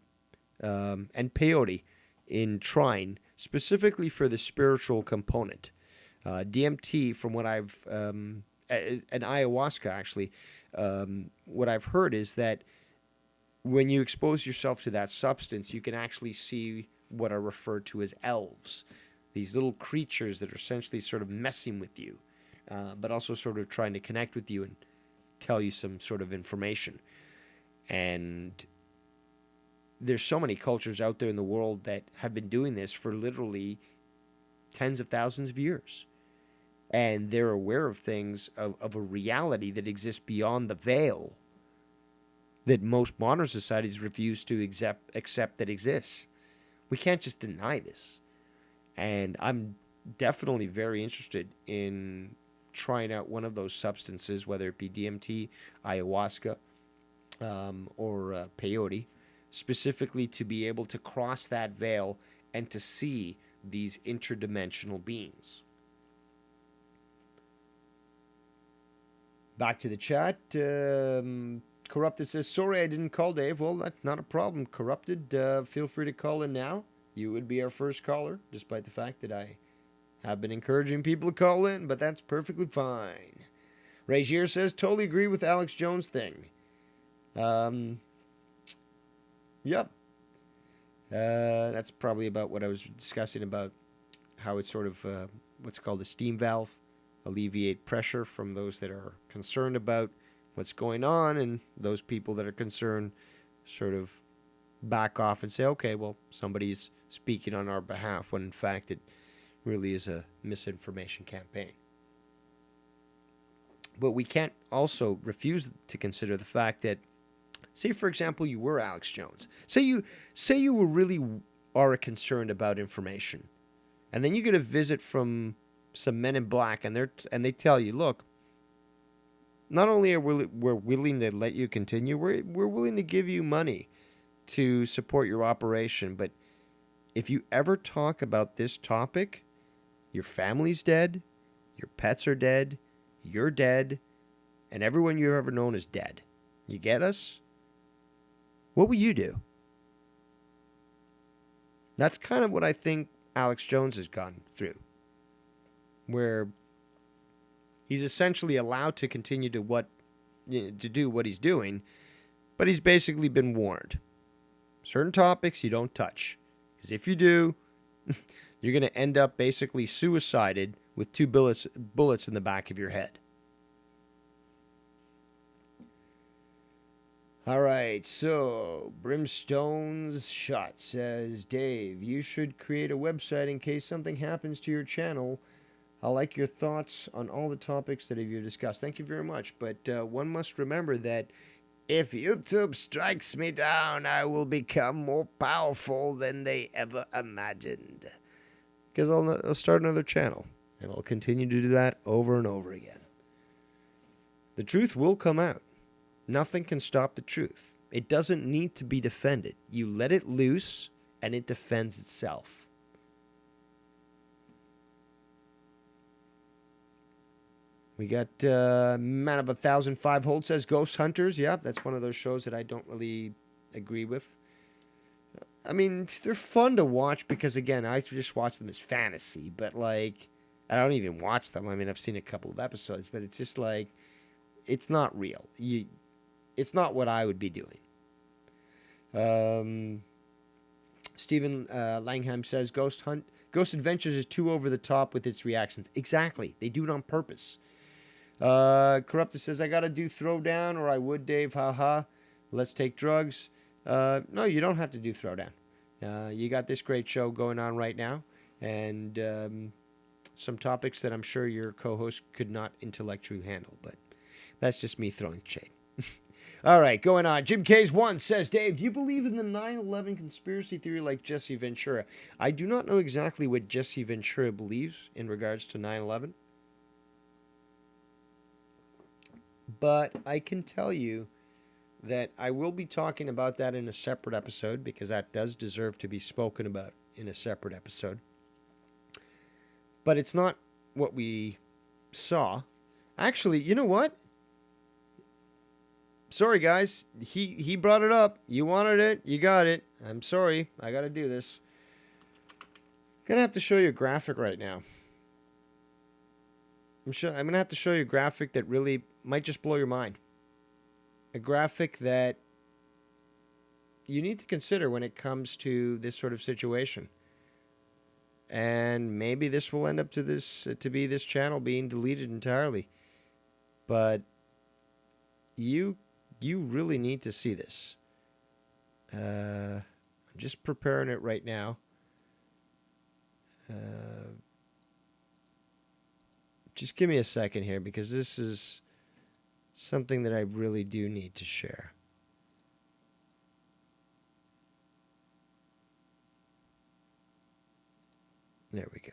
and peyote in trying, specifically for the spiritual component. DMT, from what I've and ayahuasca actually, what I've heard is that when you expose yourself to that substance, you can actually see what are referred to as elves, these little creatures that are essentially sort of messing with you, but also sort of trying to connect with you and tell you some sort of information. And there's so many cultures out there in the world that have been doing this for literally tens of thousands of years. And they're aware of things, of a reality that exists beyond the veil that most modern societies refuse to accept that exists. We can't just deny this. And I'm definitely very interested in trying out one of those substances, whether it be DMT, ayahuasca, or peyote, specifically to be able to cross that veil and to see these interdimensional beings. Back to the chat. Corrupted says, sorry I didn't call, Dave. Well, that's not a problem. Corrupted, feel free to call in now. You would be our first caller, despite the fact that I have been encouraging people to call in, but that's perfectly fine. Ragier says, totally agree with Alex Jones thing. Yep. That's probably about what I was discussing about how it's sort of what's called a steam valve, alleviate pressure from those that are concerned about what's going on, and those people that are concerned sort of back off and say, okay, well, somebody's speaking on our behalf, when in fact it really is a misinformation campaign. But we can't also refuse to consider the fact that, say, for example, you were Alex Jones. Say you were really are concerned about information, and then you get a visit from some men in black, and they tell you, look, not only are we're willing to let you continue, we're willing to give you money to support your operation, but if you ever talk about this topic, your family's dead, your pets are dead, you're dead, and everyone you've ever known is dead. You get us? What will you do? That's kind of what I think Alex Jones has gone through, where he's essentially allowed to continue to do what he's doing, but he's basically been warned. Certain topics you don't touch, because if you do, you're going to end up basically suicided with two bullets in the back of your head. All right, so Brimstone's Shot says, Dave, you should create a website in case something happens to your channel. I like your thoughts on all the topics that you've discussed. Thank you very much. But one must remember that if YouTube strikes me down, I will become more powerful than they ever imagined. because I'll start another channel, and I'll continue to do that over and over again. The truth will come out. Nothing can stop the truth. It doesn't need to be defended. You let it loose, and it defends itself. We got Man of 1,005 Hold says Ghost Hunters. Yeah, that's one of those shows that I don't really agree with. I mean, they're fun to watch because, again, I just watch them as fantasy. But, like, I don't even watch them. I mean, I've seen a couple of episodes. But it's just like, it's not real. It's not what I would be doing. Stephen Langham says Ghost Adventures is too over the top with its reactions. Exactly. They do it on purpose. Corrupted says, I got to do Throwdown, or I would, Dave. Haha. Let's take drugs. No, you don't have to do Throwdown. You got this great show going on right now, and some topics that I'm sure your co-host could not intellectually handle, but that's just me throwing shade. All right, going on. Jim K's 1 says, Dave, do you believe in the 9/11 conspiracy theory like Jesse Ventura? I do not know exactly what Jesse Ventura believes in regards to 9/11. But I can tell you that I will be talking about that in a separate episode, because that does deserve to be spoken about in a separate episode. But it's not what we saw. Actually, you know what? Sorry, guys. He brought it up. You wanted it. You got it. I'm sorry. I got to do this. I'm going to have to show you a graphic right now. I'm going to have to show you a graphic that really might just blow your mind. A graphic that you need to consider when it comes to this sort of situation. And maybe this will end up to be this channel being deleted entirely. But you really need to see this. I'm just preparing it right now. Just give me a second here, because this is something that I really do need to share. There we go.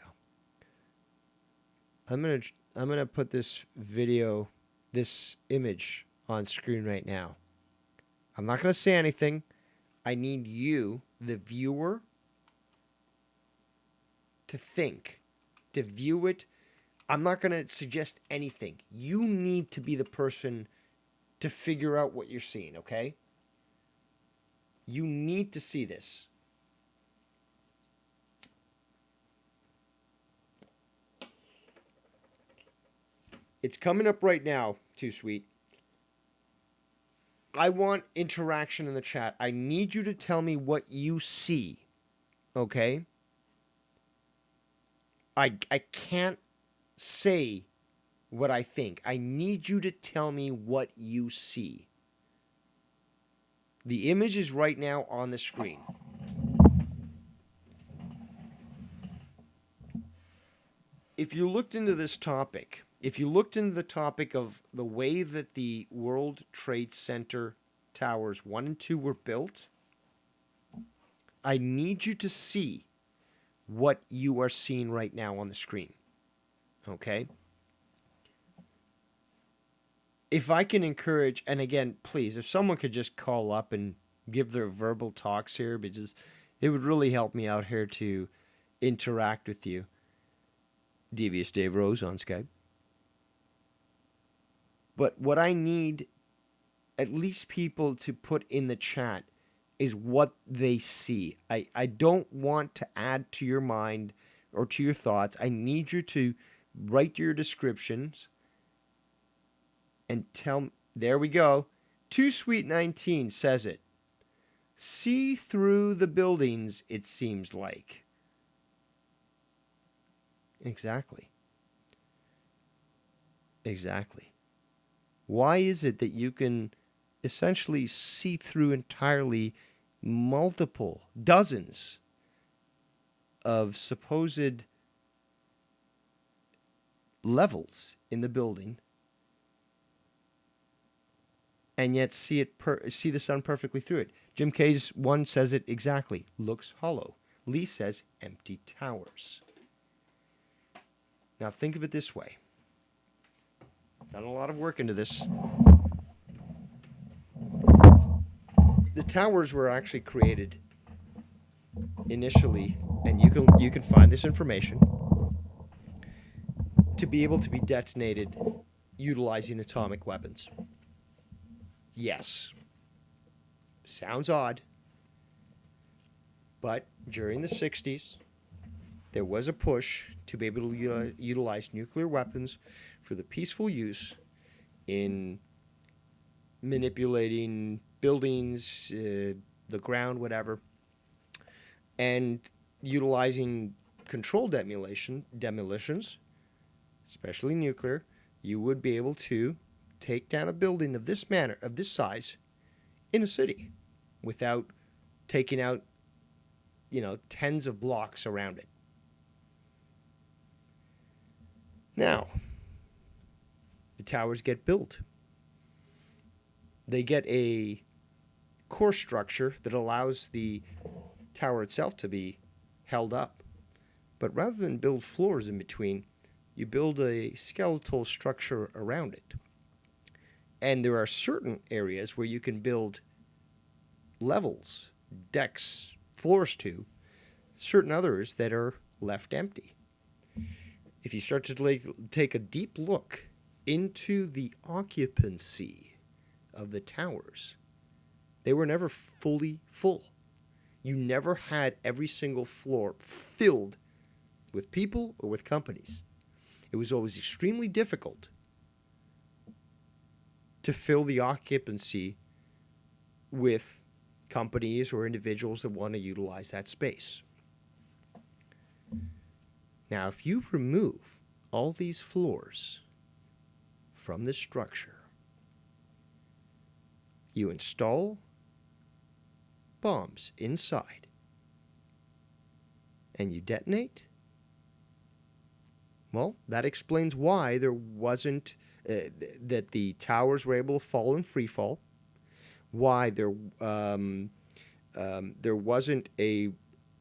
I'm gonna put this video, this image on screen right now. I'm not gonna say anything. I need you, the viewer, to think, to view it. I'm not going to suggest anything. You need to be the person to figure out what you're seeing, okay? You need to see this. It's coming up right now, Too Sweet. I want interaction in the chat. I need you to tell me what you see, okay? I can't say what I think. I need you to tell me what you see. The image is right now on the screen. If you looked into this topic, if you looked into the topic of the way that the World Trade Center towers 1 and 2 were built, I need you to see what you are seeing right now on the screen. Okay? If I can encourage, and again, please, if someone could just call up and give their verbal talks here, because it would really help me out here to interact with you. Devious Dave Rose on Skype. But what I need, at least people to put in the chat, is what they see. I don't want to add to your mind or to your thoughts. I need you to write your descriptions and tell. There we go. Too Sweet 19 says it. See through the buildings, it seems like. Exactly. Exactly. Why is it that you can essentially see through entirely dozens of supposed levels in the building, and yet see the sun perfectly through it? Jim K's 1 says it exactly. Looks hollow. Lee says empty towers. Now think of it this way. Done a lot of work into this. The towers were actually created initially, and you can find this information, to be able to be detonated utilizing atomic weapons. Yes. Sounds odd. But during the 60s, there was a push to be able to utilize nuclear weapons for the peaceful use in manipulating buildings, the ground, whatever, and utilizing controlled demolitions, especially nuclear. You would be able to take down a building of this size, in a city, without taking out, tens of blocks around it. Now, the towers get built. They get a core structure that allows the tower itself to be held up. But rather than build floors in between, you build a skeletal structure around it. And there are certain areas where you can build levels, decks, floors to, certain others that are left empty. If you start to take a deep look into the occupancy of the towers, they were never fully full. You never had every single floor filled with people or with companies. It was always extremely difficult to fill the occupancy with companies or individuals that want to utilize that space. Now, if you remove all these floors from this structure, you install bombs inside, and you detonate, well, that explains why there wasn't, that the towers were able to fall in free fall, why there wasn't a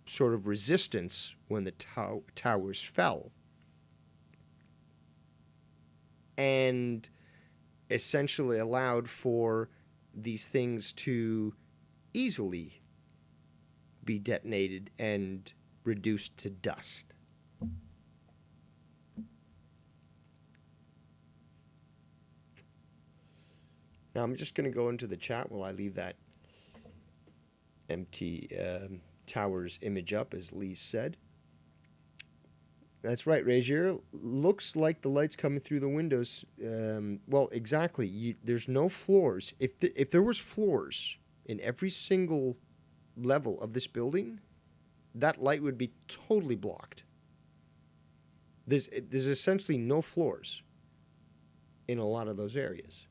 sort of resistance when the towers fell, and essentially allowed for these things to easily be detonated and reduced to dust. Now I'm just going to go into the chat while I leave that empty towers image up, as Lee said. That's right, Razier. Looks like the light's coming through the windows. Well, exactly. There's no floors. If there was floors in every single level of this building, that light would be totally blocked. There's essentially no floors in a lot of those areas.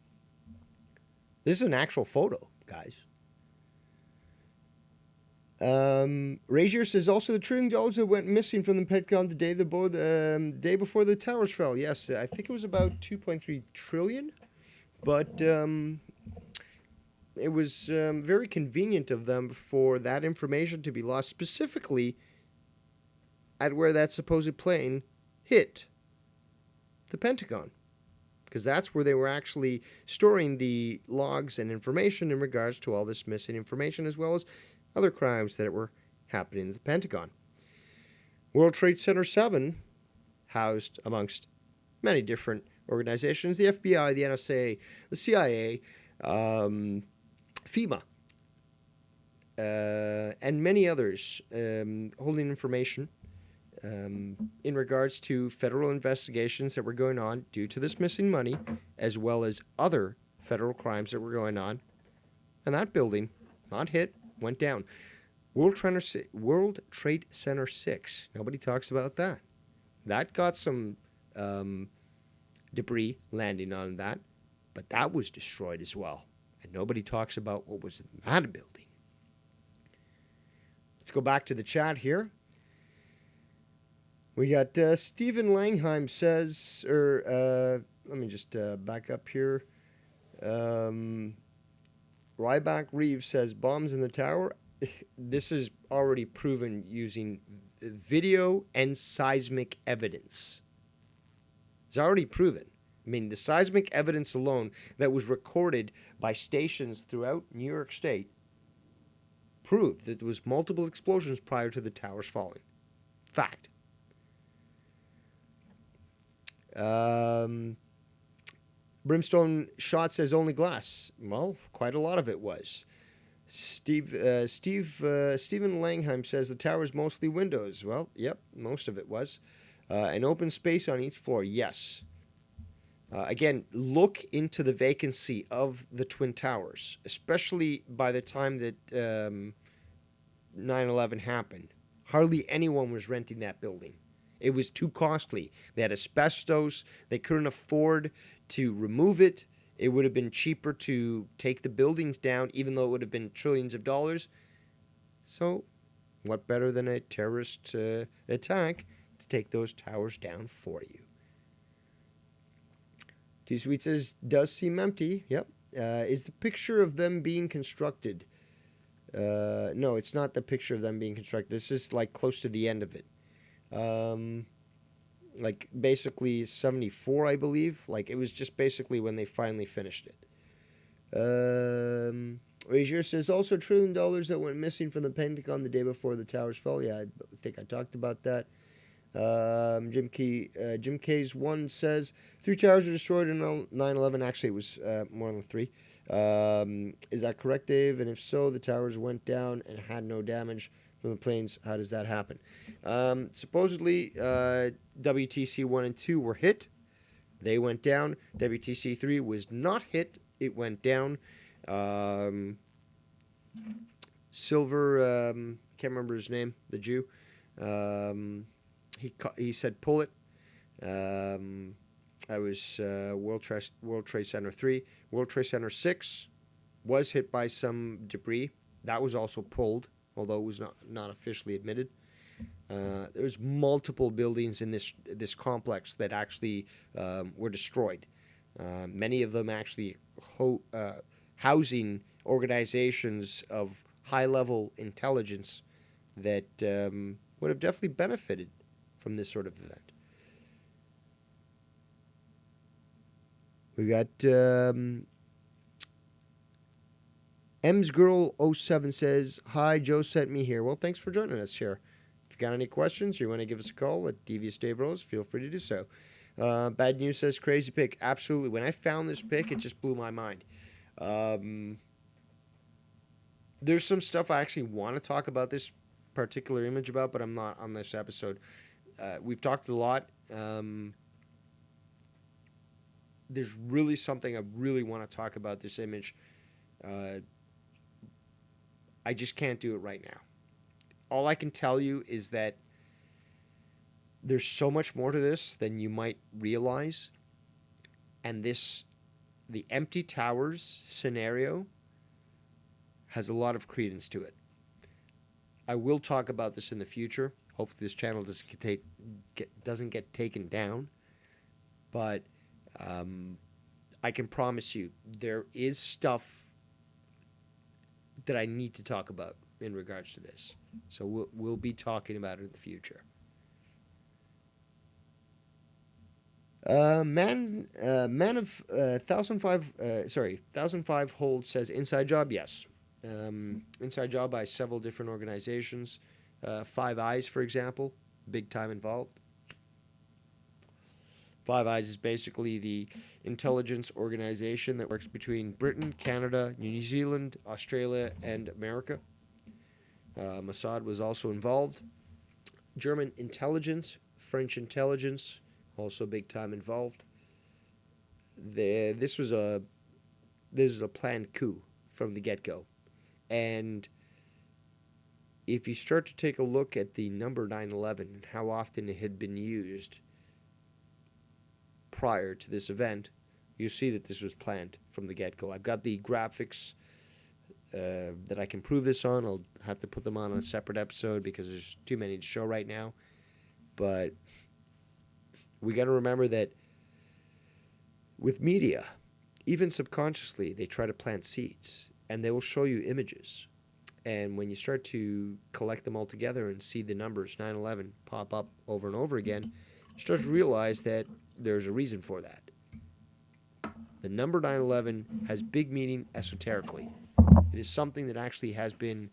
This is an actual photo, guys. Razier says also the $1 trillion that went missing from the Pentagon the day before the towers fell. Yes, I think it was about 2.3 trillion, but it was very convenient of them for that information to be lost, specifically at where that supposed plane hit the Pentagon, because that's where they were actually storing the logs and information in regards to all this missing information, as well as other crimes that were happening in the Pentagon. World Trade Center 7 housed, amongst many different organizations, the FBI, the NSA, the CIA, FEMA, and many others holding information in regards to federal investigations that were going on due to this missing money, as well as other federal crimes that were going on. And that building, not hit, went down. World Trade Center 6. Nobody talks about that. That got some debris landing on that, but that was destroyed as well. And nobody talks about what was in that building. Let's go back to the chat here. We got Stephen Langheim says, let me just back up here. Ryback Reeves says, bombs in the tower. This is already proven using video and seismic evidence. It's already proven. I mean, the seismic evidence alone that was recorded by stations throughout New York State proved that there was multiple explosions prior to the towers falling. Fact. Brimstone Shot says only glass. Well, quite a lot of it was. Stephen Langheim says the tower is mostly windows. Well, yep, most of it was. An open space on each floor. Yes. Again, look into the vacancy of the Twin Towers, especially by the time that 9/11 happened. Hardly anyone was renting that building. It was too costly. They had asbestos. They couldn't afford to remove it. It would have been cheaper to take the buildings down, even though it would have been trillions of dollars. So, what better than a terrorist attack to take those towers down for you? Too Sweet says, does seem empty. Yep. Is the picture of them being constructed? No, it's not the picture of them being constructed. This is like close to the end of it. Like basically 74, I believe. Like it was just basically when they finally finished it. Razier says, also $1 trillion that went missing from the Pentagon the day before the towers fell. Yeah, I think I talked about that. Jim K's one says 3 towers were destroyed in 9/11. Actually, it was more than 3. Is that correct, Dave? And if so, the towers went down and had no damage from the planes. How does that happen? Supposedly, WTC 1 and 2 were hit. They went down. WTC 3 was not hit. It went down. Silver, can't remember his name, the Jew. He said, pull it. I was World Trade Center 3. World Trade Center 6 was hit by some debris. That was also pulled, although it was not officially admitted. There's multiple buildings in this complex that actually were destroyed. Many of them actually housing organizations of high-level intelligence that would have definitely benefited from this sort of event. We got M's Girl 07 says, hi, Joe sent me here. Well, thanks for joining us here. If you got any questions or you want to give us a call at Devious Dave Rose, feel free to do so. Bad News says, crazy pick. Absolutely. When I found this pick, it just blew my mind. There's some stuff I actually want to talk about this particular image about, but I'm not on this episode. We've talked a lot. There's really something I really want to talk about this image. I just can't do it right now. All I can tell you is that there's so much more to this than you might realize. And the empty towers scenario has a lot of credence to it. I will talk about this in the future. Hopefully this channel doesn't get taken down. But I can promise you there is stuff that I need to talk about in regards to this. So we'll be talking about it in the future. Man of 1005 Hold says inside job. Yes, inside job by several different organizations. Five Eyes, for example, big time involved. Five Eyes is basically the intelligence organization that works between Britain, Canada, New Zealand, Australia, and America. Mossad was also involved. German intelligence, French intelligence, also big time involved. This was a planned coup from the get-go. And if you start to take a look at the number 9/11 and how often it had been used prior to this event, you see that this was planned from the get-go. I've got the graphics that I can prove this on. I'll have to put them on a separate episode because there's too many to show right now. But we got to remember that with media, even subconsciously, they try to plant seeds, and they will show you images. And when you start to collect them all together and see the numbers 9/11 pop up over and over again, you start to realize that there's a reason for that. The number 9/11 has big meaning esoterically. It is something that actually has been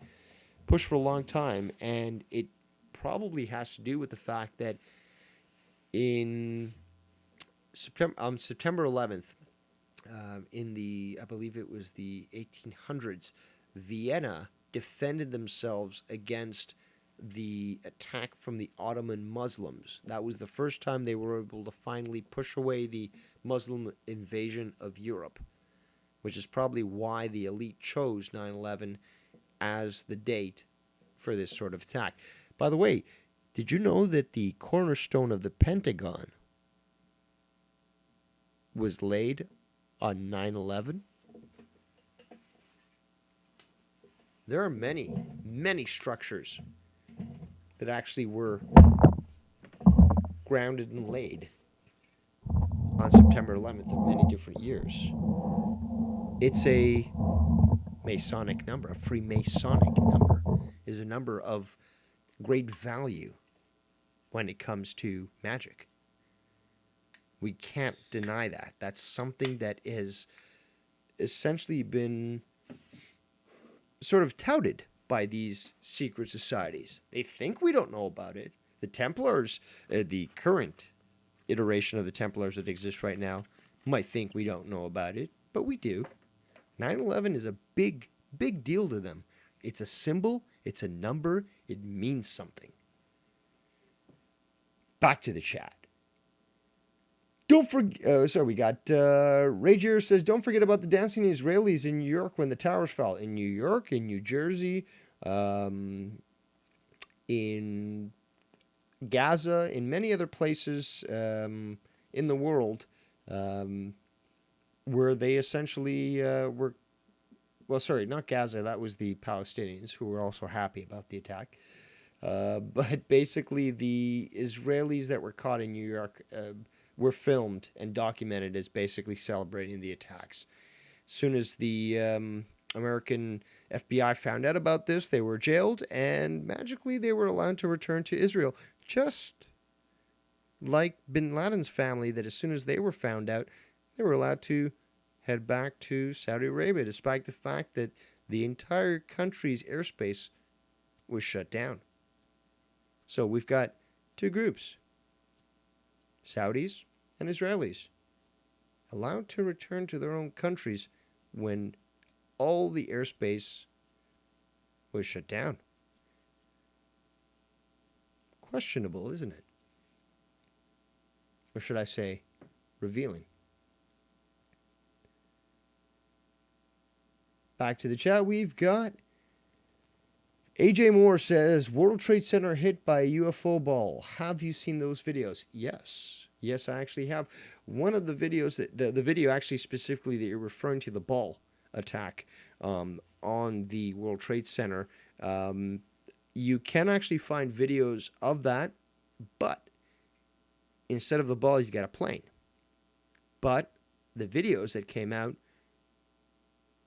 pushed for a long time, and it probably has to do with the fact that in September 11th, in the, I believe it was the 1800s, Vienna defended themselves against the attack from the Ottoman Muslims. That was the first time they were able to finally push away the Muslim invasion of Europe, which is probably why the elite chose 9/11 as the date for this sort of attack. By the way, did you know that the cornerstone of the Pentagon was laid on 9/11? There are many, many structures that actually were grounded and laid on September 11th of many different years. It's a Masonic number, a Freemasonic number, is a number of great value when it comes to magic. We can't deny that. That's something that has essentially been sort of touted by these secret societies. They think we don't know about it. The Templars, the current iteration of the Templars that exists right now, might think we don't know about it, but we do. 9/11 is a big, big deal to them. It's a symbol, it's a number, it means something. Back to the chat. Don't forget, we got Rager says, don't forget about the dancing Israelis in New York when the towers fell. In New York, in New Jersey, in Gaza, in many other places in the world where they essentially were, well, sorry, not Gaza, that was the Palestinians who were also happy about the attack. But basically the Israelis that were caught in New York were filmed and documented as basically celebrating the attacks. As soon as the American FBI found out about this, they were jailed, and magically they were allowed to return to Israel. Just like bin Laden's family, that as soon as they were found out, they were allowed to head back to Saudi Arabia, despite the fact that the entire country's airspace was shut down. So we've got two groups, Saudis and Israelis, allowed to return to their own countries when all the airspace was shut down. Questionable, isn't it? Or should I say, revealing. Back to the chat, we've got AJ Moore says, World Trade Center hit by a UFO ball. Have you seen those videos? Yes. Yes, I actually have. One of the videos, the video actually specifically that you're referring to, the ball attack on the World Trade Center, you can actually find videos of that, but instead of the ball, you've got a plane. But the videos that came out,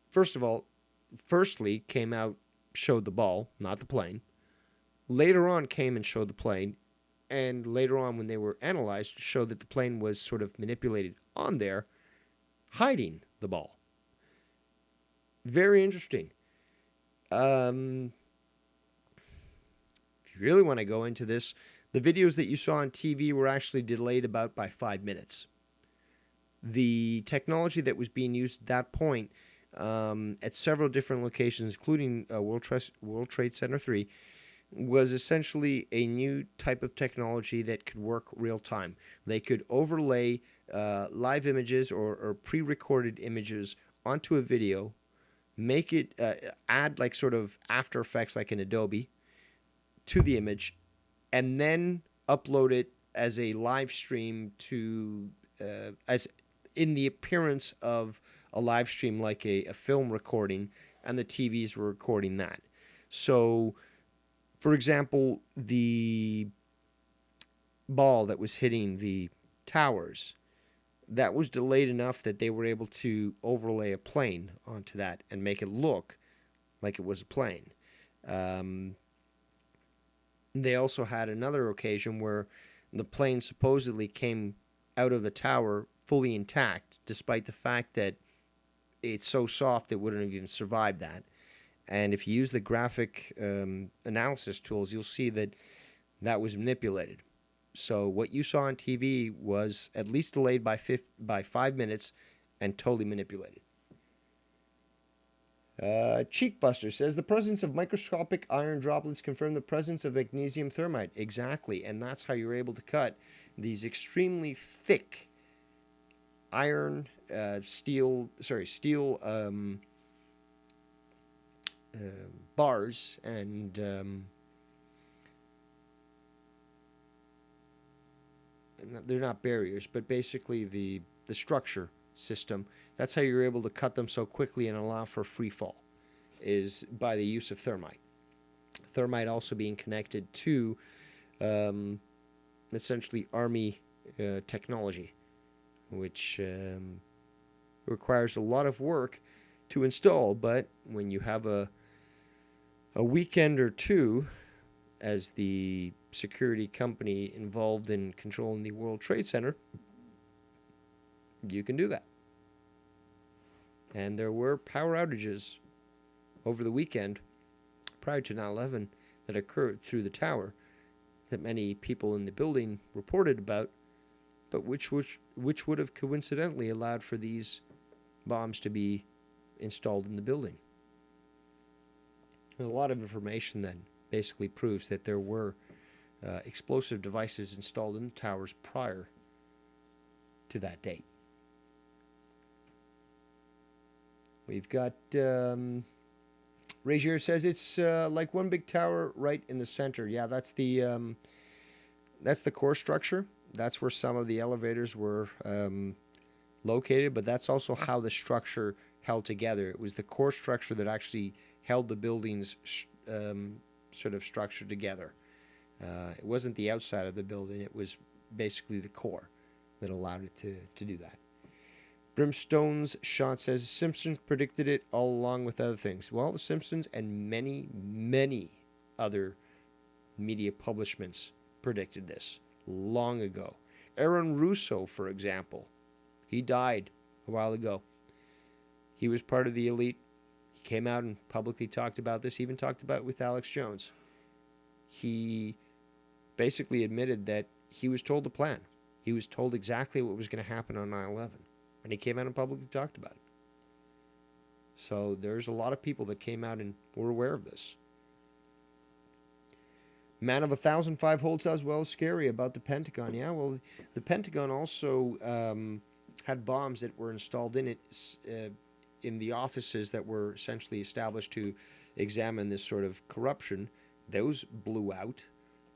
firstly came out, showed the ball, not the plane. Later on came and showed the plane. And later on, when they were analyzed, showed that the plane was sort of manipulated on there, hiding the ball. Very interesting. If you really want to go into this, the videos that you saw on TV were actually delayed about by 5 minutes. The technology that was being used at that point at several different locations, including World Trade Center 3, was essentially a new type of technology that could work real time. They could overlay live images or pre-recorded images onto a video, make it add like sort of After Effects like in Adobe to the image, and then upload it as a live stream to as in the appearance of a live stream, like a film recording, and the TVs were recording that. So, for example, the ball that was hitting the towers, that was delayed enough that they were able to overlay a plane onto that and make it look like it was a plane. They also had another occasion where the plane supposedly came out of the tower fully intact, despite the fact that it's so soft it wouldn't have even survived that. And if you use the graphic analysis tools, you'll see that that was manipulated. So what you saw on TV was at least delayed by 5 minutes and totally manipulated. Cheekbuster says the presence of microscopic iron droplets confirm the presence of magnesium thermite. Exactly, and that's how you're able to cut these extremely thick steel bars, and they're not barriers, but basically the structure system. That's how you're able to cut them so quickly and allow for free fall, is by the use of thermite. Thermite also being connected to essentially Army technology, which requires a lot of work to install. But when you have a weekend or two as the security company involved in controlling the World Trade Center, you can do that. And there were power outages over the weekend prior to 9/11 that occurred through the tower that many people in the building reported about, but which would have coincidentally allowed for these bombs to be installed in the building. And a lot of information then basically proves that there were explosive devices installed in the towers prior to that date. We've got Ragier says it's like one big tower right in the center. Yeah, that's the core structure. That's where some of the elevators were located, but that's also how the structure held together. It was the core structure that actually held the building's sort of structure together. It wasn't the outside of the building. It was basically the core that allowed it to do that. Brimstone's Shot says The Simpsons predicted it all along with other things. Well, The Simpsons and many, many other media publishments predicted this long ago. Aaron Russo, for example, he died a while ago. He was part of the elite. He came out and publicly talked about this, even talked about it with Alex Jones. He basically admitted that he was told the plan. He was told exactly what was going to happen on 9/11. And he came out and publicly talked about it. So there's a lot of people that came out and were aware of this. Man of 1,005 holds as well scary about the Pentagon. Yeah, well, the Pentagon also had bombs that were installed in it in the offices that were essentially established to examine this sort of corruption. Those blew out,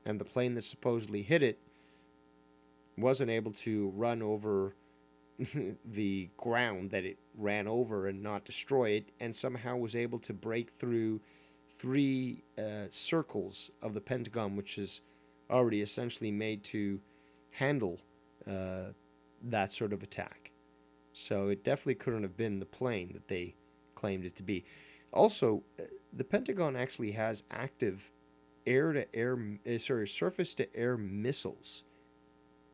and the plane that supposedly hit it wasn't able to run over the ground that it ran over and not destroy it, and somehow was able to break through 3 circles of the Pentagon, which is already essentially made to handle that sort of attack. So it definitely couldn't have been the plane that they claimed it to be. Also, the Pentagon actually has active surface-to-air missiles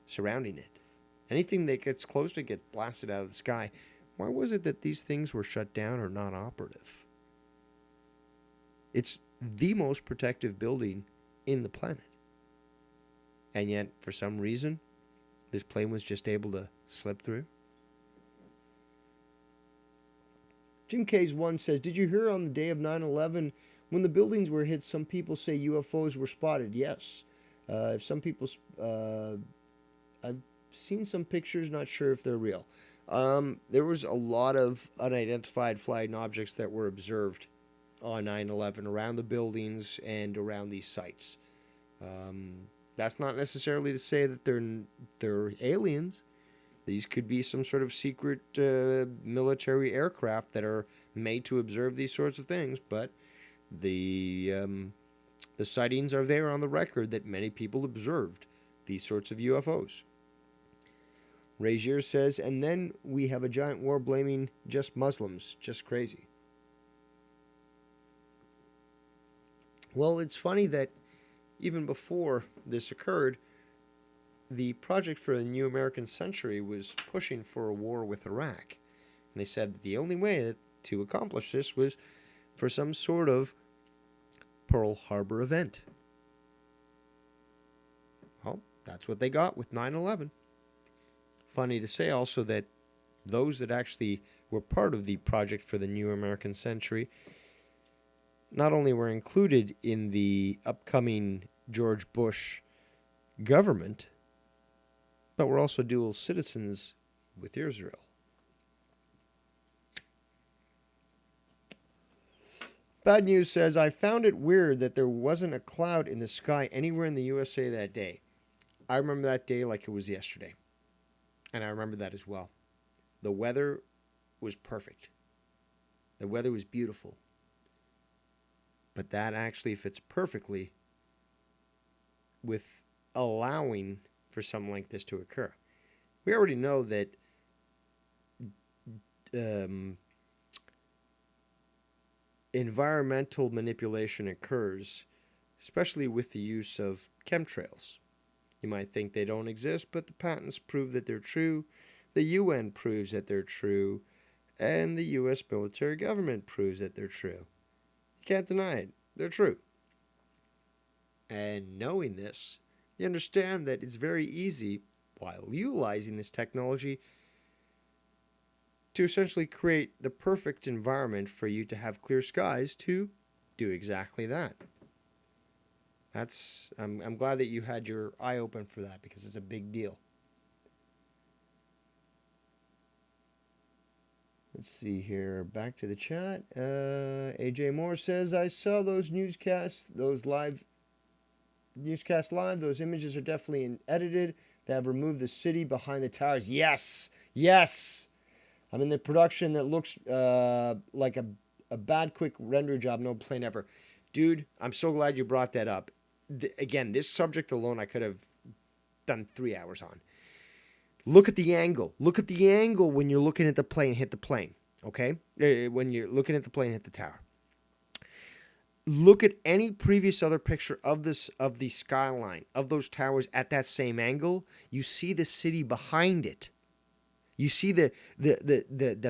surrounding it. Anything that gets close to get blasted out of the sky. Why was it that these things were shut down or not operative? It's the most protective building in the planet. And yet, for some reason, this plane was just able to slip through. Jim K's 1 says, did you hear on the day of 9/11 when the buildings were hit, some people say UFOs were spotted? Yes. Some people... I've seen some pictures, not sure if they're real. There was a lot of unidentified flying objects that were observed on 9/11 around the buildings and around these sites. That's not necessarily to say that they're aliens. These could be some sort of secret military aircraft that are made to observe these sorts of things, but the sightings are there on the record that many people observed these sorts of UFOs. Ragier says, and then we have a giant war blaming just Muslims. Just crazy. Well, it's funny that even before this occurred, the Project for the New American Century was pushing for a war with Iraq. And they said that the only way to accomplish this was for some sort of Pearl Harbor event. Well, that's what they got with 9/11. Funny to say also that those that actually were part of the Project for the New American Century not only were included in the upcoming George Bush government, but were also dual citizens with Israel. Bad News says, I found it weird that there wasn't a cloud in the sky anywhere in the USA that day. I remember that day like it was yesterday. And I remember that as well. The weather was perfect. The weather was beautiful. But that actually fits perfectly with allowing for something like this to occur. We already know that environmental manipulation occurs, especially with the use of chemtrails. You might think they don't exist, but the patents prove that they're true, the UN proves that they're true, and the US military government proves that they're true. You can't deny it. They're true. And knowing this, you understand that it's very easy, while utilizing this technology, to essentially create the perfect environment for you to have clear skies to do exactly that. I'm glad that you had your eye open for that, because it's a big deal. Let's see here. Back to the chat. AJ Moore says, I saw those newscasts live. Those images are definitely edited. They have removed the city behind the towers. Yes. I'm in the production that looks like a bad quick render job. No plane ever. Dude, I'm so glad you brought that up. Again, this subject alone I could have done 3 hours on. Look at the angle. Look at the angle when you're looking at the plane hit the plane. Okay? When you're looking at the plane hit the tower. Look at any previous other picture of the skyline, of those towers at that same angle. You see the city behind it. You see the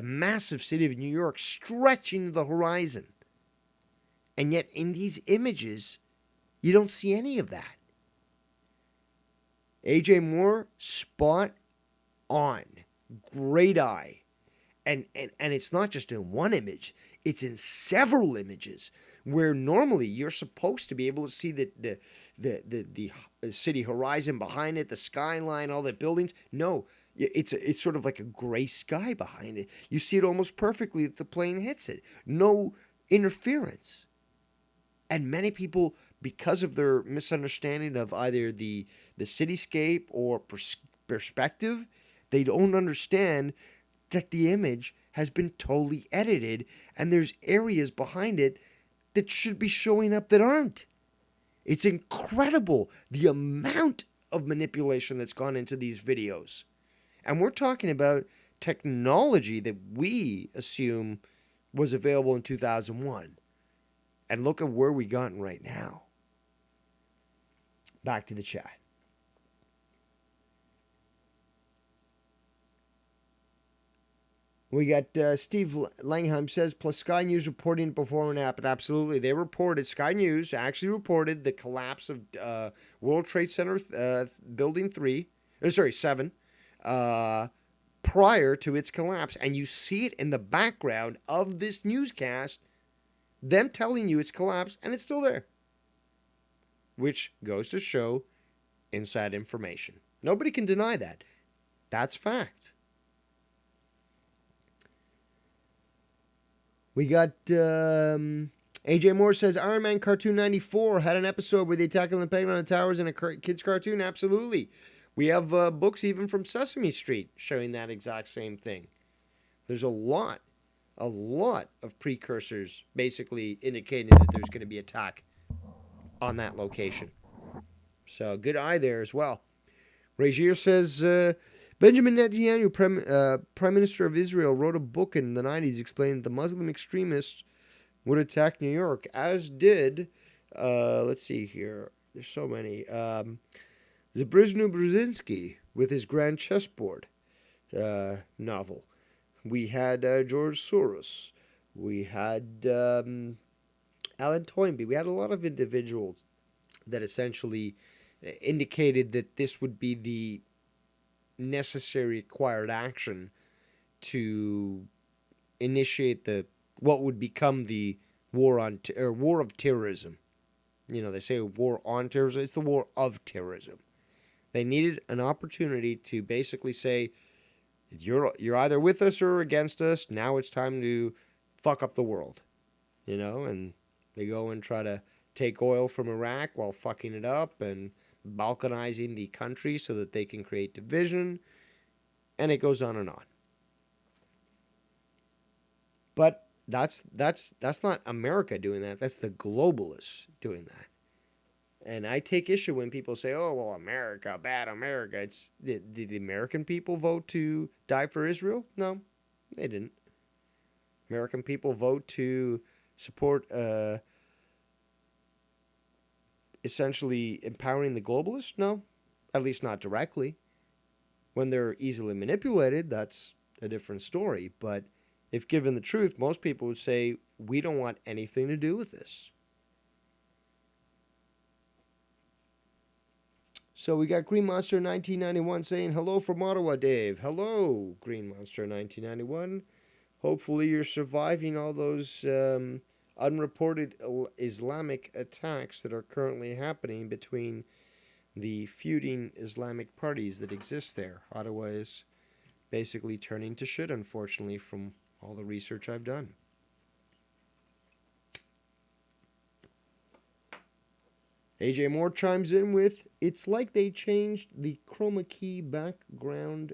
massive city of New York stretching to the horizon. And yet in these images, you don't see any of that. AJ Moore, spot on. Great eye. And it's not just in one image. It's in several images where normally you're supposed to be able to see the city horizon behind it, the skyline, all the buildings. No, it's sort of like a gray sky behind it. You see it almost perfectly if the plane hits it. No interference. And many people, because of their misunderstanding of either the cityscape or perspective, they don't understand that the image has been totally edited and there's areas behind it that should be showing up that aren't. It's incredible the amount of manipulation that's gone into these videos. And we're talking about technology that we assume was available in 2001. And look at where we've gotten right now. Back to the chat. We got Steve Langheim says, plus Sky News reporting before and after. Absolutely. They reported, Sky News actually reported the collapse of World Trade Center Building 7 prior to its collapse. And you see it in the background of this newscast, them telling you it's collapsed, and it's still there. Which goes to show inside information. Nobody can deny that. That's fact. We got AJ Moore says, Iron Man Cartoon 94 had an episode where they tackled the Pentagon Towers in a kid's cartoon. Absolutely. We have books even from Sesame Street showing that exact same thing. There's a lot of precursors basically indicating that there's going to be attack on that location. So good eye there as well. Rajier says, Benjamin Netanyahu, Prime Minister of Israel, wrote a book in the 90s explaining that the Muslim extremists would attack New York, as did, let's see here, there's so many, Zabrizhny Brzezinski with his Grand Chessboard novel. We had George Soros. We had Alan Toynbee. We had a lot of individuals that essentially indicated that this would be the necessary required action to initiate the what would become the war of terrorism. You know, they say war on terrorism. It's the war of terrorism. They needed an opportunity to basically say, you're either with us or against us. Now it's time to fuck up the world. You know, and they go and try to take oil from Iraq while fucking it up and balkanizing the country so that they can create division. And it goes on and on. But that's not America doing that. That's the globalists doing that. And I take issue when people say, "Oh, well, America, bad America." Did the American people vote to die for Israel? No, they didn't. American people vote to support essentially empowering the globalists? No, at least not directly. When they're easily manipulated, that's a different story. But if given the truth, most people would say, we don't want anything to do with this. So we got Green Monster 1991 saying, hello from Ottawa, Dave. Hello, Green Monster 1991. Hopefully you're surviving all those unreported Islamic attacks that are currently happening between the feuding Islamic parties that exist there. Ottawa is basically turning to shit, unfortunately, from all the research I've done. AJ Moore chimes in with, it's like they changed the chroma key background,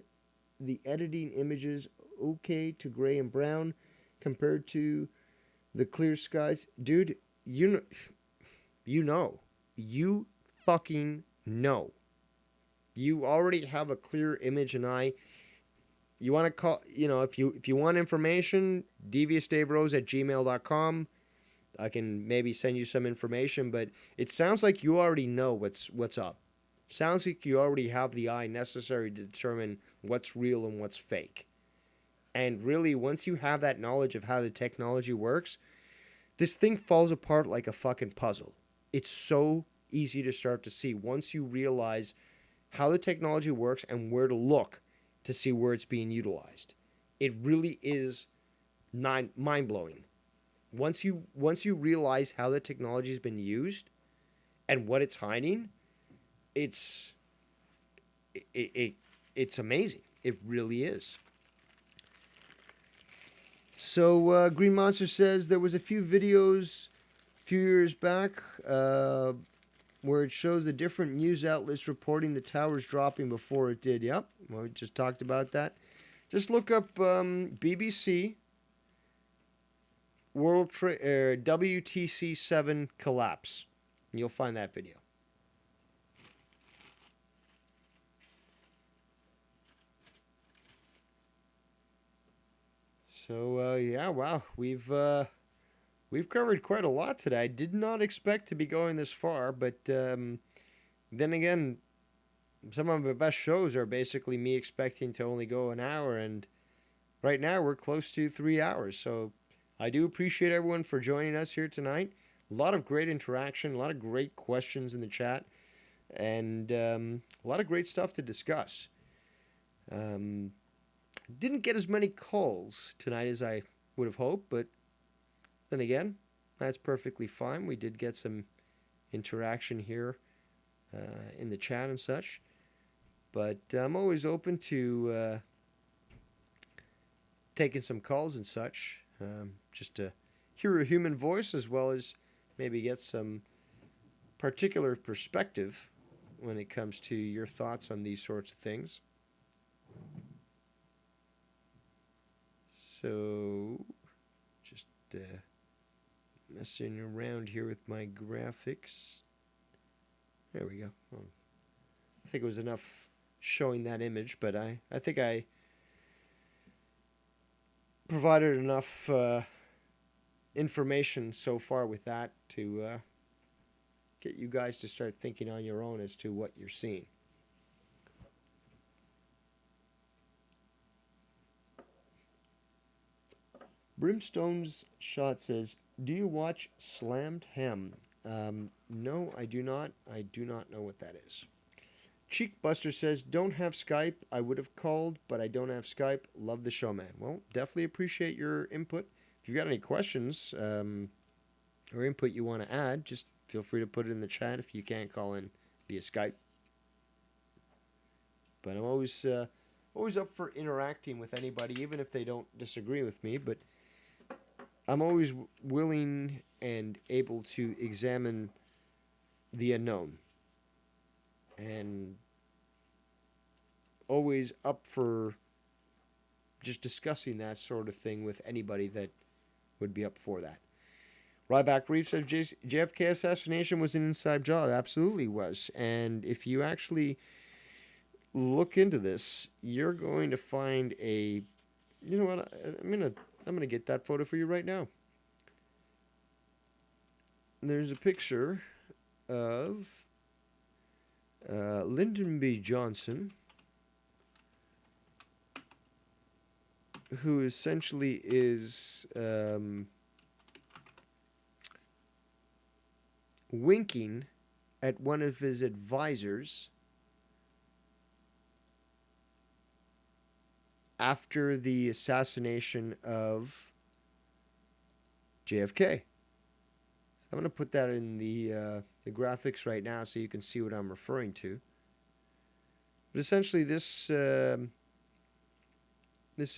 the editing images okay to gray and brown compared to the clear skies. Dude, you fucking know. You already have a clear image, and you want to call, if you want information, deviousdaverose@gmail.com. I can maybe send you some information, but it sounds like you already know what's up. Sounds like you already have the eye necessary to determine what's real and what's fake. And really, once you have that knowledge of how the technology works, this thing falls apart like a fucking puzzle. It's so easy to start to see once you realize how the technology works and where to look to see where it's being utilized. It really is mind-blowing. Once you realize how the technology has been used and what it's hiding, it's amazing. It really is. So Green Monster says there was a few videos a few years back where it shows the different news outlets reporting the towers dropping before it did. Yep, well, we just talked about that. Just look up BBC WTC 7 collapse. And you'll find that video. So yeah, wow, we've covered quite a lot today. I did not expect to be going this far, but then again, some of my best shows are basically me expecting to only go an hour, and right now we're close to 3 hours. So I do appreciate everyone for joining us here tonight. A lot of great interaction, a lot of great questions in the chat, and a lot of great stuff to discuss. Didn't get as many calls tonight as I would have hoped, but then again, that's perfectly fine. We did get some interaction here in the chat and such, but I'm always open to taking some calls and such, just to hear a human voice as well as maybe get some particular perspective when it comes to your thoughts on these sorts of things. So, just messing around here with my graphics. There we go. Oh, I think it was enough showing that image, but I think I provided enough information so far with that to get you guys to start thinking on your own as to what you're seeing. Brimstone's Shot says, "Do you watch Slammed Ham?" No, I do not. I do not know what that is. Cheekbuster says, "Don't have Skype. I would have called, but I don't have Skype. Love the show, man." Well, definitely appreciate your input. If you've got any questions or input you want to add, just feel free to put it in the chat if you can't call in via Skype. But I'm always up for interacting with anybody, even if they don't disagree with me. But I'm always willing and able to examine the unknown, and always up for just discussing that sort of thing with anybody that would be up for that. Ryback Reef says JFK assassination was an inside job. Absolutely was. And if you actually look into this, you're going to find a, you know what? I'm gonna get that photo for you right now. There's a picture of Lyndon B. Johnson, who essentially is winking at one of his advisors after the assassination of JFK. So I'm going to put that in the graphics right now so you can see what I'm referring to. But essentially, this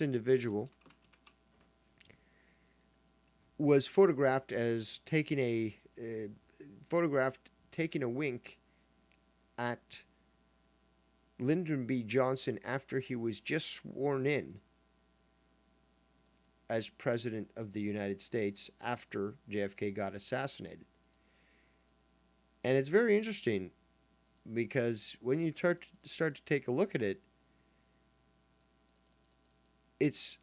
individual was photographed as taking a wink at Lyndon B. Johnson after he was just sworn in as President of the United States after JFK got assassinated. And it's very interesting because when you start to take a look at it, it's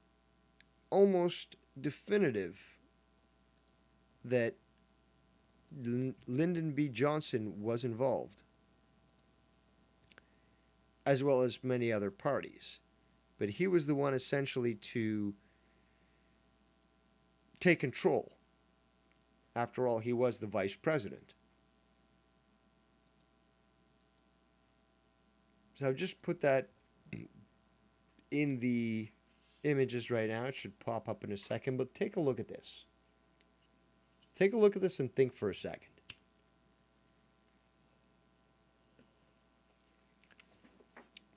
almost definitive that Lyndon B. Johnson was involved, as well as many other parties. But he was the one essentially to take control. After all, he was the vice president. So I've just put that in the images right now. It should pop up in a second, but take a look at this. Take a look at this and think for a second.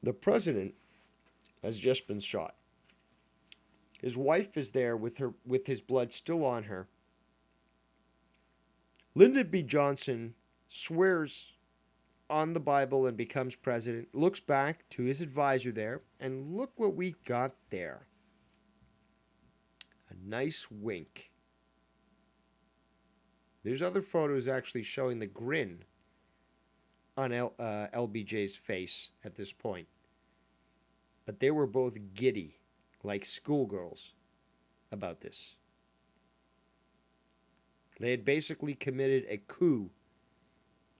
The president has just been shot. His wife is there with his blood still on her. Lyndon B. Johnson swears on the Bible and becomes president, looks back to his advisor there, and look what we got there. A nice wink. There's other photos actually showing the grin on LBJ's face at this point. But they were both giddy, like schoolgirls, about this. They had basically committed a coup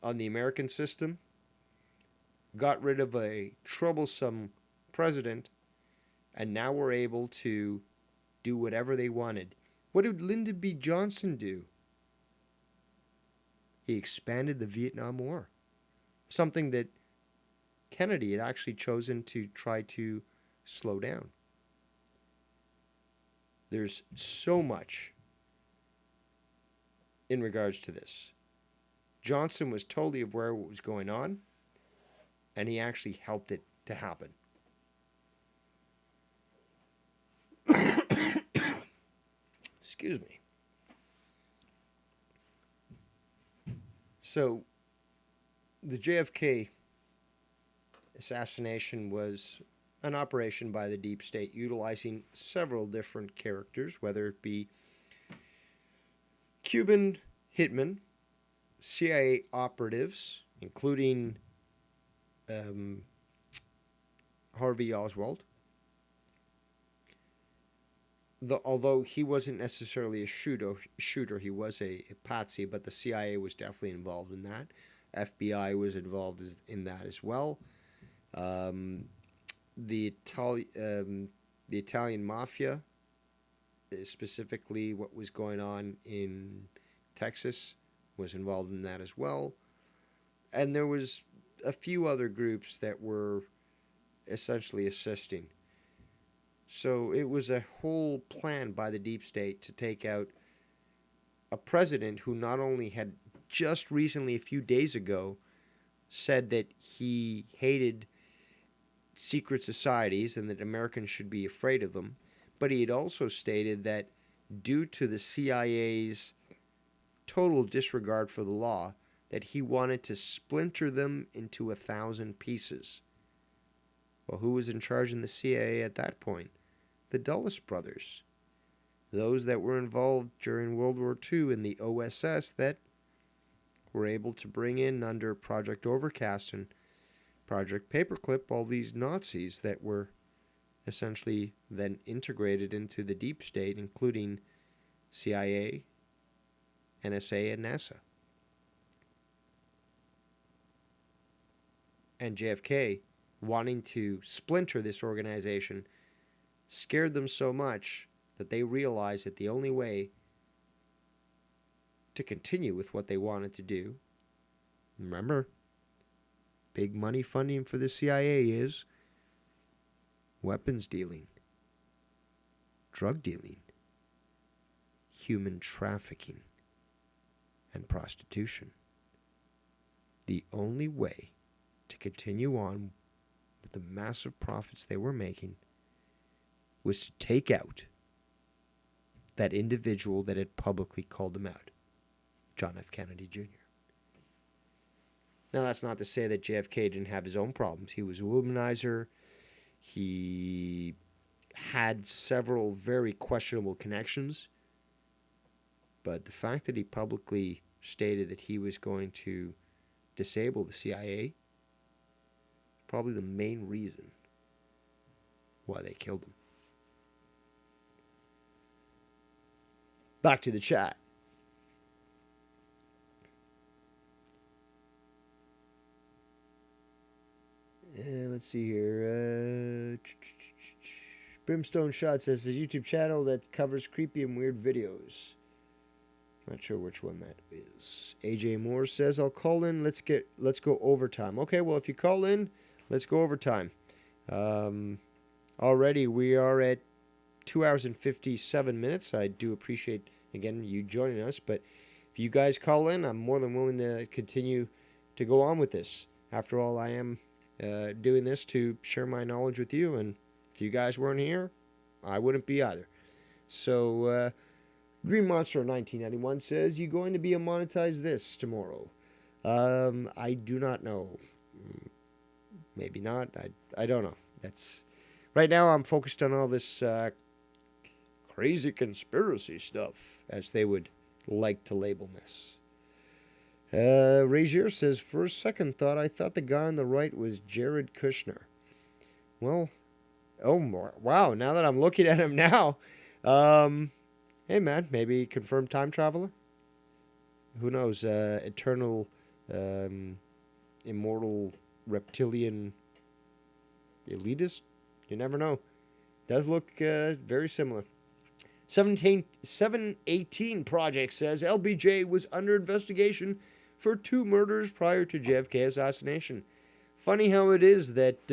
on the American system, got rid of a troublesome president, and now were able to do whatever they wanted. What did Lyndon B. Johnson do? He expanded the Vietnam War. Something that Kennedy had actually chosen to try to slow down. There's so much in regards to this. Johnson was totally aware of what was going on, and he actually helped it to happen. Excuse me. So, the JFK assassination was an operation by the deep state utilizing several different characters, whether it be Cuban hitmen, CIA operatives, including Harvey Oswald. Although he wasn't necessarily a shooter, he was a patsy, but the CIA was definitely involved in that. FBI was involved in that as well. The Italian mafia specifically what was going on in Texas was involved in that as well. And there was a few other groups that were essentially assisting. So it was a whole plan by the deep state to take out a president who not only had just recently, a few days ago, said that he hated secret societies and that Americans should be afraid of them, but he had also stated that due to the CIA's total disregard for the law, that he wanted to splinter them into 1,000 pieces. Well, who was in charge in the CIA at that point? The Dulles brothers. Those that were involved during World War II in the OSS that were able to bring in under Project Overcast and Project Paperclip all these Nazis that were essentially then integrated into the deep state, including CIA, NSA, and NASA. And JFK, wanting to splinter this organization, scared them so much that they realized that the only way to continue with what they wanted to do, remember, big money funding for the CIA is weapons dealing, drug dealing, human trafficking, and prostitution. The only way to continue on with the massive profits they were making was to take out that individual that had publicly called them out, John F. Kennedy Jr. Now, that's not to say that JFK didn't have his own problems. He was a womanizer. He had several very questionable connections. But the fact that he publicly stated that he was going to disable the CIA is probably the main reason why they killed him. Back to the chat. Let's see here. Brimstone Shot says the YouTube channel that covers creepy and weird videos. Not sure which one that is. AJ Moore says I'll call in. Let's go overtime. Okay, well if you call in, let's go overtime. Already we are at 2 hours and 57 minutes. I do appreciate again you joining us, but if you guys call in, I'm more than willing to continue to go on with this. After all, I am doing this to share my knowledge with you, and if you guys weren't here, I wouldn't be either. So, Green Monster 1991 says, you going to be monetize this tomorrow? I do not know. Maybe not. I don't know. That's right now I'm focused on all this crazy conspiracy stuff, as they would like to label this. Razier says, for a second thought, I thought the guy on the right was Jared Kushner. Well, wow, now that I'm looking at him now, hey man, maybe confirmed time traveler? Who knows, eternal, immortal, reptilian elitist? You never know. Does look very similar. 718 Project says LBJ was under investigation for 2 murders prior to JFK assassination. Funny how it is that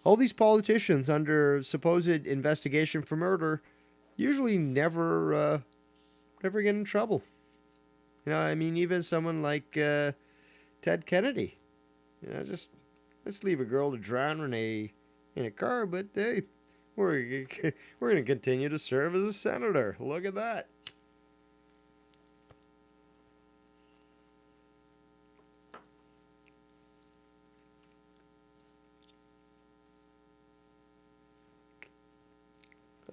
all these politicians under supposed investigation for murder usually never get in trouble. You know, I mean, even someone like Ted Kennedy. You know, just let's leave a girl to drown in a car, but hey, we're going to continue to serve as a senator. Look at that.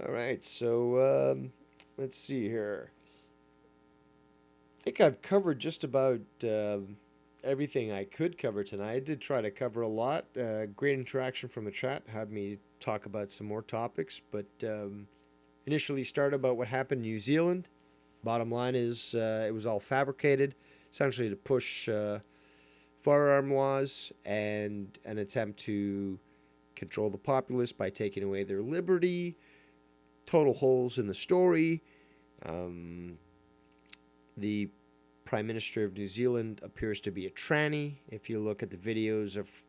All right, so let's see here. I think I've covered just about everything I could cover tonight. I did try to cover a lot. Great interaction from the chat. Had me talk about some more topics, but initially started about what happened in New Zealand. Bottom line is it was all fabricated, essentially to push firearm laws and an attempt to control the populace by taking away their liberty, total holes in the story. The Prime Minister of New Zealand appears to be a tranny. If you look at the videos of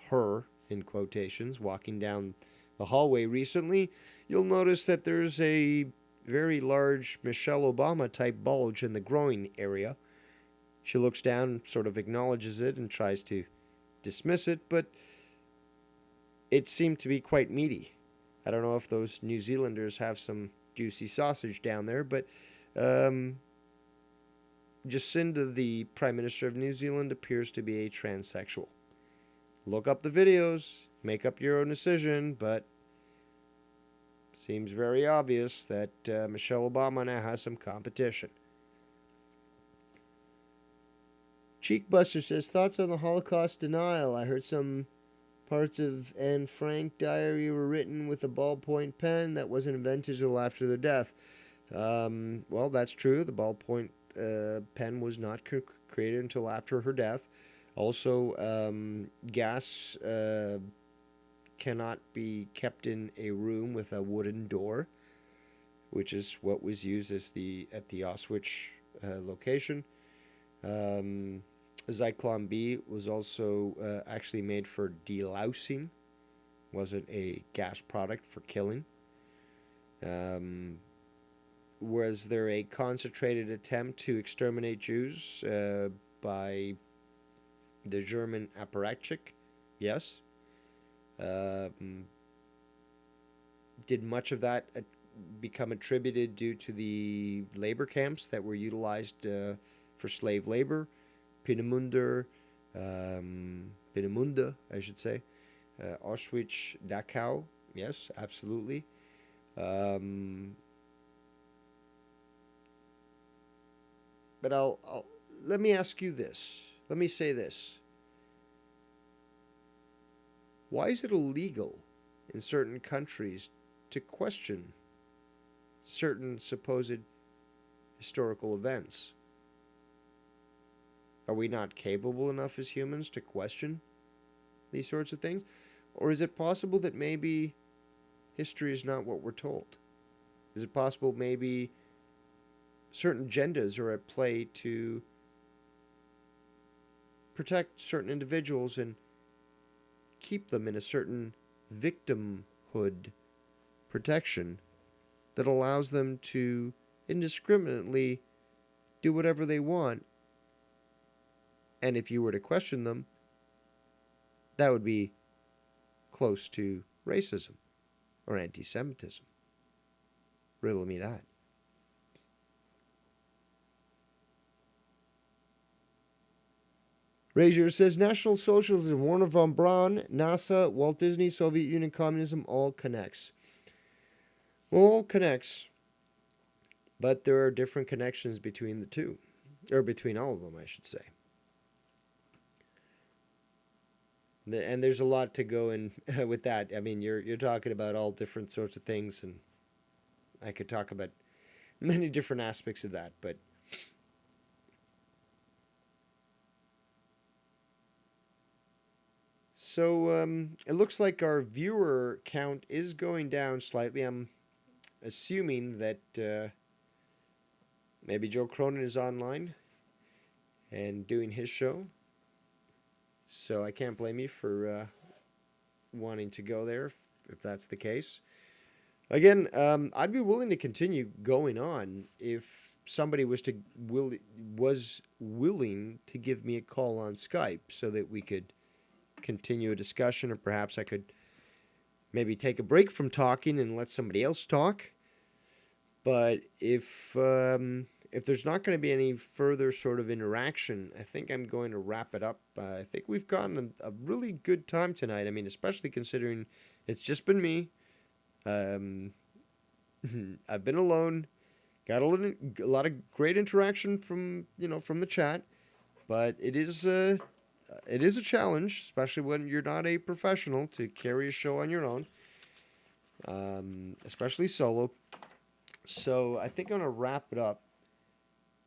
her, in quotations, walking down the hallway recently, you'll notice that there's a very large Michelle Obama type bulge in the groin area. She looks down, sort of acknowledges it, and tries to dismiss it, but it seemed to be quite meaty. I don't know if those New Zealanders have some juicy sausage down there, but Jacinda, the Prime Minister of New Zealand, appears to be a transsexual. Look up the videos, make up your own decision, but seems very obvious that Michelle Obama now has some competition. Cheekbuster says, thoughts on the Holocaust denial? I heard some parts of Anne Frank diary were written with a ballpoint pen that wasn't invented until after their death. Well, that's true. The ballpoint pen was not created until after her death. Also, gas cannot be kept in a room with a wooden door, which is what was used as at the Auschwitz location. Zyklon B was also actually made for delousing, wasn't a gas product for killing. Was there a concentrated attempt to exterminate Jews by the German Apparatchik? Yes. Did much of that become attributed due to the labor camps that were utilized for slave labor? Peenemünde, I should say. Auschwitz, Dachau. Yes, absolutely. But let me ask you this. Let me say this. Why is it illegal in certain countries to question certain supposed historical events? Are we not capable enough as humans to question these sorts of things? Or is it possible that maybe history is not what we're told? Is it possible maybe certain agendas are at play to protect certain individuals and keep them in a certain victimhood protection that allows them to indiscriminately do whatever they want? And if you were to question them, that would be close to racism or anti-Semitism. Riddle me that. Razier says, National Socialism, Warner von Braun, NASA, Walt Disney, Soviet Union, communism, all connects. Well, all connects, but there are different connections between the two. Or between all of them, I should say. And there's a lot to go in with that. I mean, you're talking about all different sorts of things, and I could talk about many different aspects of that, but so it looks like our viewer count is going down slightly. I'm assuming that maybe Joe Cronin is online and doing his show. So I can't blame you for wanting to go there if that's the case. Again, I'd be willing to continue going on if somebody was willing to give me a call on Skype so that we could continue a discussion, or perhaps I could maybe take a break from talking and let somebody else talk. But if there's not going to be any further sort of interaction, I think I'm going to wrap it up. I think we've gotten a really good time tonight. I mean, especially considering it's just been me. I've been alone. Got a lot of great interaction from the chat, but it is a challenge, especially when you're not a professional, to carry a show on your own, especially solo. So I think I'm gonna wrap it up.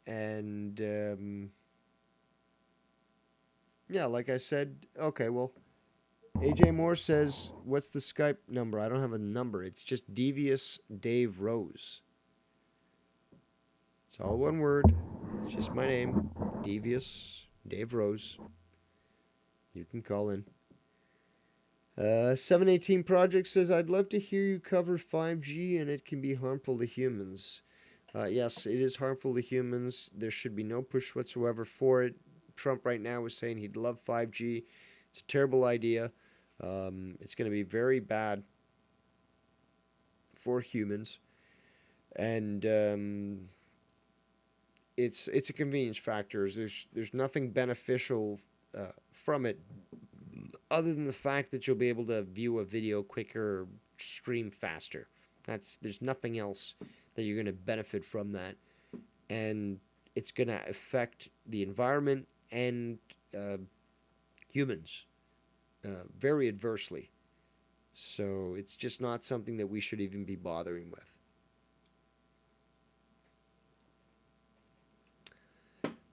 And yeah, like I said, okay, well, AJ Moore says, "What's the Skype number?" I don't have a number. It's just Devious Dave Rose. It's all one word. It's just my name, Devious Dave Rose. You can call in. 718 Project says, "I'd love to hear you cover 5G and it can be harmful to humans." Yes, it is harmful to humans. There should be no push whatsoever for it. Trump right now is saying he'd love 5G. It's a terrible idea. It's going to be very bad for humans, and it's a convenience factor. There's nothing beneficial from it, other than the fact that you'll be able to view a video quicker, or stream faster. There's nothing else that you're going to benefit from that, and it's going to affect the environment and humans very adversely. So it's just not something that we should even be bothering with.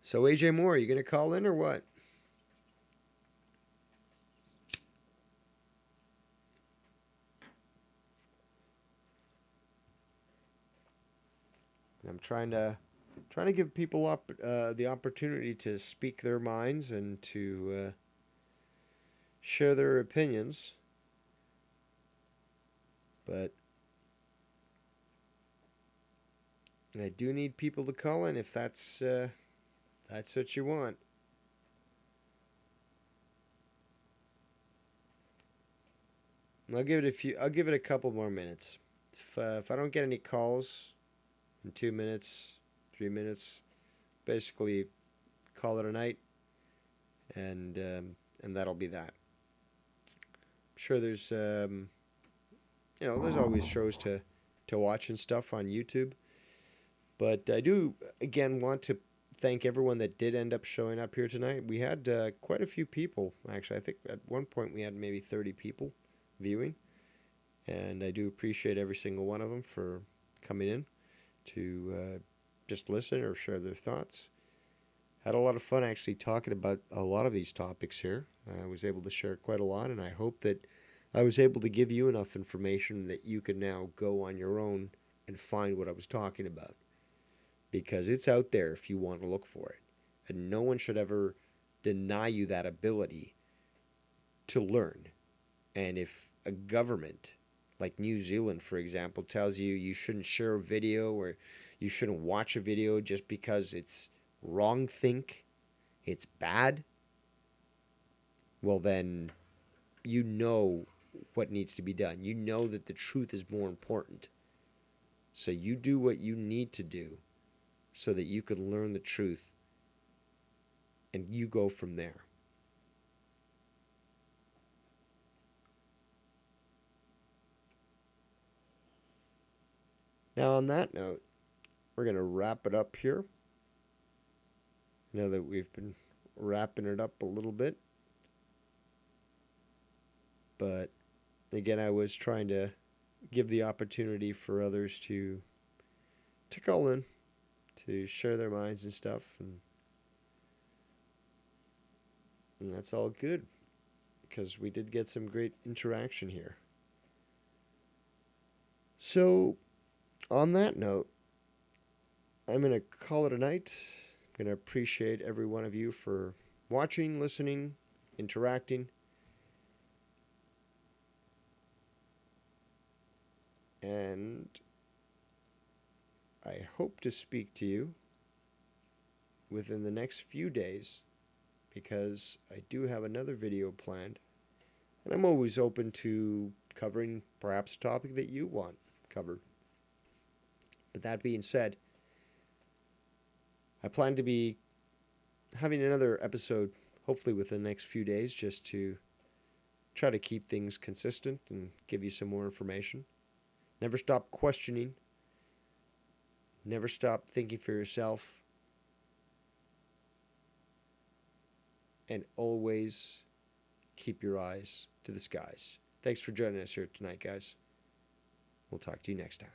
So AJ Moore, are you going to call in or what? I'm trying to give people up the opportunity to speak their minds and to share their opinions. But I do need people to call in if that's what you want. I'll give it a couple more minutes. If I don't get any calls in 2 minutes, 3 minutes, basically call it a night, and that'll be that. I'm sure there's there's always shows to watch and stuff on YouTube, but I do again want to thank everyone that did end up showing up here tonight. We had quite a few people, actually. I think at one point we had maybe 30 people viewing, and I do appreciate every single one of them for coming in to just listen or share their thoughts. Had a lot of fun actually talking about a lot of these topics here. I was able to share quite a lot, and I hope that I was able to give you enough information that you can now go on your own and find what I was talking about. Because it's out there if you want to look for it. And no one should ever deny you that ability to learn. And if a government, like New Zealand, for example, tells you you shouldn't share a video or you shouldn't watch a video just because it's wrong think, it's bad, well then you know what needs to be done. You know that the truth is more important. So you do what you need to do so that you can learn the truth and you go from there. Now, on that note, we're going to wrap it up here. I know that we've been wrapping it up a little bit. But again, I was trying to give the opportunity for others to call in, to share their minds and stuff, and that's all good because we did get some great interaction here. So, on that note, I'm going to call it a night. I'm going to appreciate every one of you for watching, listening, interacting. And I hope to speak to you within the next few days because I do have another video planned. And I'm always open to covering perhaps a topic that you want covered. But that being said, I plan to be having another episode hopefully within the next few days just to try to keep things consistent and give you some more information. Never stop questioning. Never stop thinking for yourself. And always keep your eyes to the skies. Thanks for joining us here tonight, guys. We'll talk to you next time.